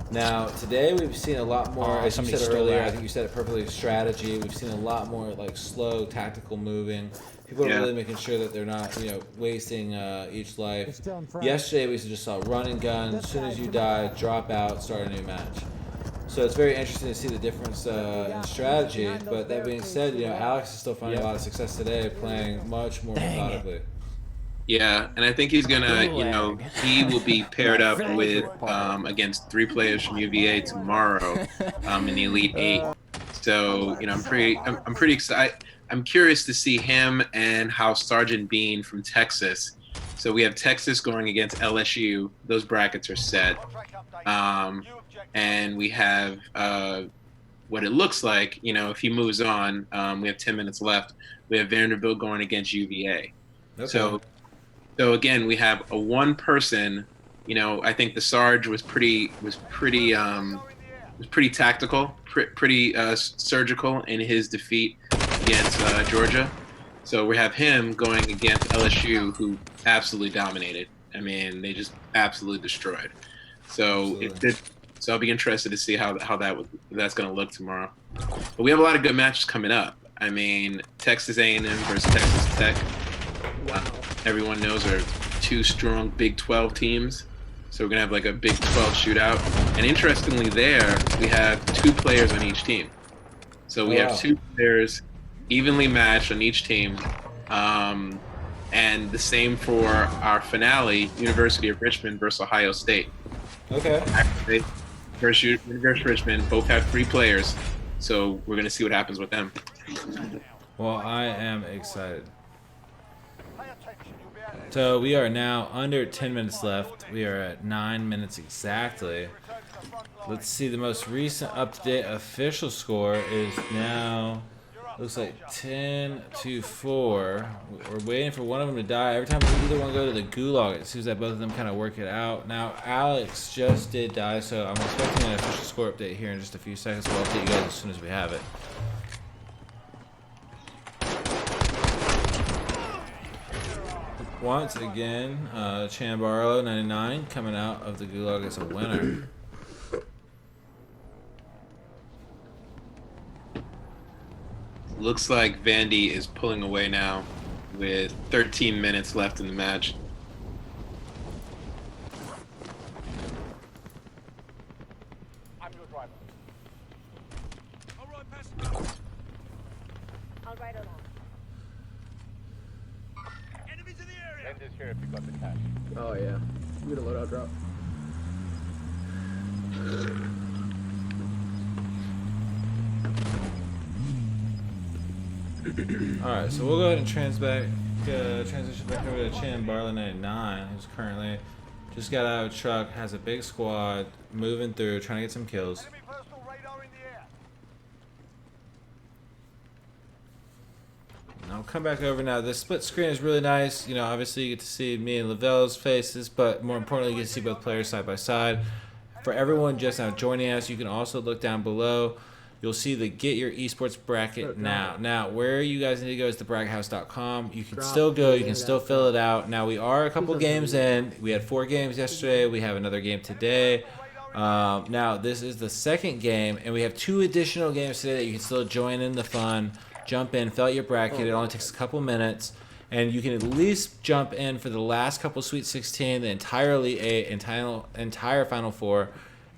Now today we've seen a lot more, as you said earlier. I think you said it perfectly. Strategy. We've seen a lot more like slow tactical moving. People are really making sure that they're not, wasting each life. Yesterday we just saw run and gun. As soon as you die, drop out, start a new match. So it's very interesting to see the difference in strategy. But that being said, Alex is still finding a lot of success today, playing much more methodically.
Yeah, and I think he's gonna, he will be paired up with against 3 players from UVA tomorrow in the Elite 8. So I'm pretty excited. I'm curious to see him and how Sergeant Bean from Texas. So we have Texas going against LSU. Those brackets are set. And we have what it looks like, if he moves on, we have 10 minutes left. We have Vanderbilt going against UVA. Okay. So again, we have a one person, I think the Sarge was pretty tactical, pretty surgical in his defeat against Georgia. So we have him going against LSU, who absolutely dominated. I mean, they just absolutely destroyed. So I'll be interested to see how that's going to look tomorrow. But we have a lot of good matches coming up. I mean, Texas A&M versus Texas Tech. Everyone knows are 2 strong Big 12 teams. So we're going to have like a Big 12 shootout. And interestingly there, we have 2 players on each team. So we have 2 players evenly matched on each team. And the same for our finale, University of Richmond versus Ohio State.
Okay.
Versus University of Richmond, both have 3 players. So we're going to see what happens with them.
Well, I am excited.
Pay attention, you'll be out of
So we are now under 10 minutes left. We are at 9 minutes exactly. Let's see, the most recent up-to-date official score is now, looks like 10-4. We're waiting for one of them to die. Every time either one go to the gulag, it seems that both of them kind of work it out. Now, Alex just did die, so I'm expecting an official score update here in just a few seconds. We'll update you guys as soon as we have it. Once again, Chan Barlow, 99, coming out of the gulag as a winner.
Looks like Vandy is pulling away now with 13 minutes left in the match.
I'm your driver.
I'll ride along.
Enemies in the area. End is here if you got the cash.
Oh yeah. We had a loadout drop.
Alright, so we'll go ahead and transition back over to Chan Barlow 99, who's currently just got out of a truck, has a big squad, moving through, trying to get some kills.
Enemy personal radar in the air.
And I'll come back over now. The split screen is really nice. You know, obviously you get to see me and Lavelle's faces, but more importantly, you get to see both players side by side. For everyone just now joining us, you can also look down below. You'll see the Get Your Esports Bracket now. Now, where you guys need to go is thebraghouse.com. You can still go. You can still fill it out. Now, we are a couple games in. We had 4 games yesterday. We have another game today. Now, this is the second game, and we have 2 additional games today that you can still join in the fun. Jump in, fill out your bracket. It only takes a couple minutes. And you can at least jump in for the last couple Sweet 16, the entire Elite 8, entire Final Four.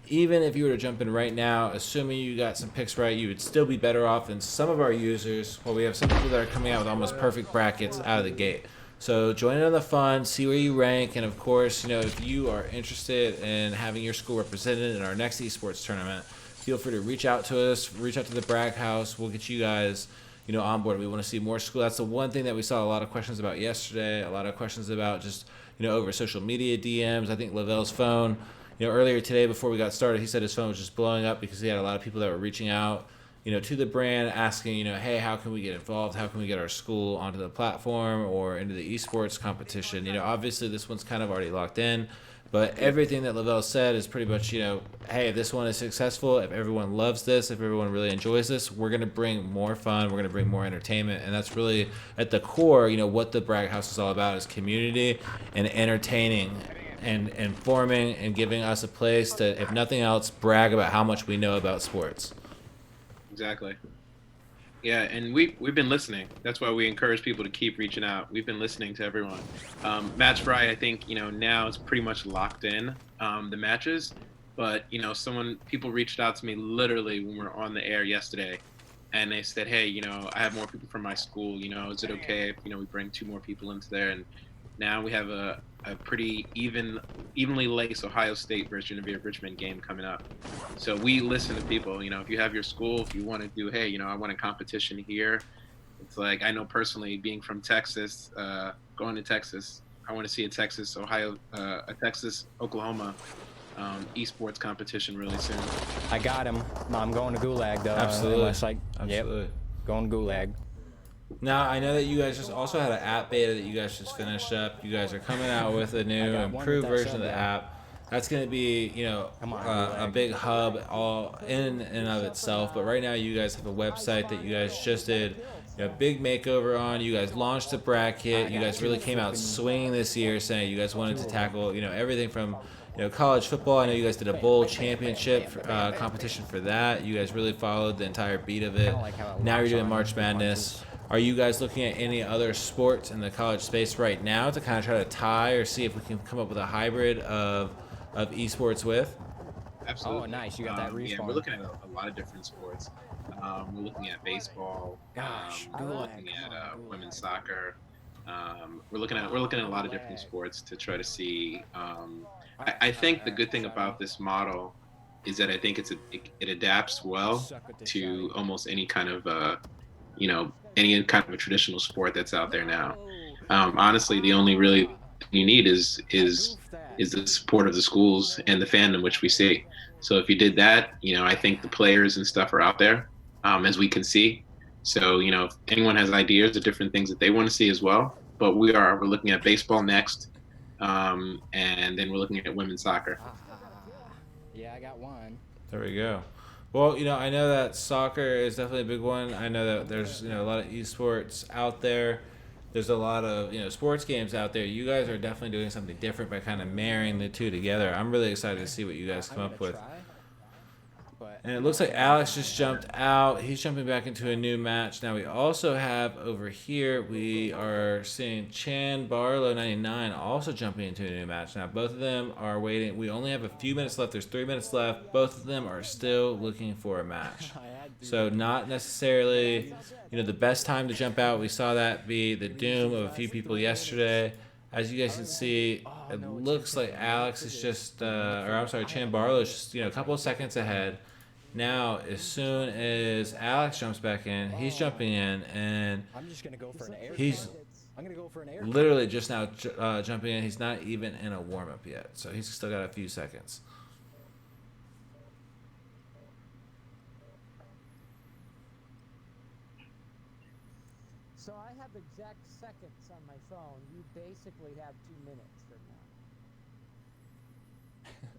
Even if you were to jump in right now, assuming you got some picks right, you would still be better off than some of our users. Well, we have some people that are coming out with almost perfect brackets out of the gate. So join in on the fun, see where you rank, and of course, you know, if you are interested in having your school represented in our next esports tournament, feel free to reach out to us, reach out to the Bragg House. We'll get you guys, you know, on board. We want to see more school. That's the one thing that we saw a lot of questions about yesterday, a lot of questions about just, you know, over social media DMs. I think Lavelle's phone, you know, earlier today before we got started, he said his phone was just blowing up because he had a lot of people that were reaching out, you know, to the brand asking, you know, hey, how can we get involved? How can we get our school onto the platform or into the esports competition? You know, obviously this one's kind of already locked in, but everything that Lavelle said is pretty much, you know, hey, if this one is successful, if everyone loves this, if everyone really enjoys this, we're going to bring more fun, we're going to bring more entertainment, and that's really at the core, you know, what the Bragg House is all about is community and entertaining and informing and giving us a place to, if nothing else, brag about how much we know about sports.
Exactly. Yeah, and we've been listening. That's why we encourage people to keep reaching out. We've been listening to everyone. Match Friday, I think, you know, now it's pretty much locked in, the matches. But, you know, people reached out to me literally when we were on the air yesterday, and they said, hey, you know, I have more people from my school. You know, is it okay if, you know, we bring 2 more people into there? And now we have a pretty evenly laced Ohio State versus Richmond game coming up. So we listen to people. You know, if you have your school, if you want to do, hey, you know, I want a competition here. It's like, I know personally, being from Texas, going to Texas, I want to see a Texas-Oklahoma esports competition really soon.
I got him. I'm going to Gulag though.
Absolutely.
Absolutely. Yep. Going to Gulag.
Now, I know that you guys just also had an app beta that you guys just finished up. You guys are coming out with a new, improved version of the app. That's going to be, you know, a big hub all in and of itself. But right now, you guys have a website that you guys just did, you know, big makeover on. You guys launched the bracket. You guys really came out swinging this year, saying you guys wanted to tackle, you know, everything from, you know, college football. I know you guys did a bowl championship competition for that. You guys really followed the entire beat of it. Now you're doing March Madness. Are you guys looking at any other sports in the college space right now to kind of try to tie or see if we can come up with a hybrid of esports with?
Absolutely.
Oh, nice. You got that respawn.
Yeah, we're looking at a lot of different sports. We're looking at baseball. We're looking at women's soccer. We're looking at a lot of different sports to try to see. I think the good thing about this model is that I think it adapts well to almost any kind of you know, any kind of a traditional sport that's out there now. Honestly, the only really thing you need is the support of the schools and the fandom, which we see. So if you did that, I think the players and stuff are out there, as we can see. So, if anyone has ideas of different things that they want to see as well, but we're looking at baseball next, and then we're looking at women's soccer.
Yeah, I got one.
There we go. Well, I know that soccer is definitely a big one. I know that there's, a lot of esports out there. There's a lot of, sports games out there. You guys are definitely doing something different by kind of marrying the two together. I'm really excited to see what you guys come up with. And it looks like Alex just jumped out. He's jumping back into a new match. Now we also have over here, we are seeing Chan Barlow 99 also jumping into a new match. Now both of them are waiting. We only have a few minutes left. There's 3 minutes left. Both of them are still looking for a match. So not necessarily, the best time to jump out. We saw that be the doom of a few people yesterday. As you guys can see, it looks like Alex is just, Chan Barlow is just, a couple of seconds ahead. Now, as soon as Alex jumps back in, he's jumping in, and he's literally just now jumping in. He's not even in a warm-up yet, so he's still got a few seconds.
So I have exact seconds on my phone. You basically have 2 minutes from now.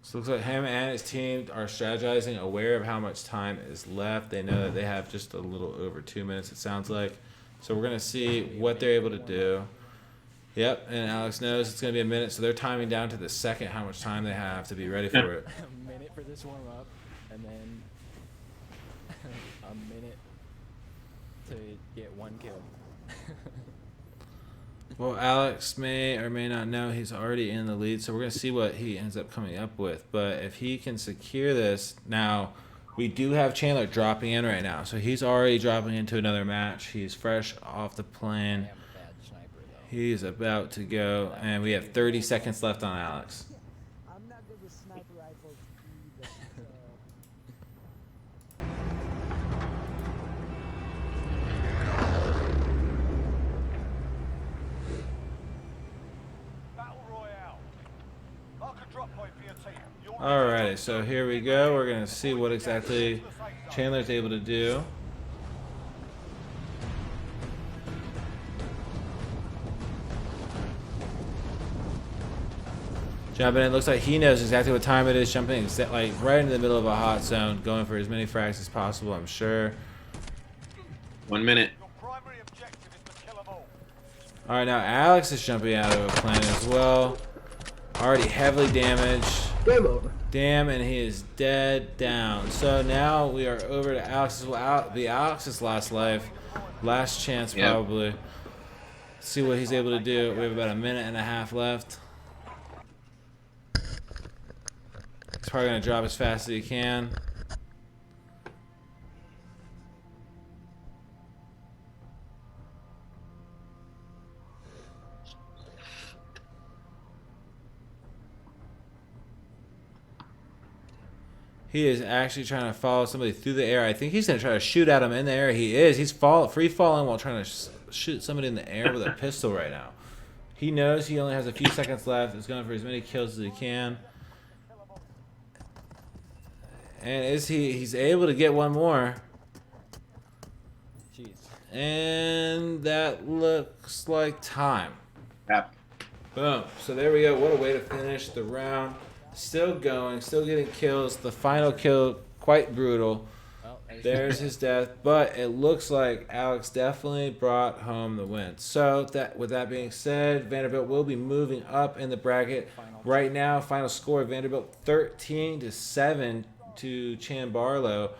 So it looks like him and his team are strategizing, aware of how much time is left. They know that they have just a little over 2 minutes, it sounds like. So we're going to see what they're able to do. Yep, and Alex knows it's going to be a minute, so they're timing down to the second how much time they have to be ready for it.
A minute for this warm-up, and then a minute to get 1 kill.
Well, Alex may or may not know he's already in the lead, so we're going to see what he ends up coming up with. But if he can secure this, now we do have Chandler dropping in right now, so he's already dropping into another match. He's fresh off the plane. He's about to go, and we have 30 seconds left on Alex.
I'm not good with sniper rifles either.
Alrighty, so here we go. We're going to see what exactly Chandler's able to do. Jumping in, looks like he knows exactly what time it is. Jumping like right into the middle of a hot zone, going for as many frags as possible, I'm sure.
1 minute.
Alright, now Alex is jumping out of a plane as well. Already heavily damaged.
Game over.
Damn, and he is dead down. So now we are over to Alex's, Alex's last life. Last chance, probably. Let's see what he's able to do. We have about a minute and a half left. He's probably going to drop as fast as he can. He is actually trying to follow somebody through the air. I think he's going to try to shoot at him in the air. He is. He's free falling while trying to shoot somebody in the air with a pistol right now. He knows he only has a few seconds left. He's going for as many kills as he can. And he's able to get one more.
Jeez.
And that looks like time.
Yep.
Boom. So there we go. What a way to finish the round. Still going, still getting kills. The final kill, quite brutal.
Well,
there's his death. But it looks like Alex definitely brought home the win. So with that being said, Vanderbilt will be moving up in the bracket. Right now, final score, Vanderbilt 13-7 to Chan Barlow.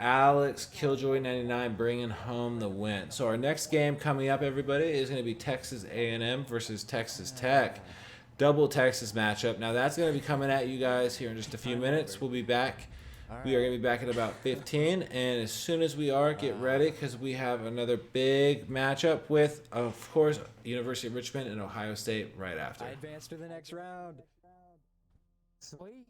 Alex Killjoy 99 bringing home the win. So our next game coming up, everybody, is going to be Texas A&M versus Texas Tech. Double Texas matchup. Now that's going to be coming at you guys here in just a few minutes. We'll be back. We are going to be back in about 15. And as soon as we are, get ready because we have another big matchup with, of course, University of Richmond and Ohio State right after.
I advanced to the next round.
Sweet.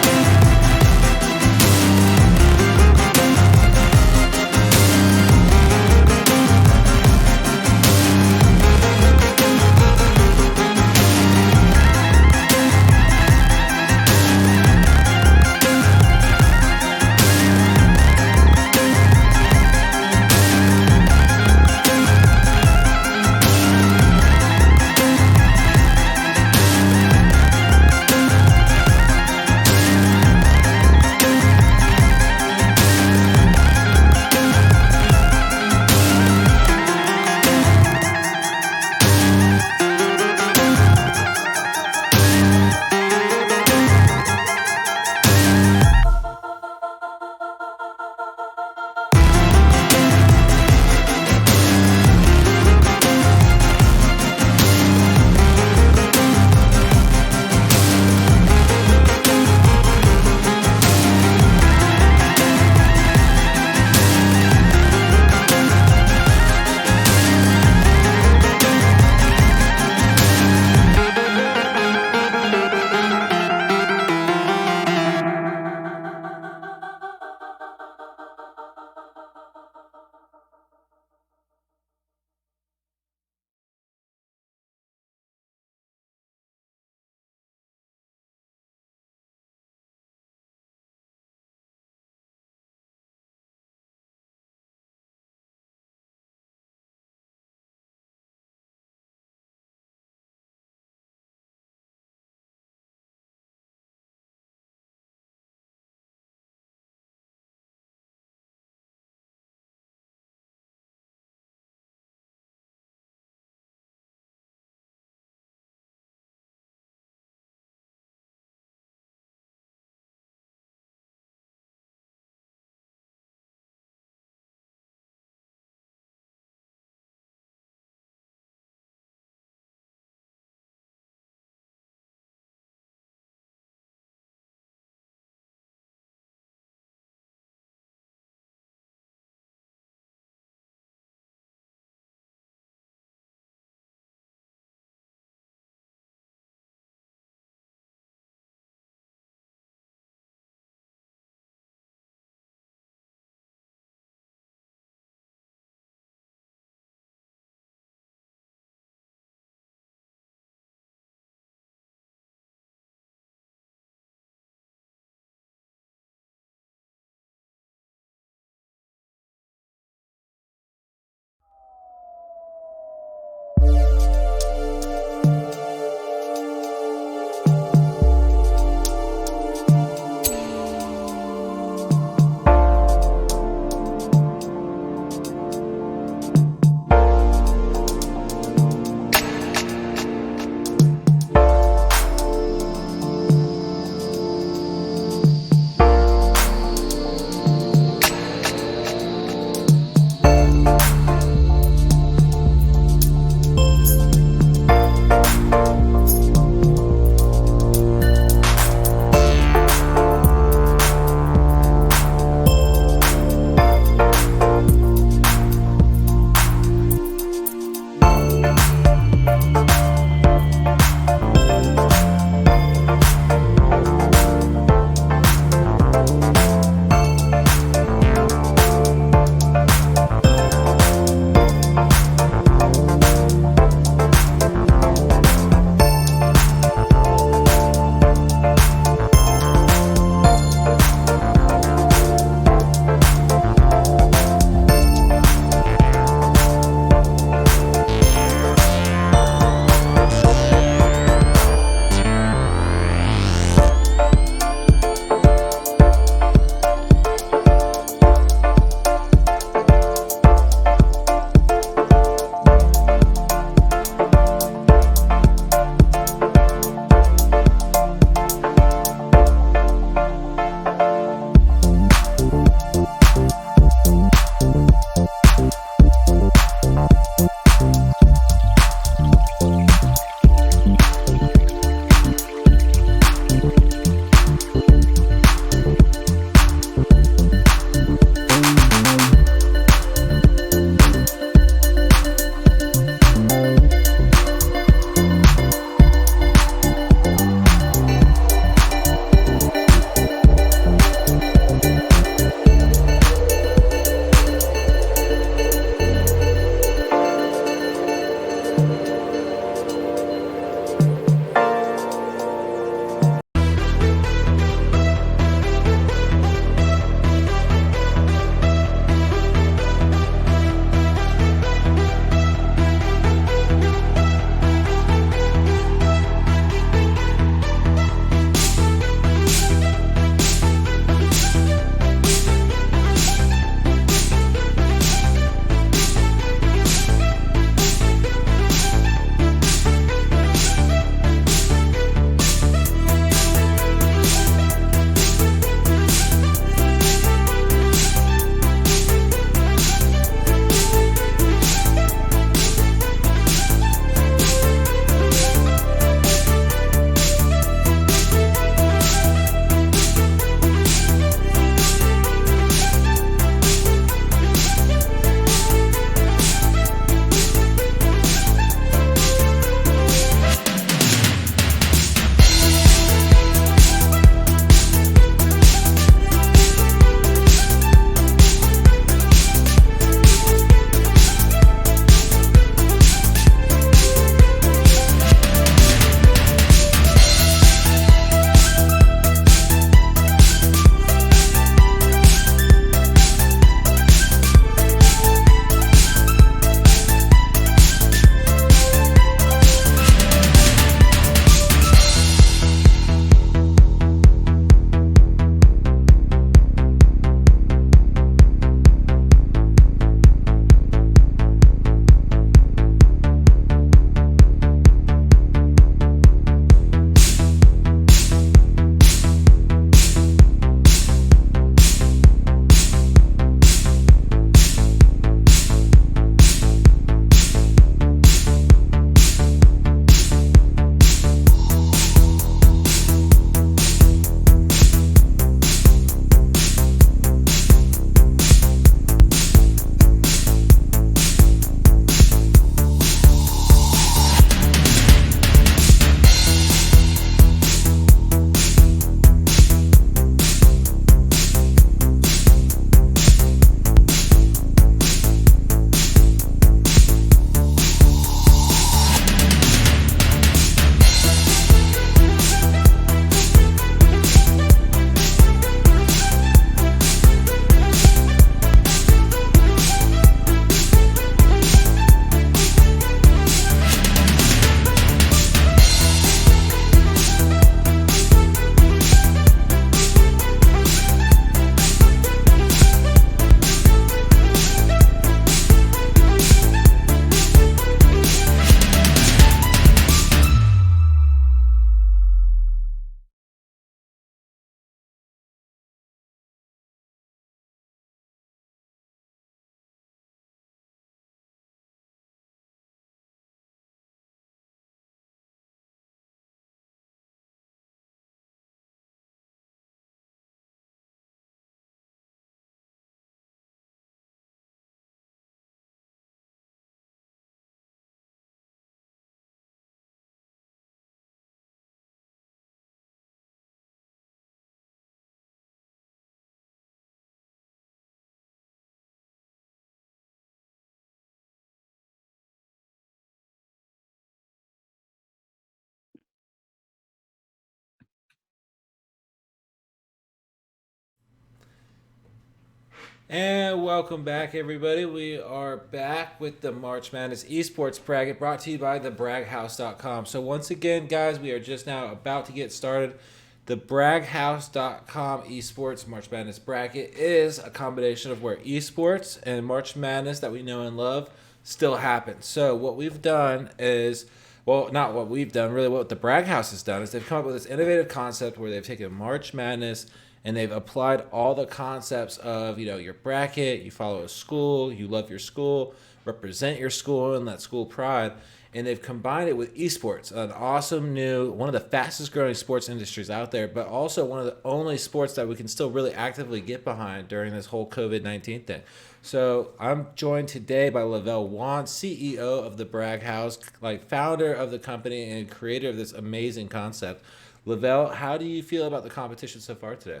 And welcome back, everybody. We are back with the March Madness Esports Bracket brought to you by thebraghouse.com. So once again, guys, we are just now about to get started. The braghouse.com Esports March Madness Bracket is a combination of where esports and March Madness that we know and love still happens. So what we've done is, well, not what we've done, really what the Brag House has done is they've come up with this innovative concept where they've taken March Madness and they've applied all the concepts of, your bracket, you follow a school, you love your school, represent your school and that school pride, and they've combined it with esports, an awesome new, one of the fastest growing sports industries out there, but also one of the only sports that we can still really actively get behind during this whole COVID-19 thing. So I'm joined today by Lavelle Wan, CEO of the Brag House, founder of the company and creator of this amazing concept. Lavelle, how do you feel about the competition so far today?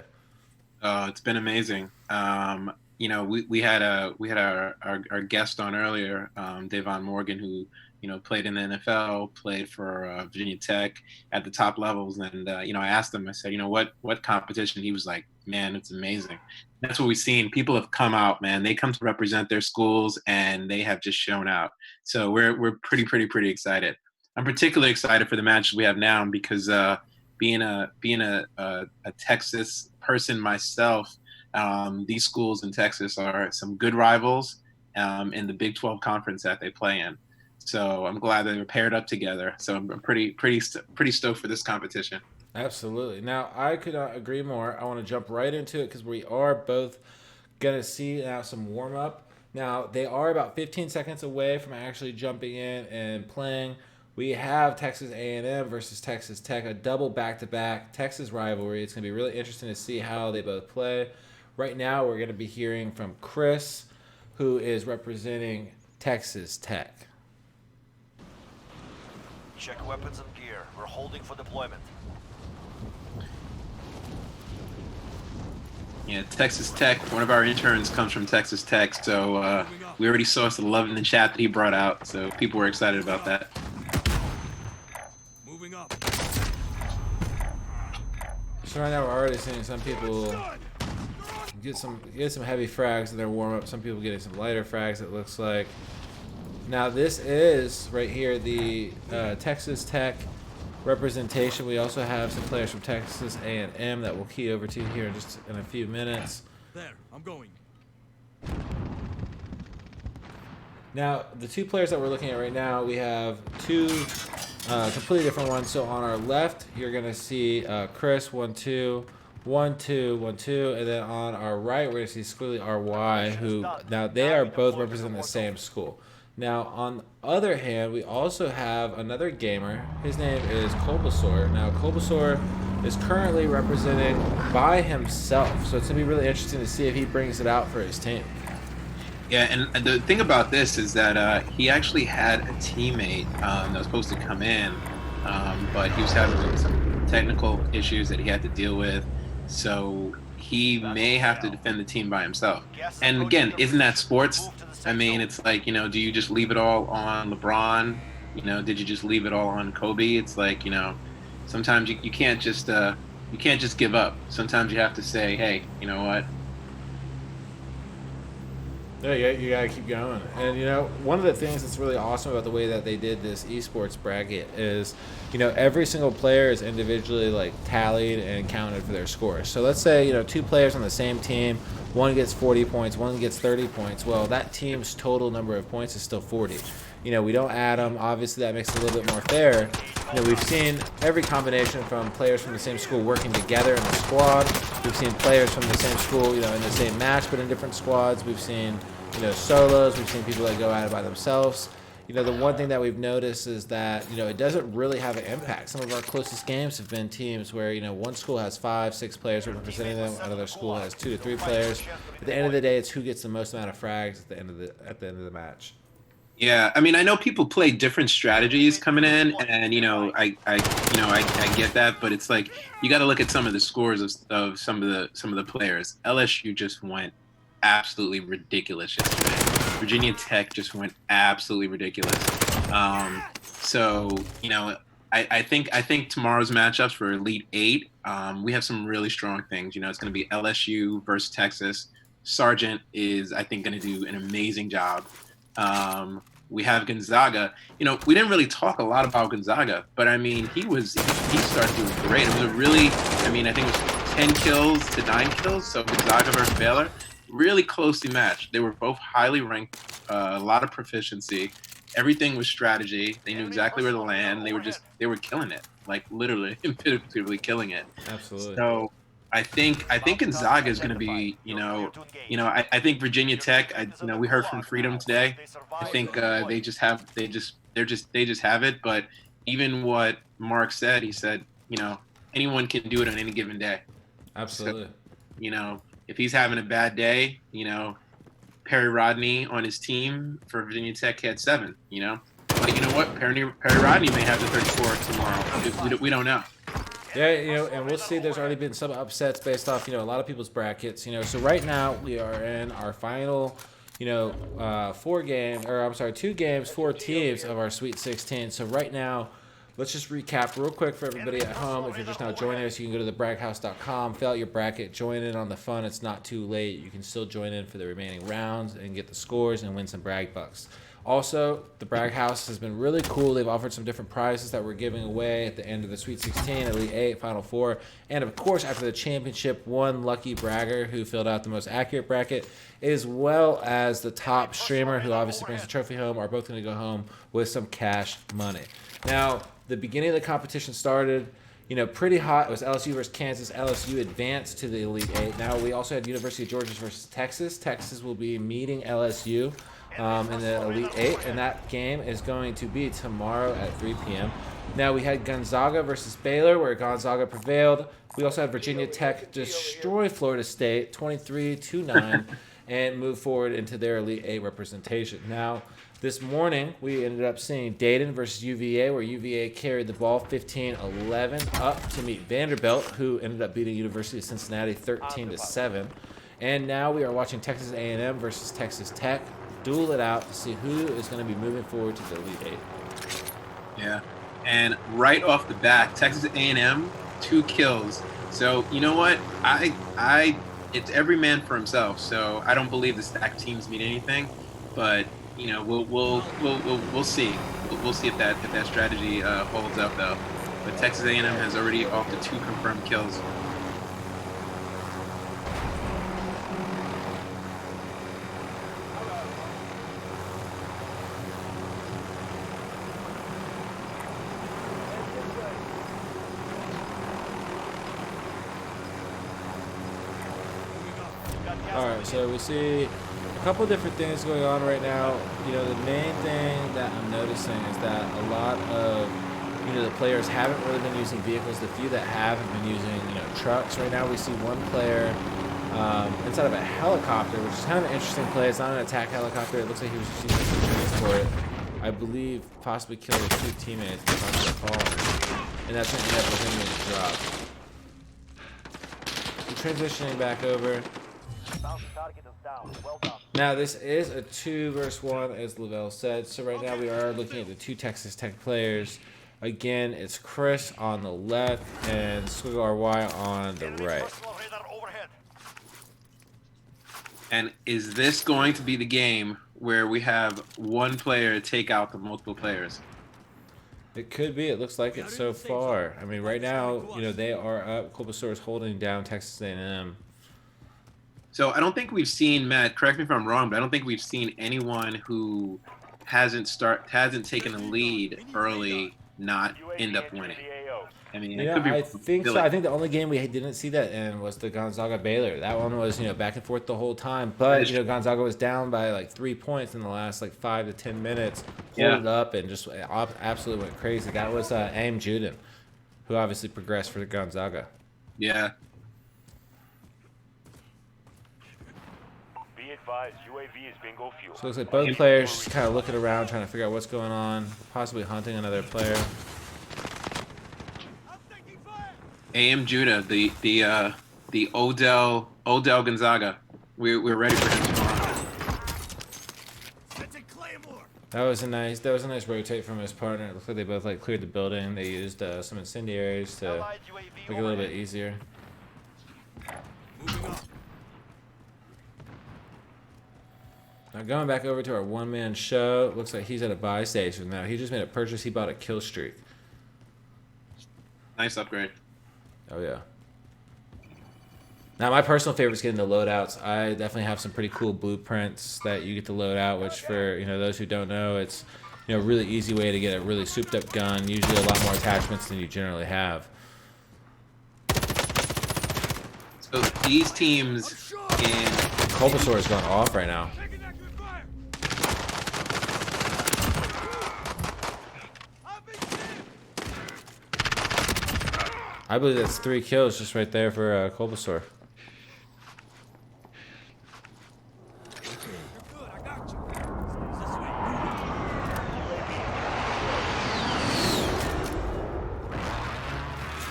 It's been amazing. We had our guest on earlier, Davon Morgan, who played in the NFL, played for Virginia Tech at the top levels, and I asked him, I said, what competition? He was like, man, it's amazing. That's what we've seen. People have come out, man. They come to represent their schools, and they have just shown out. So we're pretty excited. I'm particularly excited for the matches we have now because being a Texas person myself, these schools in Texas are some good rivals in the Big 12 conference that they play in. So I'm glad they were paired up together. So I'm pretty stoked for this competition.
Absolutely. Now, I could not agree more. I want to jump right into it because we are both going to see now some warm-up. Now, they are about 15 seconds away from actually jumping in and playing. We have Texas A&M versus Texas Tech, a double back-to-back Texas rivalry. It's going to be really interesting to see how they both play. Right now, we're going to be hearing from Chris, who is representing Texas Tech.
Check weapons and gear. We're holding for deployment.
Yeah, Texas Tech, one of our interns comes from Texas Tech, so we already saw some love in the chat that he brought out, so people were excited about that.
Moving up.
So right now we're already seeing some people get some heavy frags in their warm-up, some people getting some lighter frags, it looks like. Now this is, right here, the Texas Tech representation. We also have some players from Texas A&M that we'll key over to here in a few minutes.
There, I'm going.
Now, the two players that we're looking at right now, we have two completely different ones. So on our left, you're going to see Chris, 1-2, 1-2, 1-2, and then on our right, we're going to see Squilly RY, who now they are both representing the same school. Now, on the other hand, we also have another gamer. His name is Kolbasaur. Now, Kolbasaur is currently representing by himself, so it's going to be really interesting to see if he brings it out for his team.
Yeah, and the thing about this is that he actually had a teammate that was supposed to come in, but he was having some technical issues that he had to deal with, so he may have to defend the team by himself. And again, isn't that sports? I mean, it's like, do you just leave it all on LeBron? Did you just leave it all on Kobe? It's like, sometimes you can't just give up. Sometimes you have to say, hey, you know what?
Yeah, you gotta keep going. And one of the things that's really awesome about the way that they did this esports bracket is, every single player is individually tallied and counted for their scores. So let's say two players on the same team, one gets 40 points, one gets 30 points. Well, that team's total number of points is still 40. We don't add them. Obviously, that makes it a little bit more fair. We've seen every combination from players from the same school working together in a squad. We've seen players from the same school, in the same match but in different squads. We've seen, solos. We've seen people that go at it by themselves. The one thing that we've noticed is that, it doesn't really have an impact. Some of our closest games have been teams where, one school has 5-6 players representing them, another school has 2 to 3 players. At the end of the day, it's who gets the most amount of frags at the end of the match.
Yeah, I mean, I know people play different strategies coming in, and I get that, but it's like you got to look at some of the scores of some of the players. LSU just went absolutely ridiculous yesterday. Virginia Tech just went absolutely ridiculous. So I think tomorrow's matchups for Elite 8, we have some really strong things. It's going to be LSU versus Texas. Sargent is, I think, going to do an amazing job. We have Gonzaga. You know, we didn't really talk a lot about Gonzaga, but I mean, he started doing great. It was a really, I mean, I think it was 10 kills to 9 kills. So Gonzaga versus Baylor, really closely matched. They were both highly ranked, a lot of proficiency. Everything was strategy. They knew exactly where to land. They were killing it, like literally, intuitively killing it.
Absolutely.
So I think Gonzaga is going to be, I think Virginia Tech. We heard from Freedom today. I think they just have it. But even what Mark said, he said, anyone can do it on any given day.
Absolutely.
So, if he's having a bad day, Perry Rodney on his team for Virginia Tech had 7. But you know what? Perry Rodney may have the 34 tomorrow. We don't know.
Yeah, and we'll see. There's already been some upsets based off, a lot of people's brackets, So right now we are in our final, 2 games, 4 teams of our Sweet 16. So right now, let's just recap real quick for everybody at home. If you're just now joining us, you can go to thebraghouse.com, fill out your bracket, join in on the fun. It's not too late. You can still join in for the remaining rounds and get the scores and win some brag bucks. Also, the Brag House has been really cool. They've offered some different prizes that we're giving away at the end of the Sweet 16, Elite 8, Final 4, and of course, after the championship, one lucky bragger who filled out the most accurate bracket, as well as the top streamer who obviously brings the trophy home, are both going to go home with some cash money. Now, the beginning of the competition started, pretty hot. It was LSU versus Kansas. LSU advanced to the Elite 8. Now, we also had University of Georgia versus Texas. Texas will be meeting LSU in the Elite 8, and that game is going to be tomorrow at 3 p.m. Now, we had Gonzaga versus Baylor, where Gonzaga prevailed. We also had Virginia Tech destroy Florida State 23-9 and move forward into their Elite 8 representation. Now, this morning, we ended up seeing Dayton versus UVA, where UVA carried the ball 15-11 up to meet Vanderbilt, who ended up beating University of Cincinnati 13-7. And now we are watching Texas A&M versus Texas Tech duel it out to see who is going to be moving forward to the Elite 8.
Yeah, and right off the bat, Texas A&M 2 kills. So you know what? It's every man for himself. So I don't believe the stacked teams mean anything, but we'll see. We'll see if that strategy holds up though. But Texas A&M has already off to 2 confirmed kills.
Alright, so we see a couple different things going on right now. The main thing that I'm noticing is that a lot of, the players haven't really been using vehicles. The few that have been using, trucks. Right now we see one player inside of a helicopter, which is kind of an interesting play. It's not an attack helicopter. It looks like he was just using some transport for it. I believe possibly killed his 2 teammates because of the fall. And that's what ended up with him getting dropped. So transitioning back over. Now this is a 2 versus 1, as Lavelle said. So right now we are looking at the 2 Texas Tech players. Again, it's Chris on the left and Swiggle RY on the right.
And is this going to be the game where we have one player take out the multiple players?
It could be. It looks like it so far. I mean, right now, they are up. Culpasaur is holding down Texas A&M.
So I don't think we've seen, Matt, correct me if I'm wrong, but I don't think we've seen anyone who hasn't taken the lead early not end up winning. I mean, it could be.
I think so. I think the only game we didn't see that in was the Gonzaga Baylor. That one was, back and forth the whole time. But, Gonzaga was down by like 3 points in the last 5 to 10 minutes. Pulled it up and just absolutely went crazy. That was Aim Juden, who obviously progressed for Gonzaga.
Yeah.
So it looks like both players just kind of looking around, trying to figure out what's going on, possibly hunting another player.
A.M. Judah, the Odell Gonzaga. We're ready for him tomorrow.
That was a nice rotate from his partner. It looks like they both cleared the building. They used some incendiaries to make it a little bit easier. Now going back over to our one-man show, looks like he's at a buy station now. He just made a purchase. He bought a kill streak.
Nice upgrade.
Oh yeah. Now my personal favorite is getting the loadouts. I definitely have some pretty cool blueprints that you get to load out, which for those who don't know, it's a really easy way to get a really souped up gun. Usually a lot more attachments than you generally have.
So these teams in
Bulbasaur is going off right now. I believe that's 3 kills just right there for Bulbasaur.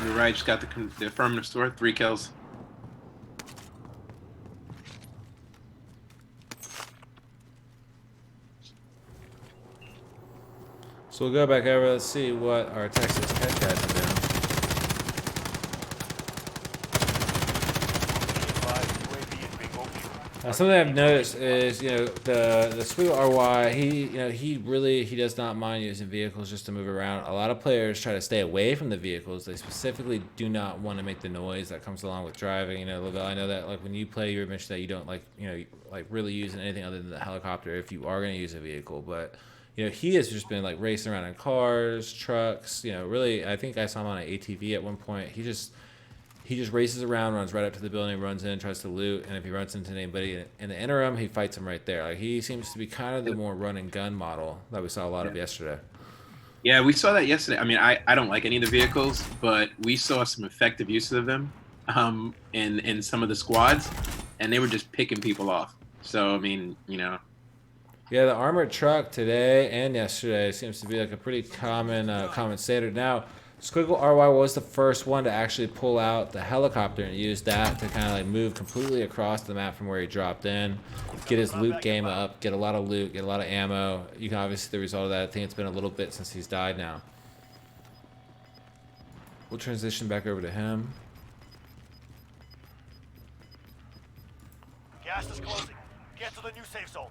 You're right, just got the affirmative score, 3 kills.
So we'll go back over. Let's see what our Texas Tech guys are doing. Something I've noticed is, the Squeal RY, he does not mind using vehicles just to move around. A lot of players try to stay away from the vehicles. They specifically do not want to make the noise that comes along with driving. Lavelle, I know that like when you play, you mentioned that you don't like really using anything other than the helicopter if you are going to use a vehicle, but he has just been like racing around in cars, trucks. Really, I think I saw him on an ATV at one point. He just races around, runs right up to the building, runs in, tries to loot, and if he runs into anybody in the interim, he fights him right there. Like he seems to be kind of the more run and gun model that we saw a lot of yesterday.
Yeah, we saw that yesterday. I mean, I don't like any of the vehicles, but we saw some effective use of them in some of the squads, and they were just picking people off. So I mean,
Yeah, the armored truck today and yesterday seems to be like a pretty common standard. Now, Squiggle RY was the first one to actually pull out the helicopter and use that to kind of like move completely across the map from where he dropped in, get his loot game up, get a lot of loot, get a lot of ammo. You can obviously see the result of that. I think it's been a little bit since he's died now. We'll transition back over to him.
Gas is closing. Get to the new safe zone.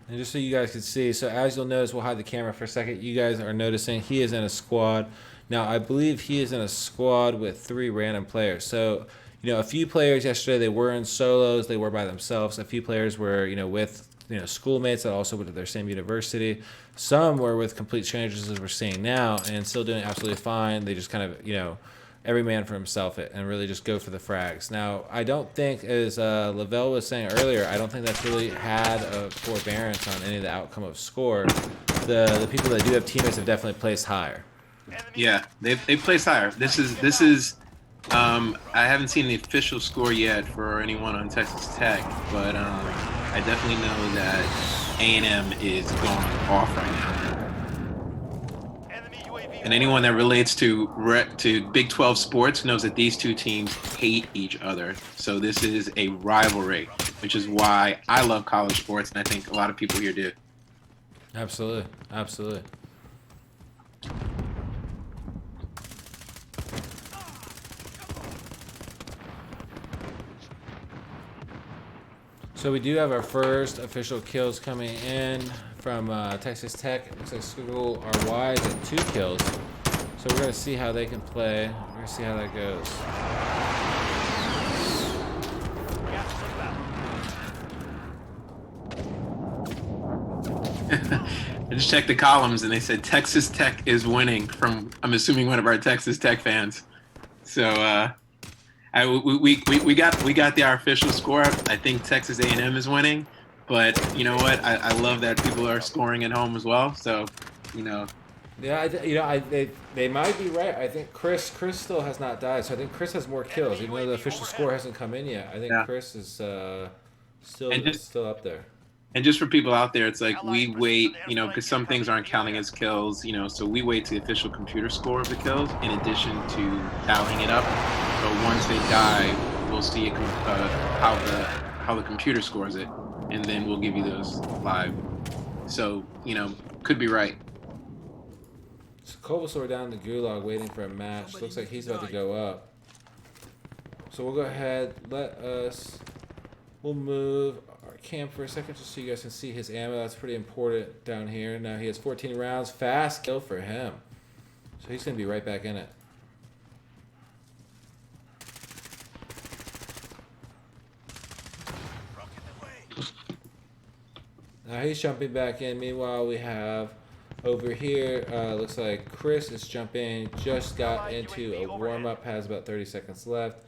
And just so you guys can see, so as you'll notice, we'll hide the camera for a second. You guys are noticing he is in a squad. Now, I believe he is in a squad with 3 random players. So, a few players yesterday, they were in solos. They were by themselves. A few players were, with, schoolmates that also went to their same university. Some were with complete strangers, as we're seeing now, and still doing absolutely fine. They just kind of, every man for himself and really just go for the frags. Now, I don't think, as Lavelle was saying earlier, I don't think that's really had a forbearance on any of the outcome of score. The people that do have teammates have definitely placed higher.
yeah, they placed higher. This is I haven't seen the official score yet for anyone on Texas Tech, but I definitely know that A&M is going off right now. And anyone that relates to Big 12 sports knows that these two teams hate each other. So this is a rivalry, which is why I love college sports, and I think a lot of people here do.
Absolutely, absolutely. So we do have our first official kills coming in from Texas Tech. It looks like Squiggle RY is at 2 kills. So we're going to see how they can play. We're going to see how that goes.
I just checked the columns and they said Texas Tech is winning from, I'm assuming, one of our Texas Tech fans. So we got our official score. I think Texas A&M is winning. But you know what? I love that people are scoring at home as well. So,
Yeah, they might be right. I think Chris still has not died, so I think Chris has more kills, even though the official score hasn't come in yet. I think Chris is still up there.
And just for people out there, it's like we wait, because some things aren't counting as kills, so we wait to the official computer score of the kills in addition to tallying it up. But once they die, we'll see how the computer scores it. And then we'll give you those live. So, could be right.
So Bulbasaur down the Gulag waiting for a match. Looks like he's about to go up. So we'll go ahead. We'll move our cam for a second just so you guys can see his ammo. That's pretty important down here. Now he has 14 rounds. Fast kill for him. So he's going to be right back in it. Now he's jumping back in. Meanwhile, we have over here, looks like Chris is jumping. Just got into a warm-up. Has about 30 seconds left.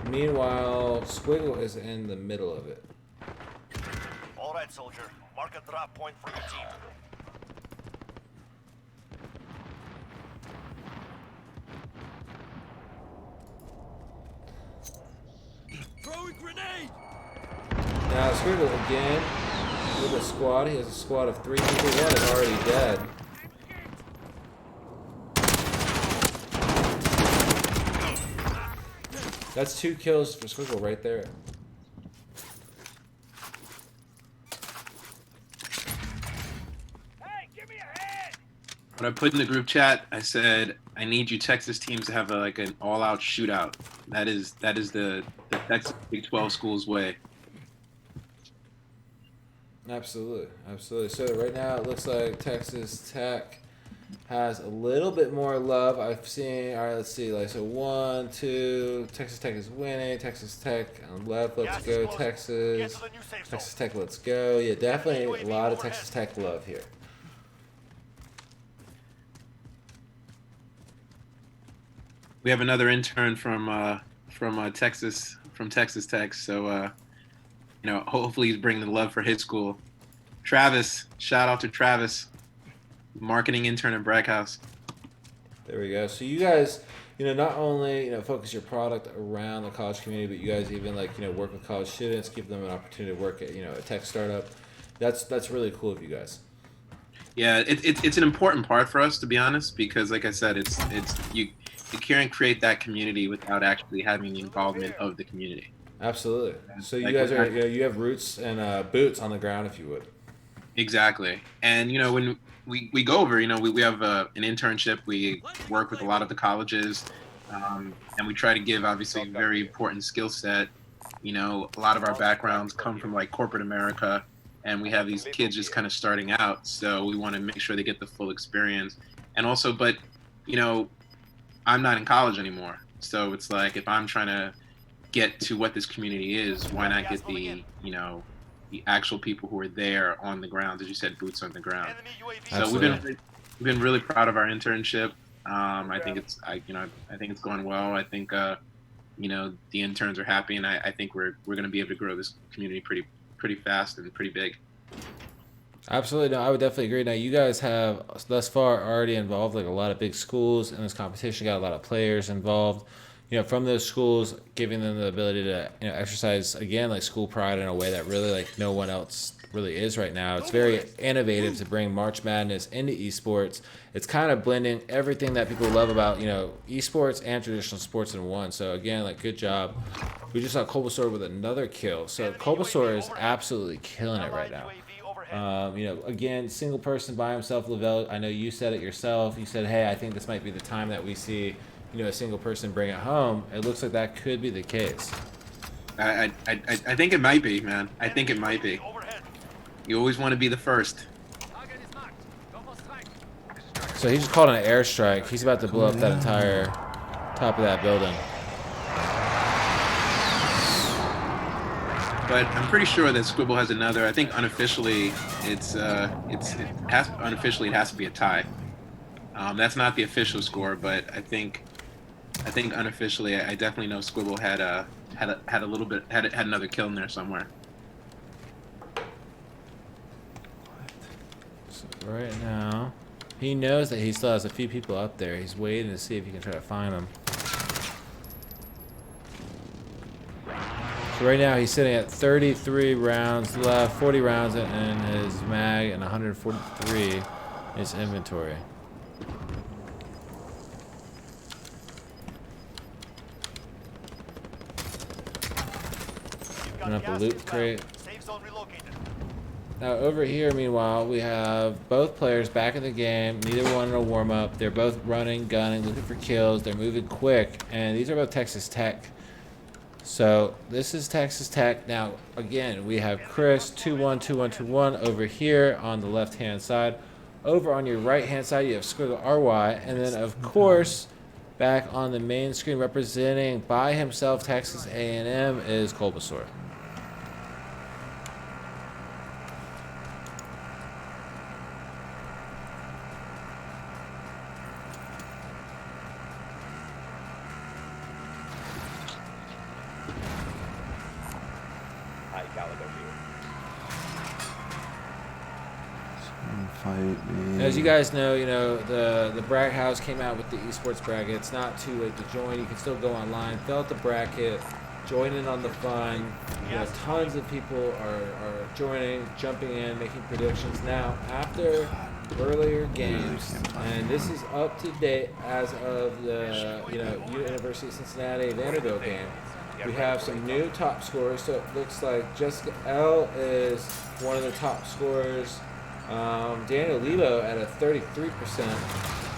Meanwhile, Squiggle is in the middle of it.
All right, soldier. Mark a drop point for your team. Throwing grenade!
Now Squiggle again with a squad. He has a squad of 3 people. One is already dead. That's 2 kills for Squiggle right there.
Hey, give me a hand!
When I put in the group chat, I said I need you Texas teams to have like an all-out shootout. That is the Texas Big 12 schools way.
Absolutely, absolutely. So right now it looks like Texas Tech has a little bit more love. I've seen. All right, let's see. Like so, 1, 2. Texas Tech is winning. Texas Tech on left. Let's go, Texas. Texas Tech. Let's go. Yeah, definitely a lot of Texas Tech love here.
We have another intern from Texas Tech. So you know, hopefully he's bringing the love for his school. Travis, shout out to Travis, marketing intern at Bragg House.
There we go. So you guys, you know, not only, you know, focus your product around the college community, but you guys even like, you know, work with college students, give them an opportunity to work at, you know, a tech startup. That's really cool of you guys.
Yeah, it's an important part for us, to be honest, because like I said, it's you can't create that community without actually having the involvement of the community.
Absolutely. So you guys are, you know, you have roots and boots on the ground, if you would.
Exactly. And, you know, when we go over, you know, we have an internship. We work with a lot of the colleges, and we try to give, obviously, a very important skill set. You know, a lot of our backgrounds come from, like, corporate America, and we have these kids just kind of starting out. So we want to make sure they get the full experience. And also, but, you know, I'm not in college anymore. So it's like, if I'm trying to get to what this community is, why not get the, you know, the actual people who are there on the ground, as you said, boots on the ground. So we've been really proud of our internship. I think it's going well. I think you know, the interns are happy, and I think we're going to be able to grow this community pretty fast and pretty big.
Absolutely. No, I would definitely agree. Now, you guys have thus far already involved like a lot of big schools in this competition, got a lot of players involved, you know, from those schools, giving them the ability to, you know, exercise, again, like school pride in a way that really like no one else really is right now. It's very innovative to bring March Madness into esports. It's kind of blending everything that people love about, you know, esports and traditional sports in one. So again, like, good job. We just saw Kolbasor with another kill. So Kolbasor is absolutely killing it right now. You know, again, single person by himself, Lavelle, I know you said it yourself. You said, hey, I think this might be the time that we see, you know, a single person bring it home. It looks like that could be the case.
I think it might be, man. I think it might be. You always want to be the first.
So he just called an airstrike. He's about to blow up that entire top of that building.
But I'm pretty sure that Squibble has another. I think unofficially, it has to be a tie. That's not the official score, but I think unofficially, I definitely know Squibble had another kill in there somewhere.
So right now, he knows that he still has a few people up there. He's waiting to see if he can try to find them. So right now he's sitting at 33 rounds left, 40 rounds in his mag, and 143 in his inventory. Open up a loot crate. Now over here, meanwhile, we have both players back in the game. Neither one in a warm-up. They're both running, gunning, looking for kills. They're moving quick, and these are both Texas Tech So this is Texas Tech. Now, again, we have Chris 212121 over here on the left-hand side. Over on your right-hand side, you have Squiggle RY. And then, of course, back on the main screen representing by himself Texas A&M is Kolbasor. As you guys know, the Bragg House came out with the esports bracket. It's not too late to join. You can still go online, fill out the bracket, join in on the fun. Tons of people are joining, jumping in, making predictions now after earlier games, and this is up to date as of the University of Cincinnati Vanderbilt game. We have some new top scorers. So it looks like Jessica L is one of the top scorers. Daniel Lebo at a 33%.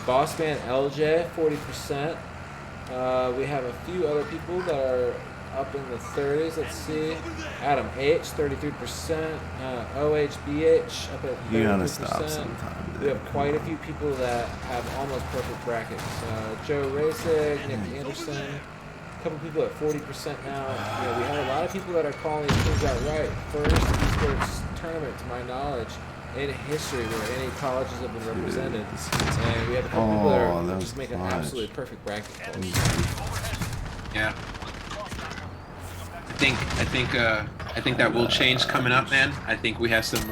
Bossman LJ 40%. We have a few other people that are up in the 30s. Let's see. Adam H 33%. OHBH up at 33%. We have quite a few people that have almost perfect brackets. Joe Rasig, Nick Anderson. A couple people at 40% now. We have a lot of people that are calling these things out right. First esports tournament, to my knowledge, in history where any colleges have been represented, and we have a couple people that are just making absolutely perfect bracket calls.
Yeah, I think that will change coming up, man. I think we have some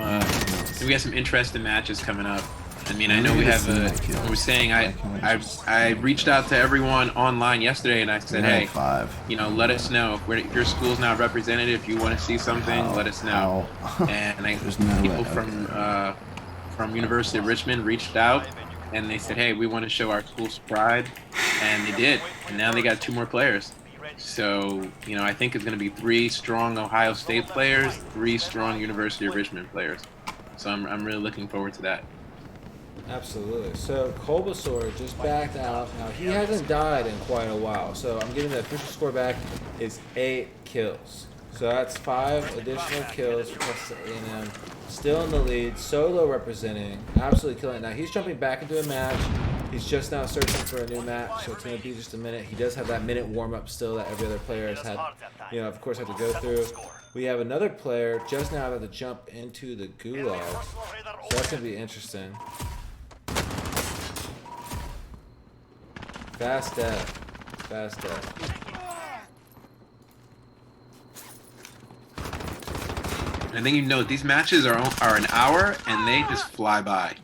interesting matches coming up. I mean, I know we have I was saying I reached out to everyone online yesterday and I said, hey, let us know if your school's not represented. If you want to see something, let us know. And people from University of Richmond reached out and they said, hey, we want to show our school's pride, and they did. And now they got 2 more players. So I think it's going to be 3 strong Ohio State players, 3 strong University of Richmond players. So I'm really looking forward to that.
Absolutely. So Kolbasor just backed out. Now he hasn't died in quite a while. So I'm getting the official score back is 8 kills. So that's 5 additional kills for Texas A&M. Still in the lead. Solo representing. Absolutely killing it. Now he's jumping back into a match. He's just now searching for a new match. So it's going to be just a minute. He does have that minute warm up still that every other player has had, of course, had to go through. We have another player just now about to jump into the gulag. So that's going to be interesting. Fast death. Fast death.
I think these matches are an hour and they just fly by.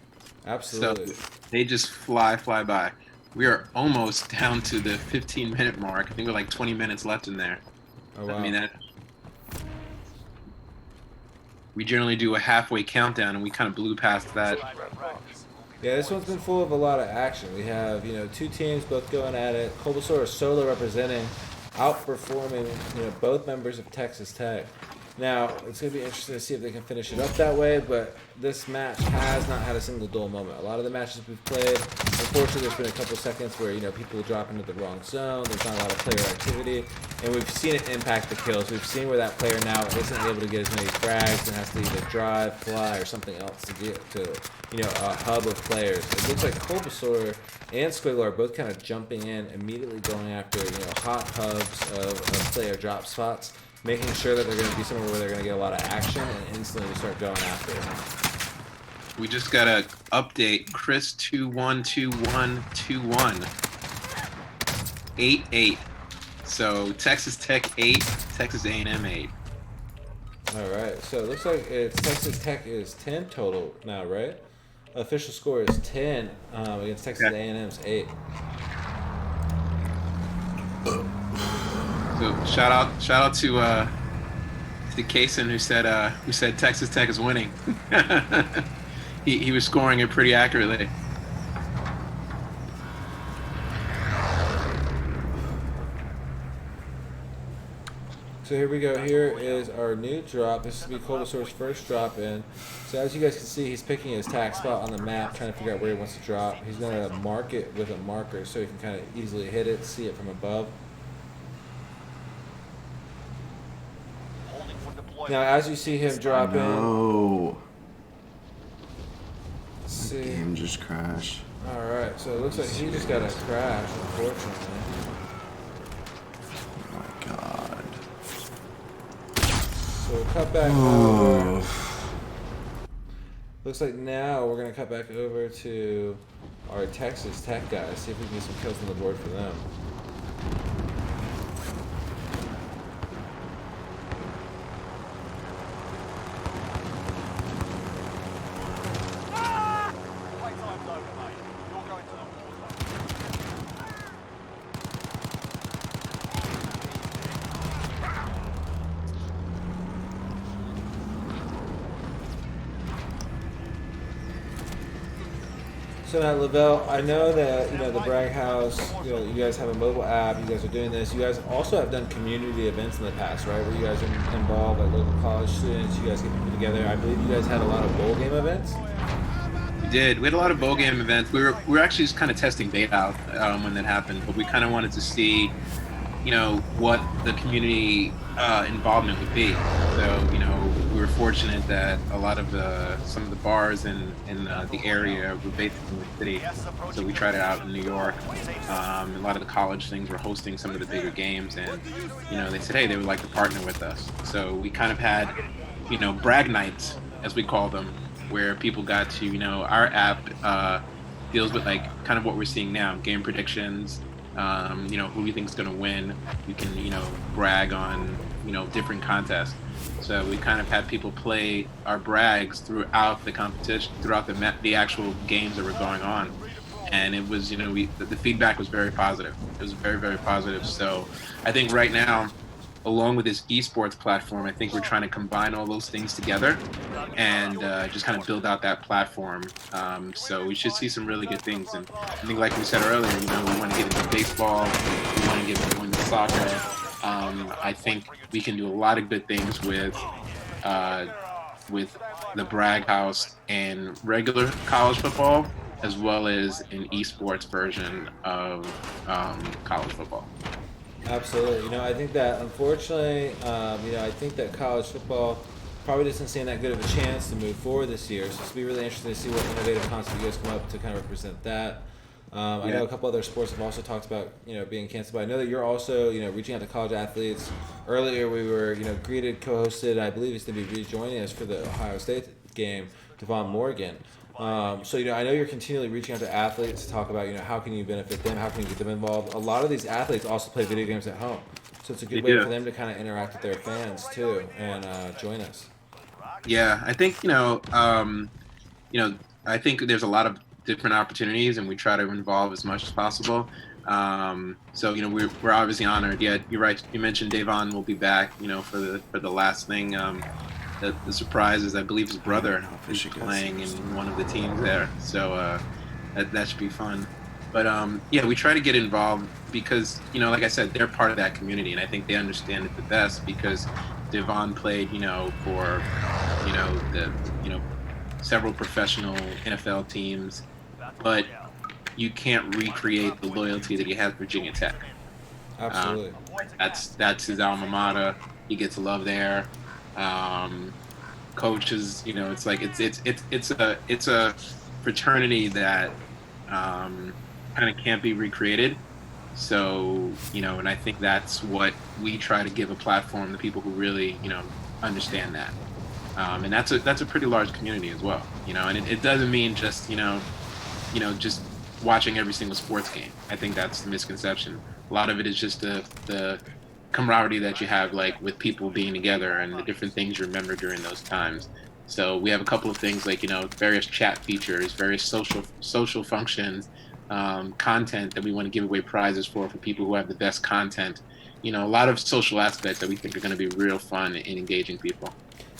Absolutely.
So they just fly by. We are almost down to the 15-minute mark. I think we're like 20 minutes left in there.
Oh, wow.
I mean, we generally do a halfway countdown and we kind of blew past that.
Yeah, this one's been full of a lot of action. We have, 2 teams both going at it. Kolbasor is solo representing, outperforming, both members of Texas Tech. Now, it's going to be interesting to see if they can finish it up that way, but this match has not had a single dull moment. A lot of the matches we've played, unfortunately, there's been a couple seconds where, people drop into the wrong zone. There's not a lot of player activity, and we've seen it impact the kills. We've seen where that player now isn't able to get as many frags and has to either drive, fly, or something else to get to, a hub of players. It looks like Kolbasor and Squiggle are both kind of jumping in, immediately going after, hot hubs of player drop spots, making sure that they're going to be somewhere where they're going to get a lot of action and instantly start going after it.
We just got an update. Chris 212121. 8-8. So Texas Tech 8, Texas A&M 8.
All right. So it looks like Texas Tech is 10 total now, right? Official score is 10 against Texas A&M's 8.
So shout out to Kaysen who said Texas Tech is winning. he was scoring it pretty accurately.
So here we go. Here is our new drop. This will be Kolbasor's first drop in. So as you guys can see, he's picking his tack spot on the map, trying to figure out where he wants to drop. He's going to mark it with a marker so he can kind of easily hit it, see it from above. Now, as you see him drop in,
No.
let's
The
see.
game just crashed.
All right, so it looks like he just got a crash, unfortunately.
Oh my god.
So we'll cut back over. Looks like now we're gonna cut back over to our Texas Tech guys. See if we can get some kills on the board for them.
Playtime's over, mate. You're going to the Warzone.
So now, Lavelle, I know that the Bragg House, you guys have a mobile app. You guys are doing this. You guys also have done community events in the past, right? Where you guys are involved, like local college students. You guys get people together. I believe you guys had a lot of bowl game events.
We did. We had a lot of bowl game events. We were actually just kind of testing beta out when that happened, but we kind of wanted to see, what the community involvement would be. So, we were fortunate that a lot of some of the bars in the area were based in the city. So we tried it out in New York. A lot of the college things were hosting some of the bigger games, and they said, hey, they would like to partner with us. So we kind of had, brag nights, as we call them, where people got to, our app deals with like kind of what we're seeing now, game predictions. Who you think is going to win. You can, brag on, different contests. So we kind of had people play our brags throughout the competition, throughout the actual games that were going on. And it was, the feedback was very positive. It was very, very positive. So I think right now, along with this esports platform, I think we're trying to combine all those things together and just kind of build out that platform. So we should see some really good things. And I think, like we said earlier, we want to get into baseball, we want to get into soccer. I think we can do a lot of good things with the Bragg House and regular college football, as well as an esports version of college football.
Absolutely. I think that unfortunately, I think that college football probably doesn't stand that good of a chance to move forward this year. So it's be really interesting to see what innovative concept you guys come up to kind of represent that. I know a couple other sports have also talked about, being canceled, but I know that you're also, reaching out to college athletes. Earlier we were, greeted, co-hosted, I believe he's going to be rejoining us for the Ohio State game, Devon Morgan. So, I know you're continually reaching out to athletes to talk about, how can you benefit them, how can you get them involved. A lot of these athletes also play video games at home. So it's a good way for them to kind of interact with their fans too and join us.
Yeah, I think, I think there's a lot of different opportunities, and we try to involve as much as possible. So we're obviously honored. Yeah, you're right. You mentioned Davon will be back. For the last thing. The surprise is I believe his brother is playing in one of the teams there. So that should be fun. But we try to get involved because like I said, they're part of that community, and I think they understand it the best because Devon played for the several professional NFL teams. But you can't recreate the loyalty that he has at Virginia Tech.
Absolutely.
That's his alma mater. He gets love there. Coaches, it's like it's a fraternity that kind of can't be recreated. So and I think that's what we try to give a platform to people who really understand that. And that's a pretty large community as well. And it doesn't mean just just watching every single sports game. I think that's the misconception. A lot of it is just the camaraderie that you have, like with people being together and the different things you remember during those times. So we have a couple of things like various chat features, various social functions, content that we want to give away prizes for people who have the best content. A lot of social aspects that we think are going to be real fun and engaging people.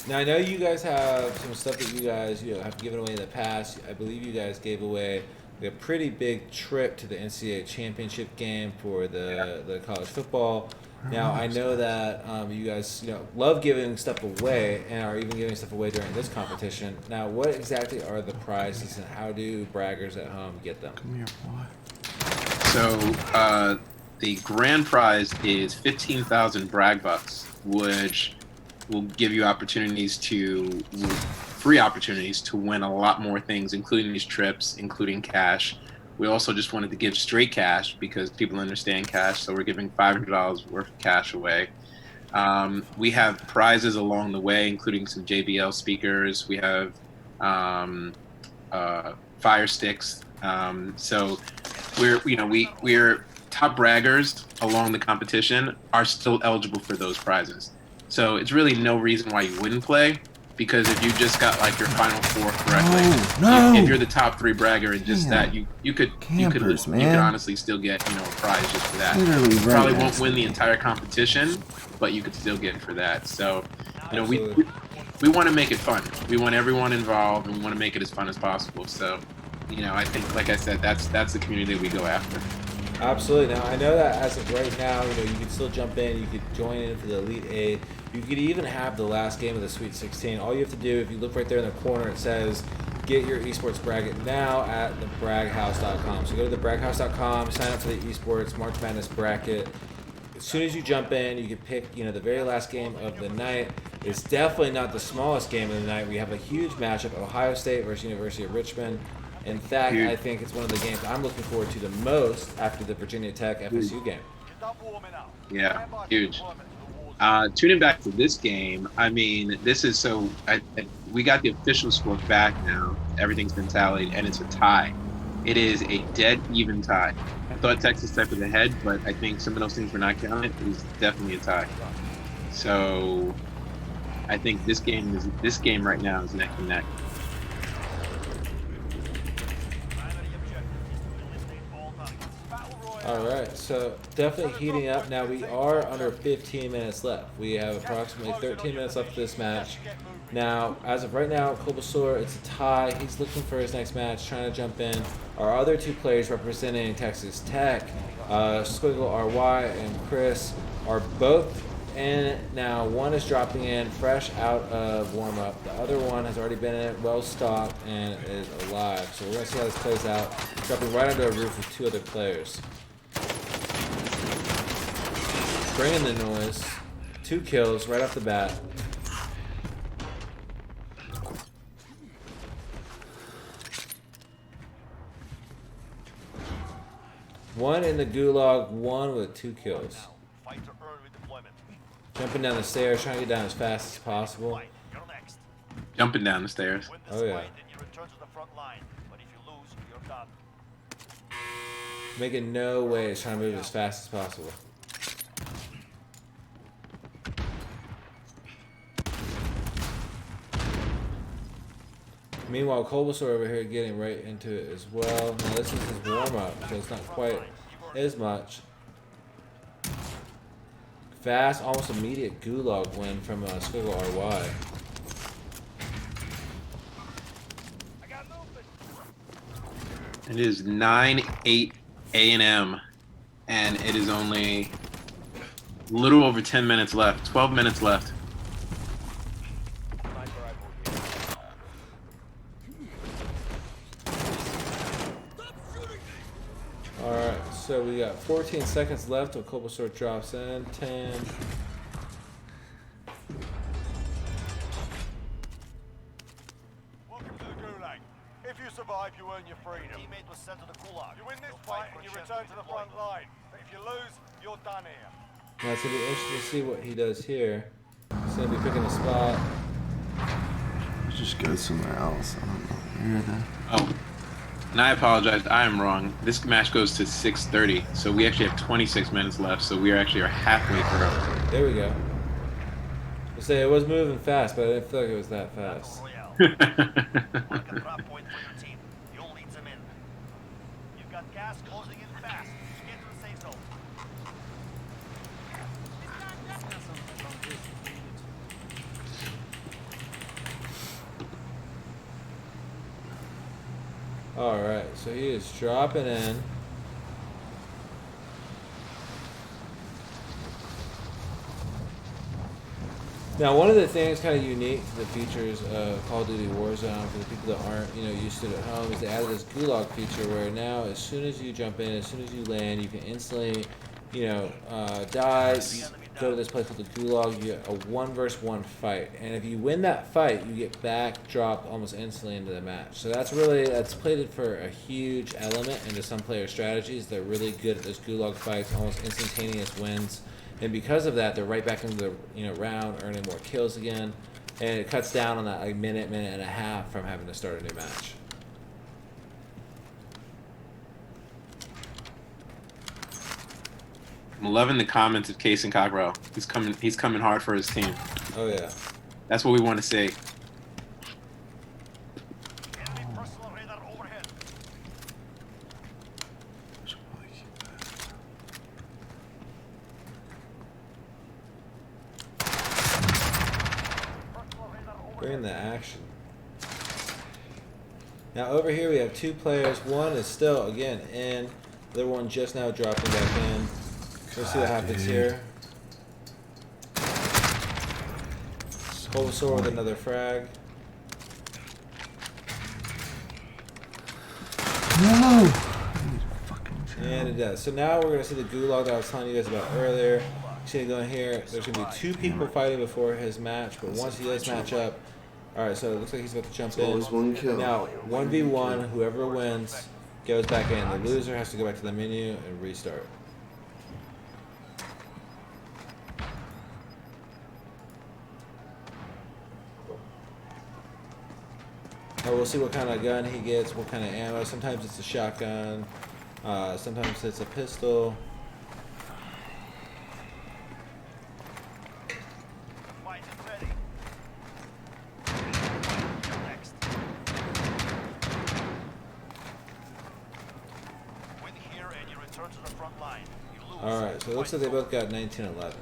Now, I know you guys have some stuff that you guys have given away in the past. I believe you guys gave away a pretty big trip to the NCAA championship game for the college football. Now, I know that you guys love giving stuff away and are even giving stuff away during this competition. Now, what exactly are the prizes and how do braggers at home get them?
Come here, boy.
So the grand prize is 15,000 brag bucks, which will give you free opportunities to win a lot more things, including these trips, including cash. We also just wanted to give straight cash because people understand cash, so we're giving $500 worth of cash away. We have prizes along the way, including some JBL speakers. We have fire sticks. So we're top braggers along the competition are still eligible for those prizes. So it's really no reason why you wouldn't play, because if you just got like your final four correctly, if you're the top 3 bragger and just that, you could honestly still get a prize just for that. You probably won't win the entire competition, but you could still get it for that. So we want to make it fun. We want everyone involved, and we want to make it as fun as possible. So I think, like I said, that's the community that we go after.
Absolutely. Now, I know that as of right now, you can still jump in. You could join in for the Elite 8. You could even have the last game of the Sweet 16. All you have to do, if you look right there in the corner, it says, get your esports bracket now at thebraghouse.com. So go to thebraghouse.com, sign up for the esports March Madness bracket. As soon as you jump in, you can pick, the very last game of the night. It's definitely not the smallest game of the night. We have a huge matchup, Ohio State versus University of Richmond. In fact, I think it's one of the games I'm looking forward to the most after the Virginia Tech FSU game.
Yeah, huge. Tuning back to this game, I mean, this is we got the official score back now. Everything's been tallied, and it's a tie. It is a dead even tie. I thought Texas Tech was ahead, but I think some of those things were not counted. It was definitely a tie. So I think this game right now is neck and neck.
All right, so definitely heating up. Now we are under 15 minutes left. We have approximately 13 minutes left of this match. Now, as of right now, Kobasor, it's a tie. He's looking for his next match, trying to jump in. Our other 2 players representing Texas Tech, Squiggle RY and Chris, are both in now. One is dropping in fresh out of warm-up. The other one has already been in it, well stocked, and is alive. So we're going to see how this plays out. Dropping right under a roof with 2 other players. Bringing the noise. 2 kills right off the bat. One in the gulag, one with 2 kills. Jumping down the stairs, trying to get down as fast as possible.
Jumping down the stairs.
Oh yeah. Making no waves, trying to move as fast as possible. Meanwhile, Kobasor over here getting right into it as well. Now this is his warm-up, so it's not quite as much. Fast, almost immediate gulag win from Squiggle RY.
It is 9-8 A&M, and it is only a little over 10 minutes left. 12 minutes left.
Alright, so we got 14 seconds left till Kobasor drops in. 10.
Welcome to the Gulag. If you survive, you earn your freedom. Teammate was sent to the Gulag. You win this fight and you return to the front line. But if you lose, you're done here.
Now it's going to be interesting to see what he does here. He's going to be picking a spot.
Just go somewhere else. I don't know. Where the...
Oh. And I apologize, I am wrong. This match goes to 6:30, so we actually have 26 minutes left, so we are halfway through.
There we go. I say it was moving fast, but I didn't feel like it was that fast. Alright, so he is dropping in. Now, one of the things kind of unique to the features of Call of Duty Warzone for the people that aren't, used to it at home is they added this gulag feature where now as soon as you jump in, as soon as you land, you can instantly die, you go to this place called the Gulag, you get a 1 versus 1 fight. And if you win that fight, you get back dropped almost instantly into the match. So that's played for a huge element into some player strategies. They're really good at those Gulag fights, almost instantaneous wins. And because of that, they're right back into the round, earning more kills again. And it cuts down on that like minute and a half from having to start a new match.
I'm loving the comments of Case and Cockrell. He's coming hard for his team.
Oh yeah.
That's what we want to see.
Bring the action. Now over here we have 2 players. One is still again in. The other one just now dropping back in. Let's see what happens here. Bulbasaur with another frag.
No!
And it does. So now we're going to see the Gulag that I was telling you guys about earlier. You see it going here. There's going to be 2 people fighting before his match, but once he does match up. Alright, so it looks like he's about to jump in.
One kill.
Now, 1v1, whoever wins goes back in. The loser has to go back to the menu and restart. Now we'll see what kind of gun he gets, what kind of ammo. Sometimes it's a shotgun, sometimes it's a pistol. Alright, so it looks like they both got 1911.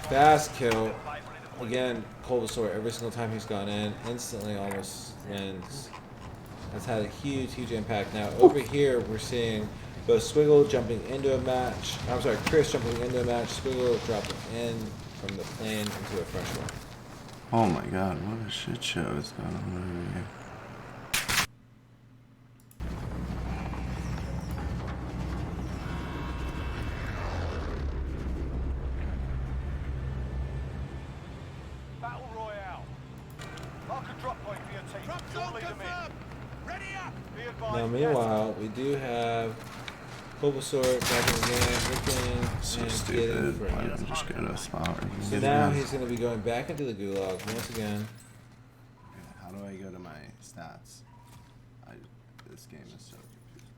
Fast kill. Again, Bulbasaur, every single time he's gone in, instantly almost wins. That's had a huge impact. Now, over here, we're seeing both Squiggle jumping into a match. I'm sorry, Chris jumping into a match. Squiggle dropping in from the plane into a fresh one.
Oh my god, what a shit show is going on over here.
Battle Royale. Mark a drop point for your team. You'll lead them in. Ready up. Be advised.
Now, meanwhile, we do have Bulbasaur back in the game, looking
So
and
stupid.
getting
Why
framed.
don't I just go to a spot where you can
So
get
now
it in?
he's going to be going back into the Gulag once again.
How do I go to my stats? This game is so confusing.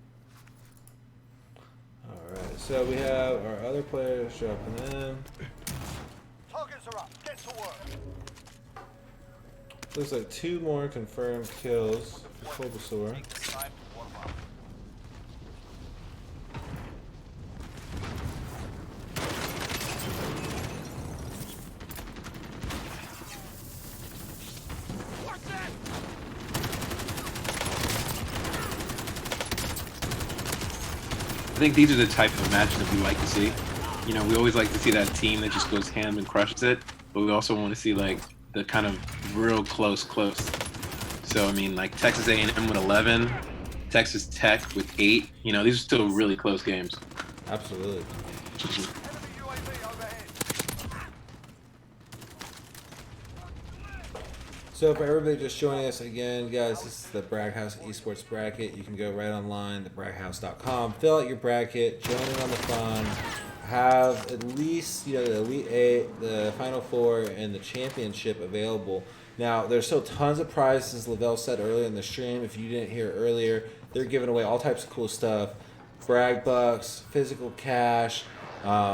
Alright, so we have our other players dropping in.
Targets are up. Get to work.
Looks like 2 more confirmed kills for Bulbasaur.
I think these are the type of matches that we like to see. You know, we always like to see that team that just goes ham and crushes it, but we also want to see like the kind of real close. So I mean, like Texas A&M with 11, Texas Tech with 8. You know, these are still really close games.
Absolutely. So for everybody just joining us again, guys, this is the Bragg House Esports Bracket. You can go right online, thebragghouse.com, fill out your bracket, join in on the fun, have at least the Elite 8, the Final 4, and the Championship available. Now, there's still tons of prizes, as Lavelle said earlier in the stream. If you didn't hear earlier, they're giving away all types of cool stuff. Bragg bucks, physical cash,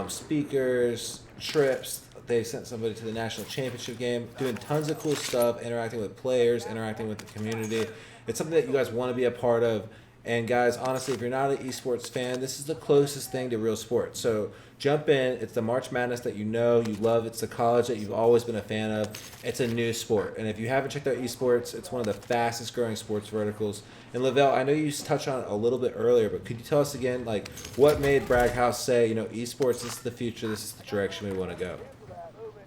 speakers, trips. They sent somebody to the national championship game, doing tons of cool stuff, interacting with players, interacting with the community. It's something that you guys want to be a part of. And guys, honestly, if you're not an esports fan, this is the closest thing to real sports. So jump in. It's the March Madness that you know, you love. It's the college that you've always been a fan of. It's a new sport. And if you haven't checked out esports, it's one of the fastest growing sports verticals. And Lavelle, I know you touched on it a little bit earlier, but could you tell us again, like, what made Bragg House say, esports, this is the future, this is the direction we want to go?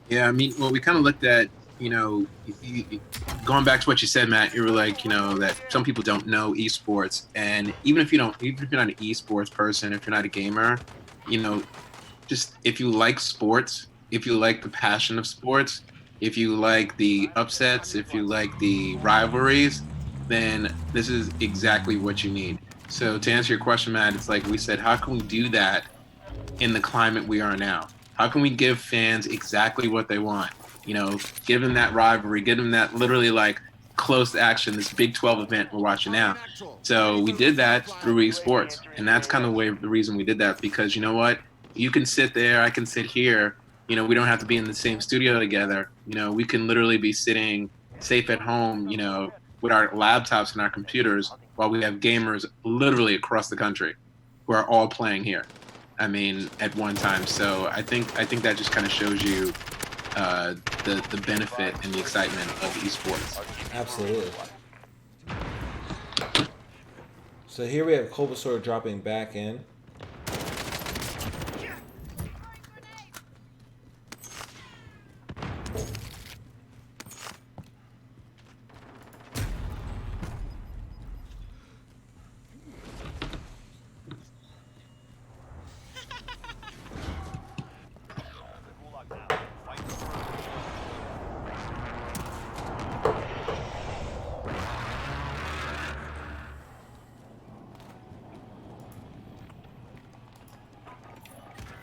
Yeah, I mean, well, we kind of looked at going back to what you said, Matt, you were like, that some people don't know esports, and even if you're not an esports person, if you're not a gamer, just if you like sports, if you like the passion of sports, if you like the upsets, if you like the rivalries, then this is exactly what you need. So to answer your question, Matt, it's like we said, how can we do that in the climate we are now? How can we give fans exactly what they want? Give them that rivalry, give them that literally like close action, this Big 12 event we're watching now. So we did that through esports, and that's kind of the reason we did that, because you know what? You can sit there, I can sit here. We don't have to be in the same studio together. We can literally be sitting safe at home, with our laptops and our computers, while we have gamers literally across the country who are all playing here. At one time. So I think that just kind of shows you the benefit and the excitement of esports.
Absolutely. So here we have Bulbasaur dropping back in.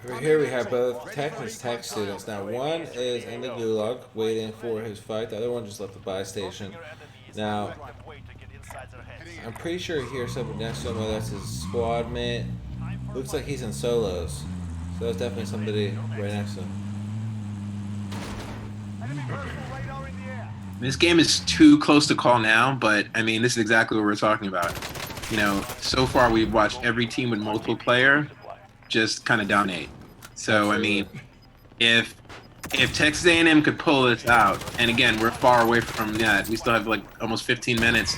Over here we have both tech and tech students. Now one is in the gulag waiting for his fight. The other one just left the buy station. Now I'm pretty sure here someone next to him, whether that's his squad mate. Looks like he's in solos. So that's definitely somebody right next to him.
This game is too close to call now, but this is exactly what we're talking about. So far we've watched every team with multiple player just kind of dominate. So if Texas A&M could pull this out, and again, we're far away from that. We still have like almost 15 minutes,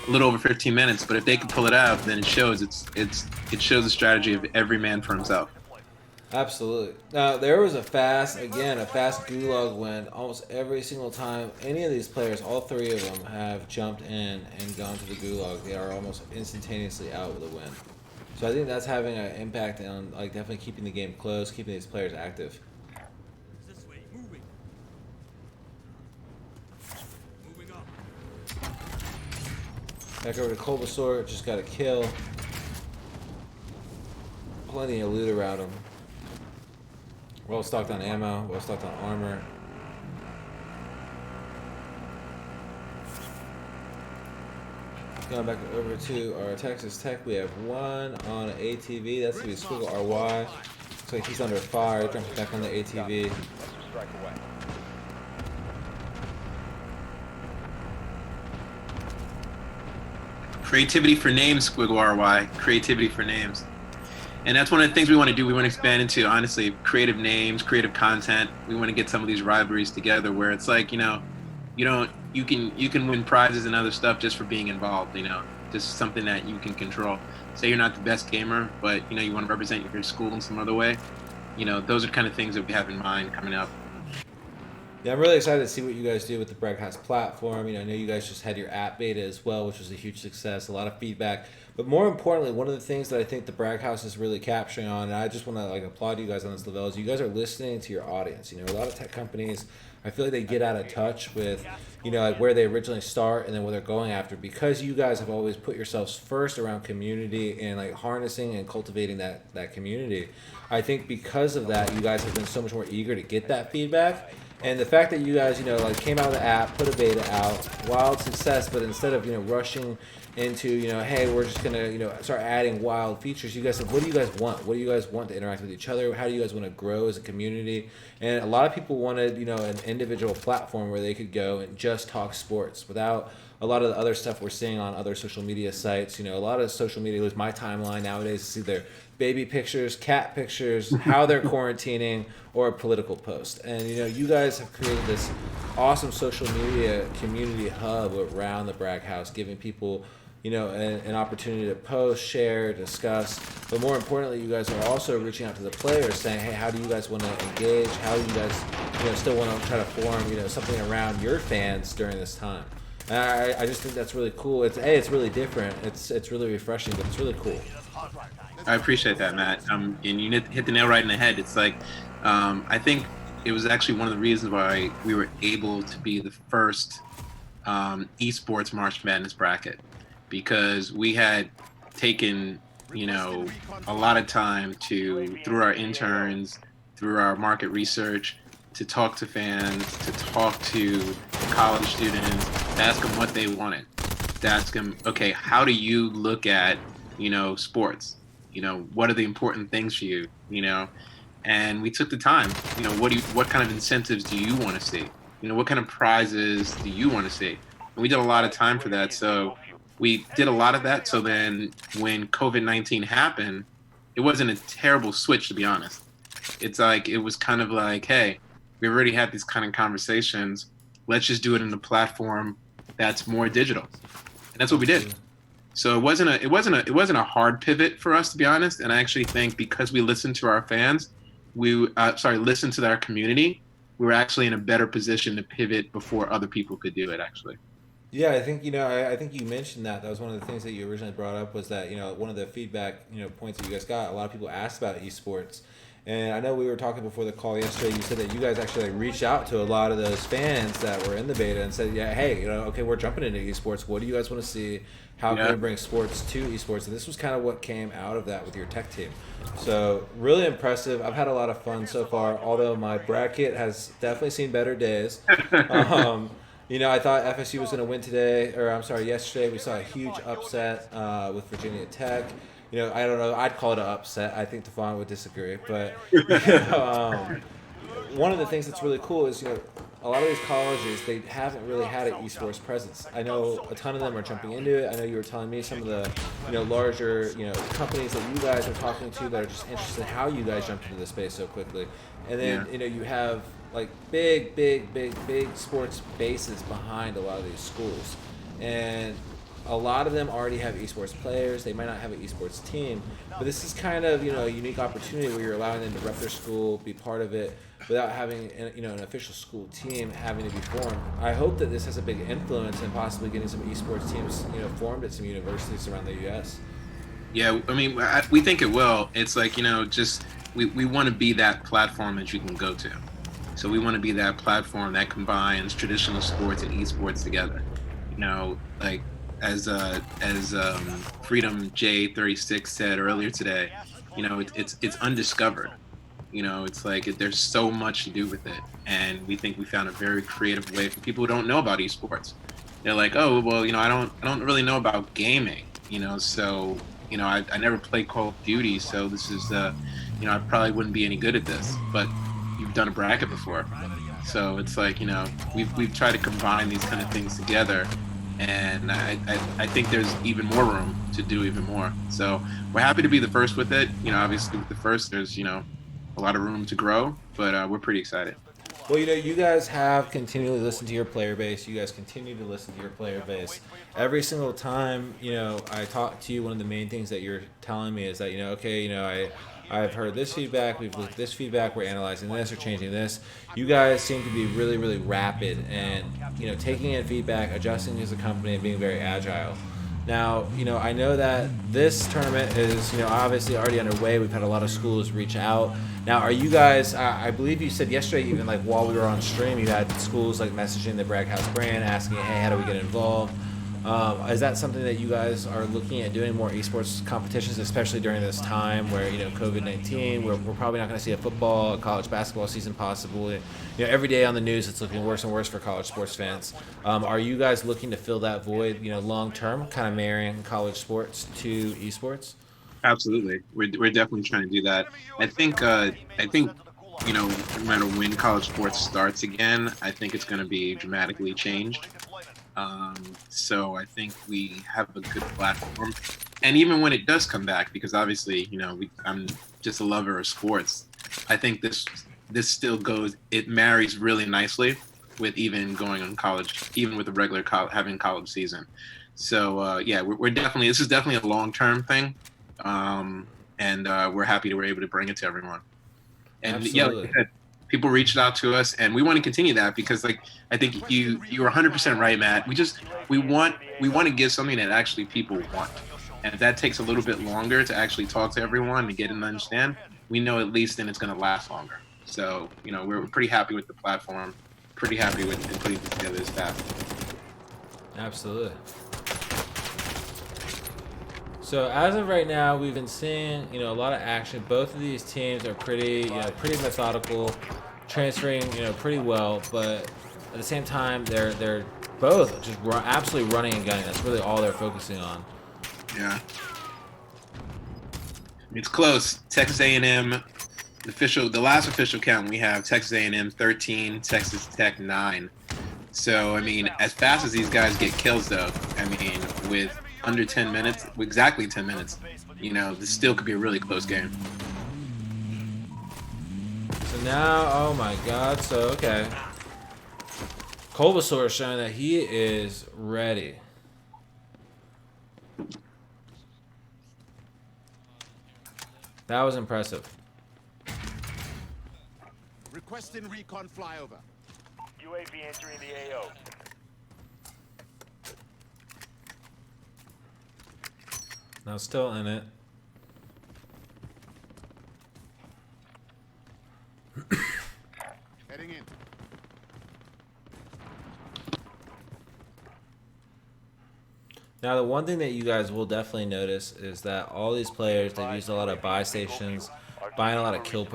a little over 15 minutes. But if they could pull it out, then it shows it shows the strategy of every man for himself.
Absolutely. Now there was a fast gulag win almost every single time any of these players, all three of them, have jumped in and gone to the gulag. They are almost instantaneously out with a win. So I think that's having an impact on definitely keeping the game close, keeping these players active. Back over to Bulbasaur, just got a kill. Plenty of loot around him. Well stocked on ammo, well stocked on armor. Going back over to our Texas Tech, we have one on ATV. That's going to be Squiggle RY. Looks like he's under fire. Jumping back on the ATV.
Creativity for names, Squiggle RY. Creativity for names. And that's one of the things we want to do. We want to expand into, honestly, creative names, creative content. We want to get some of these rivalries together where it's like, you can win prizes and other stuff just for being involved, just something that you can control. Say you're not the best gamer, but you want to represent your school in some other way. Those are the kind of things that we have in mind coming up.
Yeah, I'm really excited to see what you guys do with the Bragg House platform. I know you guys just had your app beta as well, which was a huge success, a lot of feedback. But more importantly, one of the things that I think the Bragg House is really capturing on, and I just want to applaud you guys on this level, is you guys are listening to your audience. A lot of tech companies, I feel like they get out of touch with, where they originally start and then what they're going after, because you guys have always put yourselves first around community and harnessing and cultivating that community. I think because of that, you guys have been so much more eager to get that feedback. And the fact that you guys, came out of the app, put a beta out, wild success, but instead of, rushing into, hey, we're just going to, start adding wild features, you guys said, what do you guys want? What do you guys want to interact with each other? How do you guys want to grow as a community? And a lot of people wanted, an individual platform where they could go and just talk sports without a lot of the other stuff we're seeing on other social media sites. A lot of social media, was my timeline nowadays, to see their baby pictures, cat pictures, how they're quarantining, or a political post. And you guys have created this awesome social media community hub around the Bragg House, giving people an opportunity to post, share, discuss. But more importantly, you guys are also reaching out to the players saying, hey, how do you guys want to engage? How do you guys still want to try to form something around your fans during this time? And I just think that's really cool. It's really different. It's really refreshing, but it's really cool.
I appreciate that, Matt. And you hit the nail right in the head. It's like, I think it was actually one of the reasons why we were able to be the first esports March Madness bracket, because we had taken, a lot of time through our interns, through our market research, to talk to fans, to talk to college students, to ask them what they wanted, to ask them, okay, how do you look at, sports? What are the important things for you? And we took the time. What kind of incentives do you want to see? What kind of prizes do you want to see? And we did a lot of time for that. So we did a lot of that. So then when COVID-19 happened, it wasn't a terrible switch, to be honest. It's like, it was kind of like, hey, we already had these kind of conversations. Let's just do it in a platform that's more digital. And that's what we did. So it wasn't a hard pivot for us, to be honest. And I actually think because we listened to our fans, listened to our community, we were actually in a better position to pivot before other people could do it, actually.
Yeah, I think I think you mentioned that. That was one of the things that you originally brought up, was that one of the feedback points that you guys got. A lot of people asked about esports, and I know we were talking before the call yesterday. You said that you guys actually reached out to a lot of those fans that were in the beta and said, yeah, hey, okay, we're jumping into esports. What do you guys want to see? How can we bring sports to esports? And this was kind of what came out of that with your tech team. So really impressive. I've had a lot of fun so far, although my bracket has definitely seen better days. I thought FSU was going to win yesterday. We saw a huge upset with Virginia Tech. I don't know. I'd call it an upset. I think Devon would disagree. But one of the things that's really cool is, a lot of these colleges, they haven't really had an esports presence. I know a ton of them are jumping into it. I know you were telling me some of the, larger, companies that you guys are talking to that are just interested in how you guys jumped into the space so quickly. And then, you have like big sports bases behind a lot of these schools. And a lot of them already have esports players. They might not have an esports team, but this is kind of, a unique opportunity where you're allowing them to rep their school, be part of it, without having, an official school team having to be formed. I hope that this has a big influence in possibly getting some esports teams, formed at some universities around the U.S.
Yeah, I mean, we think it will. It's like, we want to be that platform that you can go to. So we want to be that platform that combines traditional sports and esports together. Like as Freedom J36 said earlier today, it's undiscovered. It's like there's so much to do with it, and we think we found a very creative way for people who don't know about esports. They're like, oh, well, I don't really know about gaming, so I never played Call of Duty, so this is I probably wouldn't be any good at this, but you've done a bracket before, so it's like we've tried to combine these kind of things together, and I think there's even more room to do even more. So we're happy to be the first with it. Obviously with the first, there's a lot of room to grow, but we're pretty excited.
Well, you guys have continually listened to your player base. You guys continue to listen to your player base. Every single time, I talk to you, one of the main things that you're telling me is that, I've heard this feedback, we've looked at this feedback, we're analyzing this or changing this. You guys seem to be really, really rapid and, taking in feedback, adjusting as a company, and being very agile. Now, I know that this tournament is, obviously already underway. We've had a lot of schools reach out. Now, are you guys, I believe you said yesterday, even like while we were on stream, you had schools like messaging the Bragg House brand, asking, hey, how do we get involved? Is that something that you guys are looking at doing, more esports competitions, especially during this time where, COVID-19, we're probably not going to see a football, a college basketball season possibly. Every day on the news, it's looking worse and worse for college sports fans. Are you guys looking to fill that void, long term, kind of marrying college sports to esports?
Absolutely. We're definitely trying to do that. I think, no matter when college sports starts again, I think it's going to be dramatically changed. So I think we have a good platform, and even when it does come back, because obviously, I'm just a lover of sports. I think this still goes. It marries really nicely with even going on college, even with the regular having college season. So yeah, we're definitely, this is definitely a long-term thing, and we're happy that we're able to bring it to everyone. And
Absolutely.
yeah, like I said, people reached out to us, and we want to continue that because, like, I think you were 100% right, Matt. We want to give something that actually people want, and if that takes a little bit longer to actually talk to everyone and get and understand, we know at least then it's going to last longer. So we're pretty happy with the platform, pretty happy with putting together this path.
Absolutely. So as of right now, we've been seeing a lot of action. Both of these teams are pretty methodical, transferring pretty well, but at the same time they're both just absolutely running and gunning. That's really all they're focusing on.
Yeah, it's close. Texas A&M, the last official count, we have Texas A&M 13, Texas Tech 9. So I mean, as fast as these guys get kills, though, I mean, with under 10 minutes, exactly 10 minutes, this still could be a really close game.
So now, oh my God, so okay. Kolbasaur is showing that he is ready. That was impressive.
Requesting recon flyover. UAV entering the AO.
Now still in it.
Heading in.
Now the one thing that you guys will definitely notice is that all these players, they've used a lot of buy stations, buying a lot of kill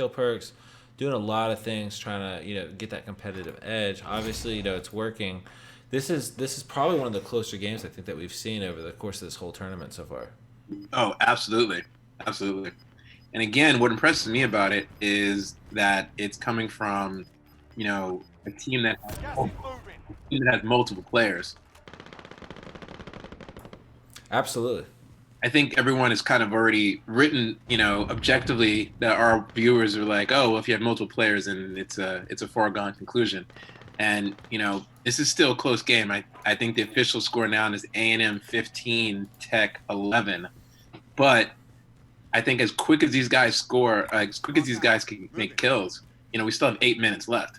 perks, doing a lot of things trying to get that competitive edge. Obviously, it's working. This is probably one of the closer games I think that we've seen over the course of this whole tournament so far.
Oh, absolutely. Absolutely. And again, what impresses me about it is that it's coming from, a team that has multiple players.
Absolutely.
I think everyone has kind of already written, objectively that our viewers are like, oh, well, if you have multiple players, and it's a foregone conclusion. And, this is still a close game. I think the official score now is A&M 15, Tech 11. But I think as quick as these guys score, as quick as these guys can make kills, we still have 8 minutes left.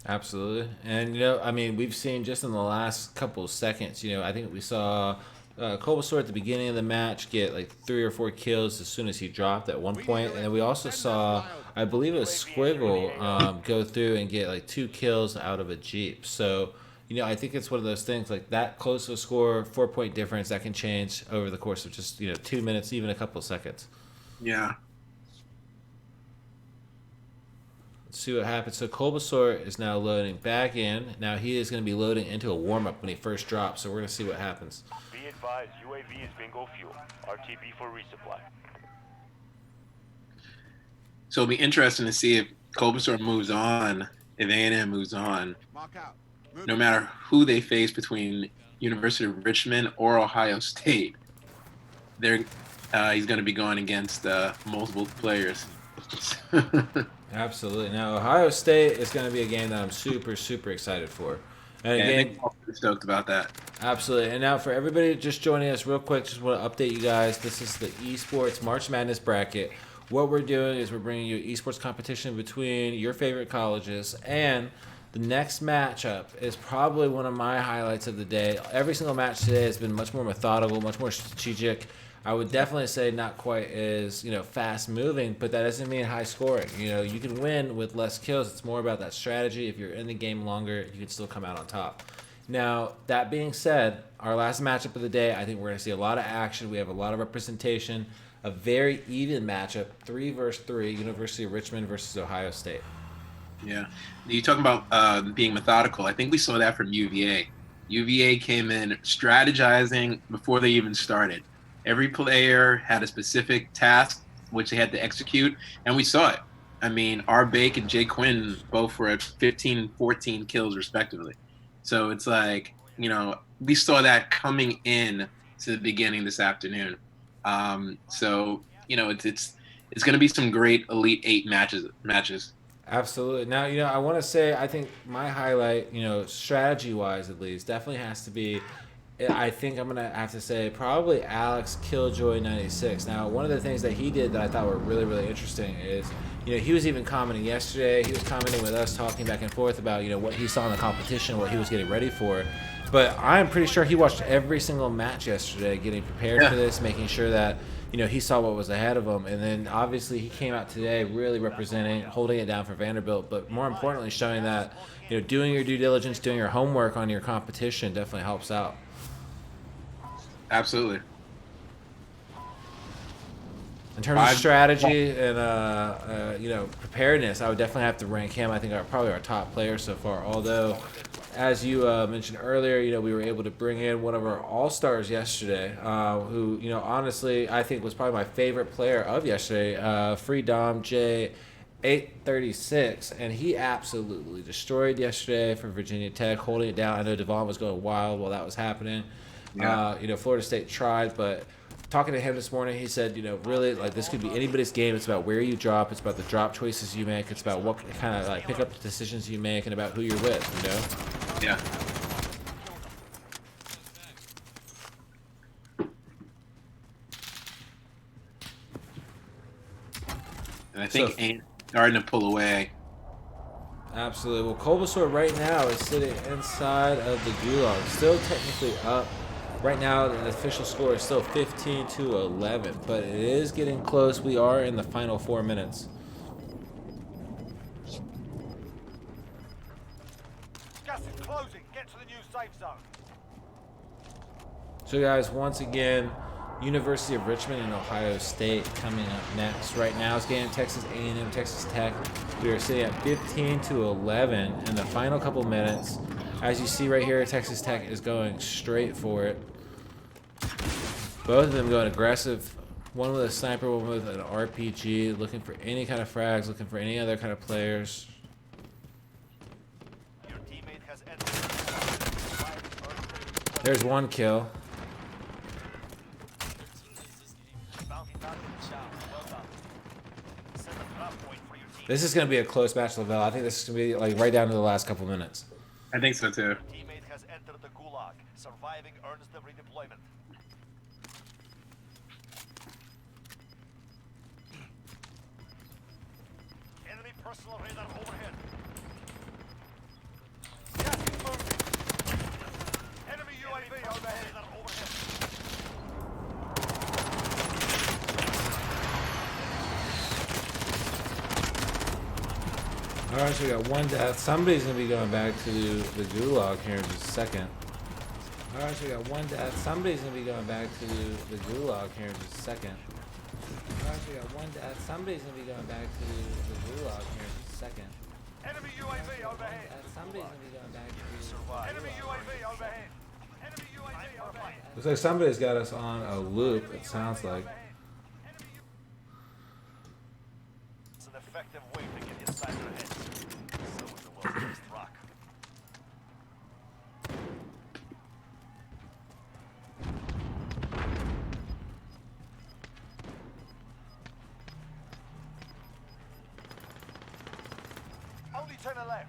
Absolutely. And, we've seen just in the last couple of seconds, I think we saw Kolbasaur at the beginning of the match get like 3 or 4 kills as soon as he dropped at one point. And then we also saw, I believe it was Squiggle, go through and get like 2 kills out of a Jeep. So, I think it's one of those things like that close to a score, 4-point difference, that can change over the course of just, 2 minutes, even a couple of seconds.
Yeah.
Let's see what happens. So Kolbasaur is now loading back in. Now he is going to be loading into a warm-up when he first drops. So we're going to see what happens.
Be advised, UAV is bingo fuel. RTB for resupply.
So it'll be interesting to see if Kolbasaur moves on, if A&M moves on. No matter who they face between University of Richmond or Ohio State, he's going to be going against multiple players.
Absolutely. Now, Ohio State is going to be a game that I'm super, super excited for. And again,
I'm stoked about that.
Absolutely. And now for everybody just joining us real quick, just want to update you guys. This is the Esports March Madness bracket. What we're doing is we're bringing you esports competition between your favorite colleges, and the next matchup is probably one of my highlights of the day. Every single match today has been much more methodical, much more strategic. I would definitely say not quite as, fast moving, but that doesn't mean high scoring. You can win with less kills. It's more about that strategy. If you're in the game longer, you can still come out on top. Now, that being said, our last matchup of the day, I think we're going to see a lot of action. We have a lot of representation, a very even matchup, 3 versus 3, University of Richmond versus Ohio State.
Yeah. You talking about being methodical. I think we saw that from UVA. UVA came in strategizing before they even started. Every player had a specific task which they had to execute, and we saw it. I mean, Bake and Jay Quinn both were at 15, 14 kills respectively. So it's like, we saw that coming in to the beginning this afternoon. So, it's going to be some great Elite 8 matches.
Absolutely. Now, I want to say, I think my highlight, strategy-wise at least, definitely has to be, I think I'm going to have to say, probably Alex Killjoy 96. Now, one of the things that he did that I thought were really, really interesting is, he was even commenting yesterday. He was commenting with us, talking back and forth about, what he saw in the competition, what he was getting ready for. But I'm pretty sure he watched every single match yesterday, getting prepared for this, making sure that, he saw what was ahead of him. And then obviously he came out today really representing, holding it down for Vanderbilt, but more importantly showing that, doing your due diligence, doing your homework on your competition definitely helps out.
Absolutely.
In terms of strategy and preparedness, I would definitely have to rank him. I think probably our top player so far. Although, as you mentioned earlier, we were able to bring in one of our all-stars yesterday, who honestly I think was probably my favorite player of yesterday, Free Dom J. 836, and he absolutely destroyed yesterday for Virginia Tech, holding it down. I know Devon was going wild while that was happening.
Yeah.
Florida State tried, but talking to him this morning, he said, really, like, this could be anybody's game. It's about where you drop. It's about the drop choices you make. It's about what kind of, like, pick up decisions you make and about who you're with,
Yeah. And I think Ain't starting to pull away.
Absolutely. Well, Bulbasaur right now is sitting inside of the Gulag. Still technically up. Right now, the official score is still 15-11, but it is getting close. We are in the final 4 minutes.
Gas is closing. Get to the new safe zone.
So, guys, once again, University of Richmond and Ohio State coming up next. Right now, it's game Texas A&M, Texas Tech. We are sitting at 15-11 in the final couple minutes. As you see right here, Texas Tech is going straight for it. Both of them going aggressive. One with a sniper, one with an RPG, looking for any kind of frags, looking for any other kind of players.
Your teammate has entered.
There's one kill. This is going to be a close match, Lavelle. I think this is going to be like right down to the last couple minutes.
I think so too.
Teammate has entered the Gulag. Surviving earns them redeployment. Enemy personal radar overhead. Gas is moving. Enemy UAV overhead.
All right, so we got one death. Somebody's going to be going back to the Gulag here in just a second. All right, so we got one death. Somebody's going to be going back to the Gulag here in just a second. All right, so we got one death. Somebody's going to be going back to the Gulag here in just a second.
Enemy UAV overhead.
Somebody's going to be going back to
Enemy UAV overhead. Enemy UAV overhead.
Looks like somebody's got us on a loop, it sounds like.
It's an effective way to get inside their heads. So is the world's best rock. Only 10 left.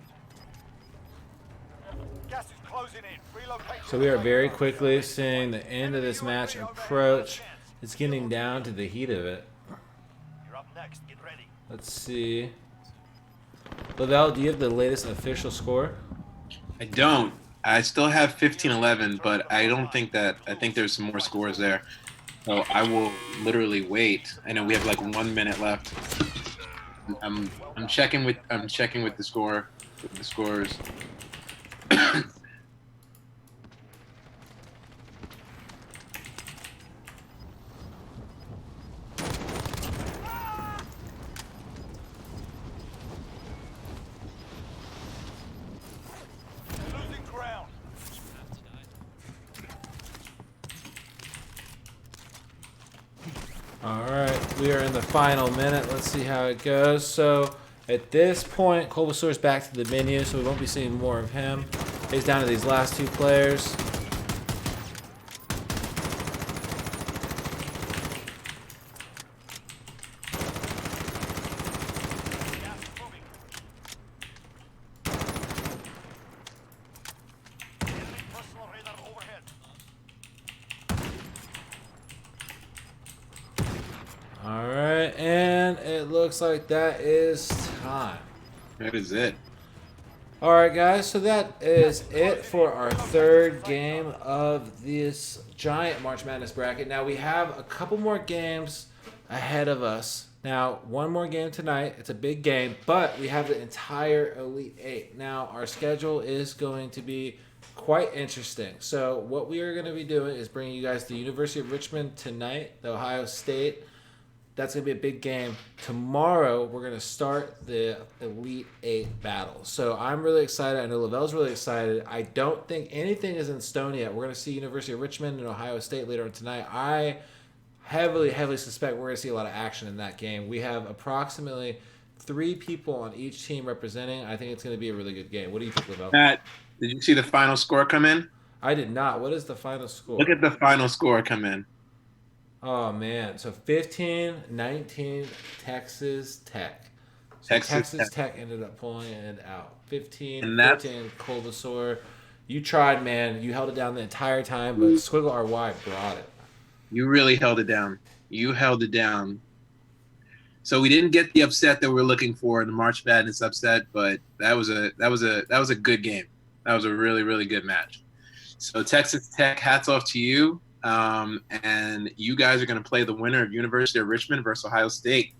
Gas is closing in. Relocation.
So we are very quickly seeing the end of this match approach. It's getting down to the heat of it.
You're up next. Get ready.
Let's see. Lavelle, do you have the latest official score?
I don't. I still have 15-11, but I don't think that. I think there's some more scores there. So I will literally wait. I know we have like 1 minute left. I'm checking with the score, with the scores.
Losing ground.
All right, we are in the final minute. Let's see how it goes. So at this point, Bulbasaur's back to the menu, so we won't be seeing more of him. He's down to these last two players. looks like that is time.
That is it.
All right, guys, so that is it for our third game of this giant March Madness bracket. Now, we have a couple more games ahead of us. Now, one more game tonight. It's a big game, but we have the entire Elite Eight. Now, our schedule is going to be quite interesting. So, what we are going to be doing is bringing you guys the University of Richmond tonight, the Ohio State. That's going to be a big game. Tomorrow, we're going to start the Elite Eight battle. So I'm really excited. I know Lavelle's really excited. I don't think anything is in stone yet. We're going to see University of Richmond and Ohio State later on tonight. I heavily suspect we're going to see a lot of action in that game. We have approximately 3 people on each team representing. I think it's going to be a really good game. What do you think, Lavelle?
Matt, did you see the final score come in?
I did not. What is the final score?
Look at the final score come in.
Oh, man. So 15-19 Texas Tech. So Texas Tech ended up pulling it out. 15-14 Culversour. You tried, man. You held it down the entire time, but Squiggle RY brought it.
You really held it down. You held it down. So we didn't get the upset that we were looking for in the March Madness upset, but that was a good game. That was a really, really good match. So Texas Tech, hats off to you. And you guys are going to play the winner of University of Richmond versus Ohio State.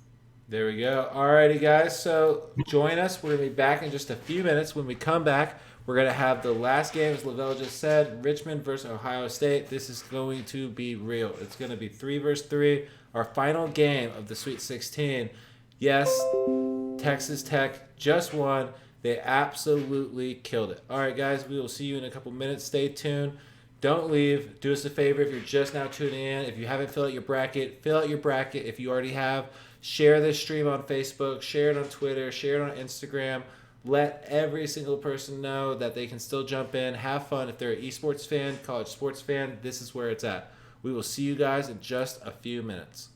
There we go. Alrighty, guys. So join us. We're going to be back in just a few minutes. When we come back, we're going to have the last game, as Lavelle just said, Richmond versus Ohio State. This is going to be real. It's going to be 3 versus 3, our final game of the Sweet 16. Yes, Texas Tech just won. They absolutely killed it. All right, guys, we will see you in a couple minutes. Stay tuned. Don't leave. Do us a favor if you're just now tuning in. If you haven't filled out your bracket, fill out your bracket. If you already have, share this stream on Facebook, share it on Twitter, share it on Instagram. Let every single person know that they can still jump in, have fun. If they're an esports fan, college sports fan, this is where it's at. We will see you guys in just a few minutes.